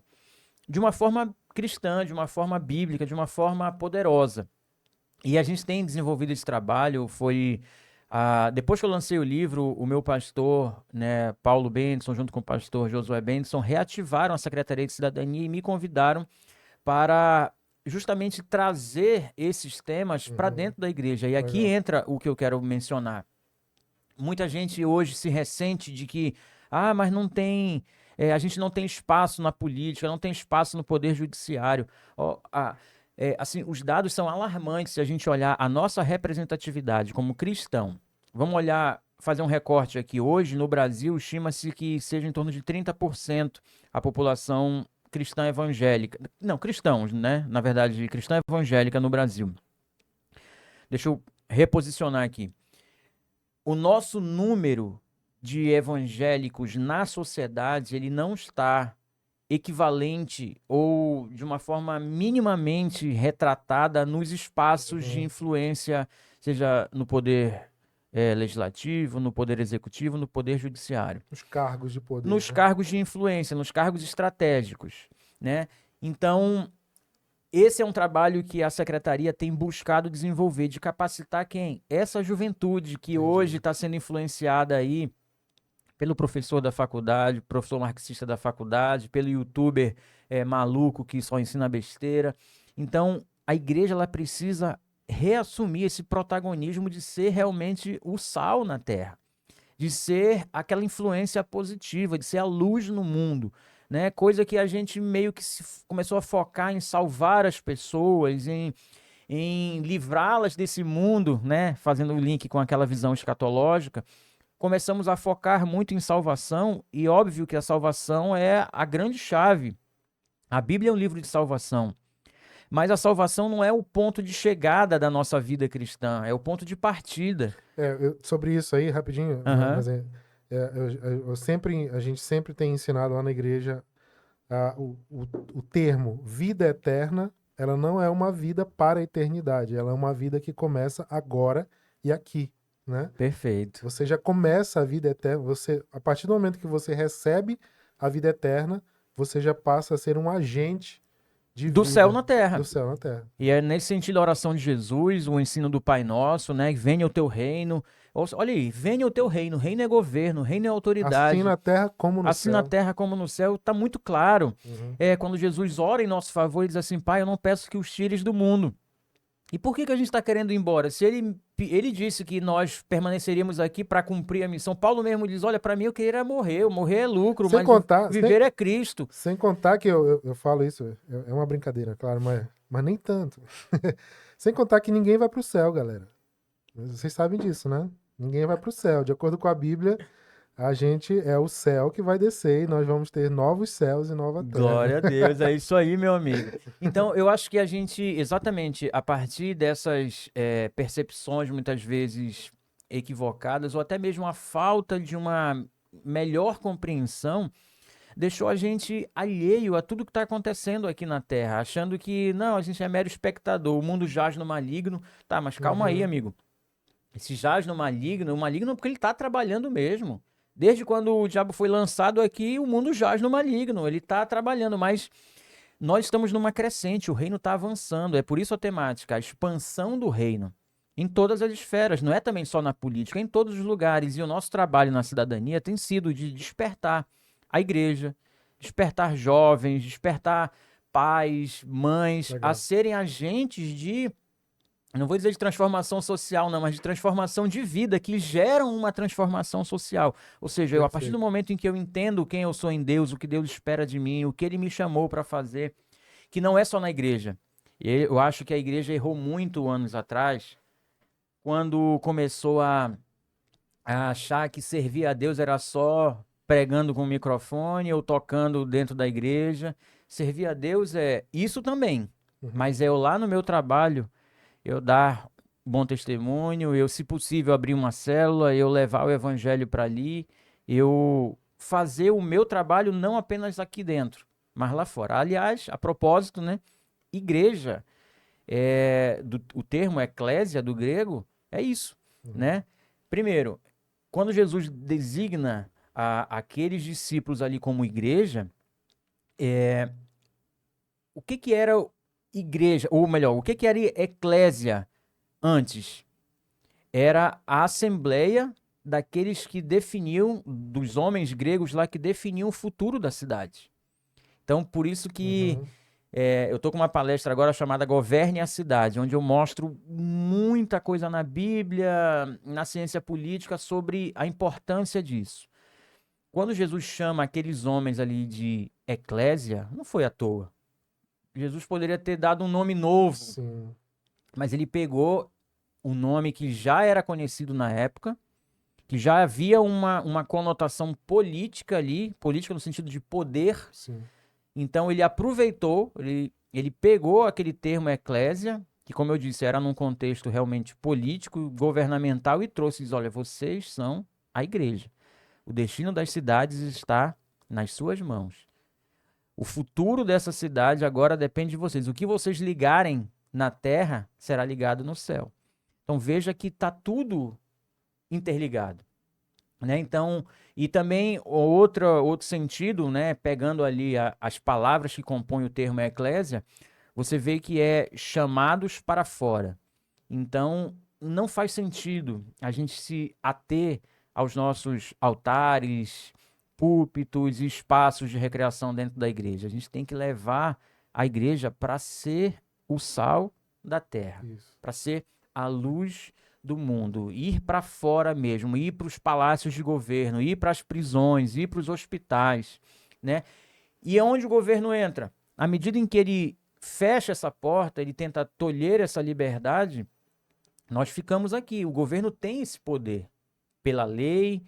de uma forma cristã, de uma forma bíblica, de uma forma poderosa. E a gente tem desenvolvido esse trabalho, depois que eu lancei o livro, o meu pastor, né, Paulo Benson, junto com o pastor Josué Benson, reativaram a Secretaria de Cidadania e me convidaram para justamente trazer esses temas para dentro da igreja. E aqui Legal. entra o que eu quero mencionar. Muita gente hoje se ressente de que, mas não tem, a gente não tem espaço na política, não tem espaço no poder judiciário. Assim, os dados são alarmantes se a gente olhar a nossa representatividade como cristão. Vamos olhar, fazer um recorte aqui. Hoje, no Brasil, estima-se que seja em torno de 30% a população cristã evangélica. Não, cristãos, né? Na verdade, cristã evangélica no Brasil. Deixa eu reposicionar aqui. O nosso número de evangélicos na sociedade, ele não está equivalente ou de uma forma minimamente retratada nos espaços de influência, seja no poder legislativo, no poder executivo, no poder judiciário. Os cargos de poder. Nos né? cargos de influência, nos cargos estratégicos, né? Então, esse é um trabalho que a secretaria tem buscado desenvolver, de capacitar quem? Essa juventude que hoje está sendo influenciada aí pelo professor da faculdade, professor marxista da faculdade, pelo youtuber maluco que só ensina besteira. Então, a igreja ela precisa reassumir esse protagonismo de ser realmente o sal na terra, de ser aquela influência positiva, de ser a luz no mundo, né? Coisa que a gente meio que começou a focar em salvar as pessoas, em livrá-las desse mundo, né? Fazendo o link com aquela visão escatológica. Começamos a focar muito em salvação, e óbvio que a salvação é a grande chave. A Bíblia é um livro de salvação, mas a salvação não é o ponto de chegada da nossa vida cristã, é o ponto de partida. Sobre isso aí, rapidinho, Aham. a gente sempre tem ensinado lá na igreja o termo vida eterna, ela não é uma vida para a eternidade, ela é uma vida que começa agora e aqui. Né? Perfeito. Você já começa a vida eterna, a partir do momento que você recebe a vida eterna, você já passa a ser um agente de Do vida céu na terra. do céu na terra. E é nesse sentido a oração de Jesus, o ensino do Pai Nosso, né? Venha o teu reino. Olha aí, venha o teu reino. Reino é governo, reino é autoridade. Assim na terra como no Assim céu. na terra como no céu, está muito claro. Uhum. Quando Jesus ora em nosso favor, ele diz assim: Pai, eu não peço que os tires do mundo. E por que a gente está querendo ir embora? Se ele disse que nós permaneceríamos aqui para cumprir a missão, Paulo mesmo diz: olha, para mim eu queria morrer é lucro, Sem mas contar- viver é Cristo. Sem contar que eu falo isso, é uma brincadeira, claro, mas nem tanto. Sem contar que ninguém vai pro céu, galera. Vocês sabem disso, né? Ninguém vai pro céu. De acordo com a Bíblia, a gente é o céu que vai descer e nós vamos ter novos céus e nova terra. Glória a Deus, é isso aí, meu amigo. Então, eu acho que a gente, exatamente, a partir dessas percepções, muitas vezes equivocadas, ou até mesmo a falta de uma melhor compreensão, deixou a gente alheio a tudo que está acontecendo aqui na Terra, achando que, não, a gente é mero espectador, o mundo jaz no maligno. Tá, mas calma aí, amigo. Esse jaz no maligno, o maligno é porque ele está trabalhando mesmo. Desde quando o diabo foi lançado aqui, o mundo jaz no maligno, ele está trabalhando, mas nós estamos numa crescente, o reino está avançando, é por isso a temática, a expansão do reino, em todas as esferas, não é também só na política, é em todos os lugares, e o nosso trabalho na cidadania tem sido de despertar a igreja, despertar jovens, despertar pais, mães, Legal. a serem agentes de não vou dizer de transformação social, não, mas de transformação de vida, que geram uma transformação social. Ou seja, a partir do Perfeito. momento em que eu entendo quem eu sou em Deus, o que Deus espera de mim, o que Ele me chamou para fazer, que não é só na igreja. Eu acho que a igreja errou muito anos atrás, quando começou a achar que servir a Deus era só pregando com o microfone ou tocando dentro da igreja. Servir a Deus é isso também, Uhum. mas é eu lá no meu trabalho, eu dar bom testemunho, eu, se possível, abrir uma célula, eu levar o evangelho para ali, eu fazer o meu trabalho não apenas aqui dentro, mas lá fora. Aliás, a propósito, né? Igreja, o termo eclésia do grego é isso, Uhum. né? Primeiro, quando Jesus designa aqueles discípulos ali como igreja, o que que era igreja, ou melhor, o que que era eclésia antes? Era a assembleia daqueles que definiam, dos homens gregos lá que definiam o futuro da cidade. Então, por isso que Uhum. eu estou com uma palestra agora chamada Governe a Cidade, onde eu mostro muita coisa na Bíblia, na ciência política, sobre a importância disso. Quando Jesus chama aqueles homens ali de eclésia, não foi à toa. Jesus poderia ter dado um nome novo, Sim. mas ele pegou o nome que já era conhecido na época, que já havia uma conotação política ali, política no sentido de poder. Sim. Então ele aproveitou, ele pegou aquele termo eclésia, que como eu disse, era num contexto realmente político, governamental, e trouxe, diz, olha, vocês são a igreja. O destino das cidades está nas suas mãos. O futuro dessa cidade agora depende de vocês. O que vocês ligarem na terra será ligado no céu. Então veja que está tudo interligado, né? Então, e também outro sentido, né? Pegando ali as palavras que compõem o termo eclésia, você vê que é chamados para fora. Então, não faz sentido a gente se ater aos nossos altares, púlpitos e espaços de recreação dentro da igreja. A gente tem que levar a igreja para ser o sal da terra, Isso. para ser a luz do mundo, ir para fora mesmo, ir para os palácios de governo, ir para as prisões, ir para os hospitais, né? E é onde o governo entra. À medida em que ele fecha essa porta, ele tenta tolher essa liberdade, nós ficamos aqui. O governo tem esse poder pela lei,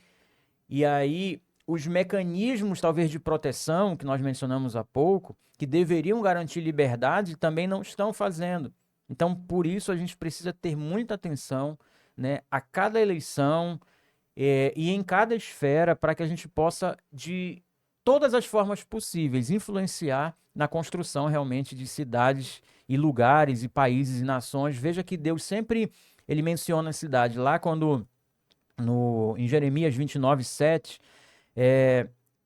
e aí os mecanismos, talvez, de proteção, que nós mencionamos há pouco, que deveriam garantir liberdade, também não estão fazendo. Então, por isso, a gente precisa ter muita atenção, né, a cada eleição e em cada esfera, para que a gente possa, de todas as formas possíveis, influenciar na construção realmente de cidades e lugares e países e nações. Veja que Deus sempre ele menciona a cidade. Lá quando, em Jeremias 29:7,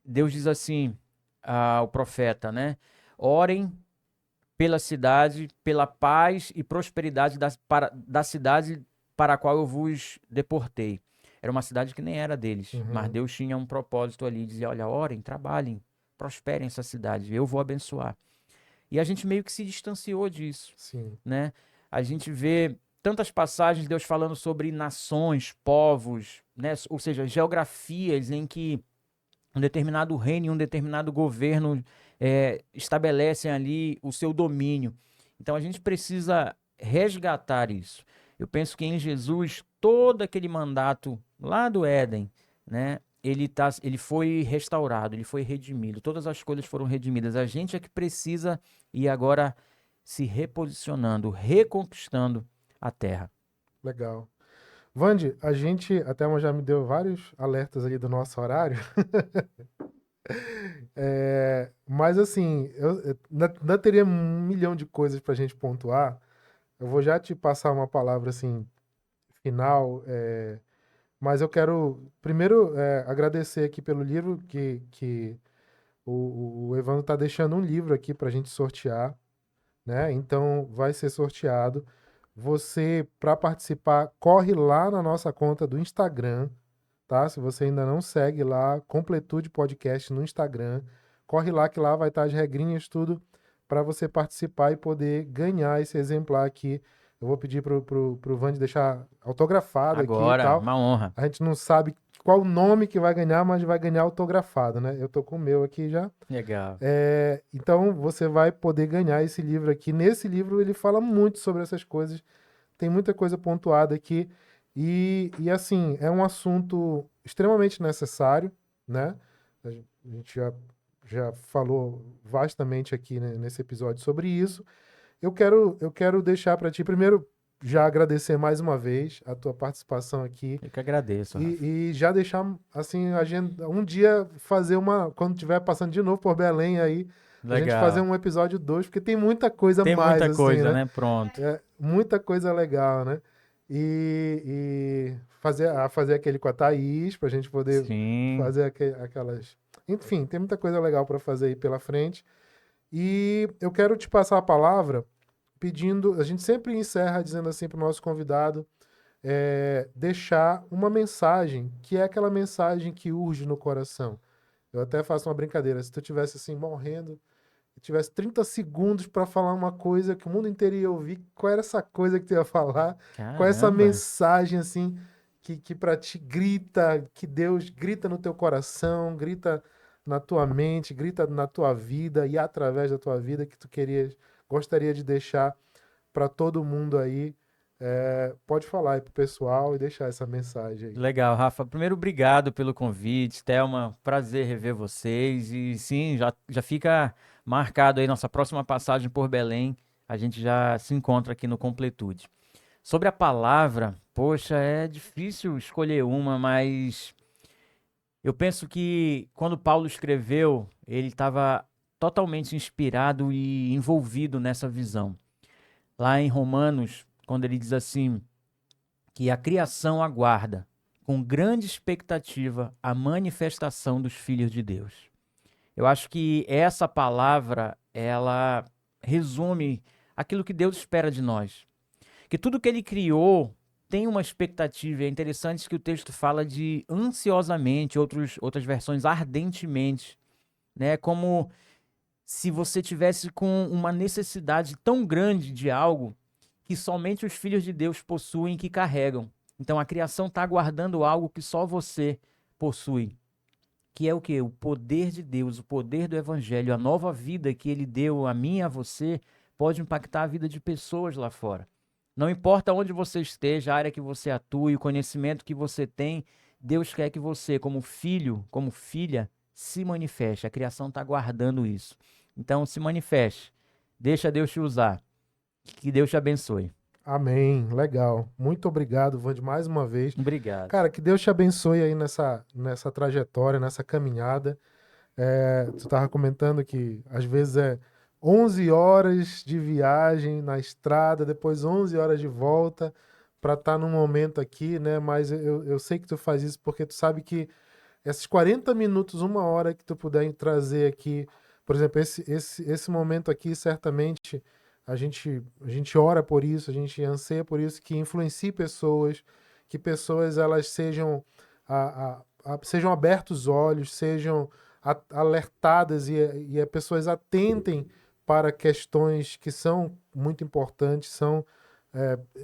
Deus diz assim ao profeta, né? Orem pela cidade, pela paz e prosperidade da cidade para a qual eu vos deportei. Era uma cidade que nem era deles, mas Uhum. Deus tinha um propósito ali, dizia, olha, orem, trabalhem, prosperem essa cidade, eu vou abençoar. E a gente meio que se distanciou disso, Sim. né? A gente vê tantas passagens de Deus falando sobre nações, povos, né? Ou seja, geografias em que um determinado reino, um determinado governo estabelecem ali o seu domínio. Então a gente precisa resgatar isso. Eu penso que em Jesus, todo aquele mandato lá do Éden, né, ele foi restaurado, ele foi redimido, todas as coisas foram redimidas. A gente é que precisa ir agora se reposicionando, reconquistando a terra. Legal. Vande, a gente, a Thelma já me deu vários alertas ali do nosso horário. Mas assim, eu ainda teria um milhão de coisas pra gente pontuar. Eu vou já te passar uma palavra assim, final, mas eu quero primeiro agradecer aqui pelo livro que o Evandro tá deixando um livro aqui pra gente sortear, né? Então vai ser sorteado. Você, para participar, corre lá na nossa conta do Instagram, tá? Se você ainda não segue lá, Completude Podcast no Instagram, corre lá que lá vai estar as regrinhas, tudo para você participar e poder ganhar esse exemplar aqui Eu vou pedir pro Vande deixar autografado aqui e Agora, tal. uma honra. A gente não sabe qual o nome que vai ganhar, mas vai ganhar autografado, né? Eu tô com o meu aqui já. Legal. Então você vai poder ganhar esse livro aqui. Nesse livro ele fala muito sobre essas coisas. Tem muita coisa pontuada aqui. E assim, é um assunto extremamente necessário, né? A gente já falou vastamente aqui, né, nesse episódio sobre isso. Eu quero deixar para ti, primeiro, já agradecer mais uma vez a tua participação aqui. Eu que agradeço, Rafa. E já deixar, assim, agenda, um dia fazer quando estiver passando de novo por Belém aí, a gente fazer Legal. um episódio 2 porque tem muita coisa Tem mais, muita assim, coisa, né? né? Pronto. Muita coisa legal, né? E fazer aquele com a Thaís, pra gente poder Sim. fazer aquelas. Enfim, tem muita coisa legal para fazer aí pela frente. E eu quero te passar a palavra pedindo. A gente sempre encerra dizendo assim para o nosso convidado deixar uma mensagem, que é aquela mensagem que urge no coração. Eu até faço uma brincadeira. Se tu tivesse assim morrendo e tivesse 30 segundos para falar uma coisa que o mundo inteiro ia ouvir, qual era essa coisa que tu ia falar? Qual é essa Caramba. mensagem assim que para ti grita, que Deus grita no teu coração, grita na tua mente, grita na tua vida e através da tua vida que tu gostaria de deixar para todo mundo aí? Pode falar aí pro pessoal e deixar essa mensagem aí. Legal, Rafa. Primeiro, obrigado pelo convite. Thelma, prazer rever vocês. E sim, já fica marcado aí nossa próxima passagem por Belém. A gente já se encontra aqui no Completude. Sobre a palavra, poxa, é difícil escolher uma, mas eu penso que quando Paulo escreveu, ele estava totalmente inspirado e envolvido nessa visão. Lá em Romanos, quando ele diz assim, que a criação aguarda com grande expectativa a manifestação dos filhos de Deus. Eu acho que essa palavra, ela resume aquilo que Deus espera de nós. Que tudo que ele criou tem uma expectativa. É interessante que o texto fala de ansiosamente, outras versões ardentemente, né? Como se você tivesse com uma necessidade tão grande de algo que somente os filhos de Deus possuem e que carregam. Então a criação está aguardando algo que só você possui, que é o quê? O poder de Deus, o poder do Evangelho, a nova vida que Ele deu a mim e a você pode impactar a vida de pessoas lá fora. Não importa onde você esteja, a área que você atue, o conhecimento que você tem, Deus quer que você, como filho, como filha, se manifeste. A criação está aguardando isso. Então se manifeste. Deixa Deus te usar. Que Deus te abençoe. Amém. Legal. Muito obrigado, Vande, mais uma vez. Obrigado. Cara, que Deus te abençoe aí nessa trajetória, nessa caminhada. Tu tava comentando que às vezes 11 horas de viagem na estrada, depois 11 horas de volta para estar num momento aqui, né? Mas eu sei que tu faz isso porque tu sabe que esses 40 minutos, uma hora que tu puder trazer aqui, por exemplo, esse momento aqui, certamente a gente ora por isso, a gente anseia por isso, que influencie pessoas, que pessoas elas sejam abertos os olhos, sejam alertadas e as pessoas atentem para questões que são muito importantes, são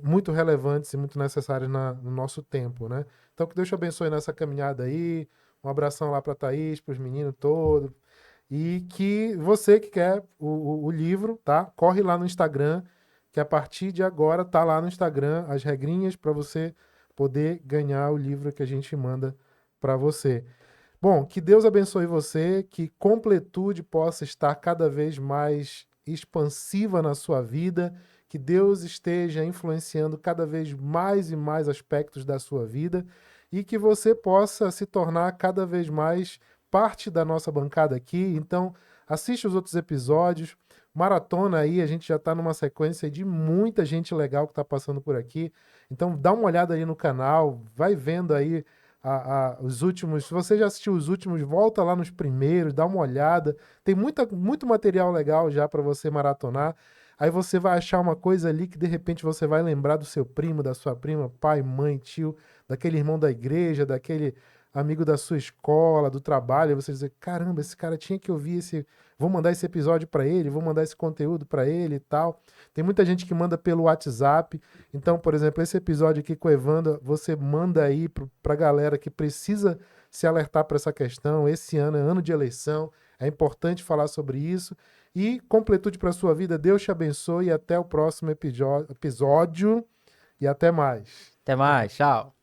muito relevantes e muito necessárias no nosso tempo, né? Então que Deus te abençoe nessa caminhada aí. Um abração lá para a Thaís, para os meninos todos. E que você que quer o livro, tá? Corre lá no Instagram, que a partir de agora tá lá no Instagram as regrinhas para você poder ganhar o livro que a gente manda para você. Bom, que Deus abençoe você, que completude possa estar cada vez mais expansiva na sua vida, que Deus esteja influenciando cada vez mais e mais aspectos da sua vida e que você possa se tornar cada vez mais parte da nossa bancada aqui. Então, assiste os outros episódios, maratona aí, a gente já está numa sequência de muita gente legal que está passando por aqui. Então, dá uma olhada aí no canal, vai vendo aí os últimos. Se você já assistiu os últimos, volta lá nos primeiros, dá uma olhada. Tem muito material legal já para você maratonar. Aí você vai achar uma coisa ali que de repente você vai lembrar do seu primo, da sua prima, pai, mãe, tio, daquele irmão da igreja, daquele amigo da sua escola, do trabalho. E você dizer: caramba, esse cara tinha que ouvir esse. vou mandar esse episódio para ele, vou mandar esse conteúdo para ele e tal. Tem muita gente que manda pelo WhatsApp. Então, por exemplo, esse episódio aqui com o Evandro, você manda aí pra galera que precisa se alertar para essa questão. Esse ano é ano de eleição, é importante falar sobre isso. E completude para sua vida, Deus te abençoe e até o próximo episódio. E até mais. Até mais, tchau.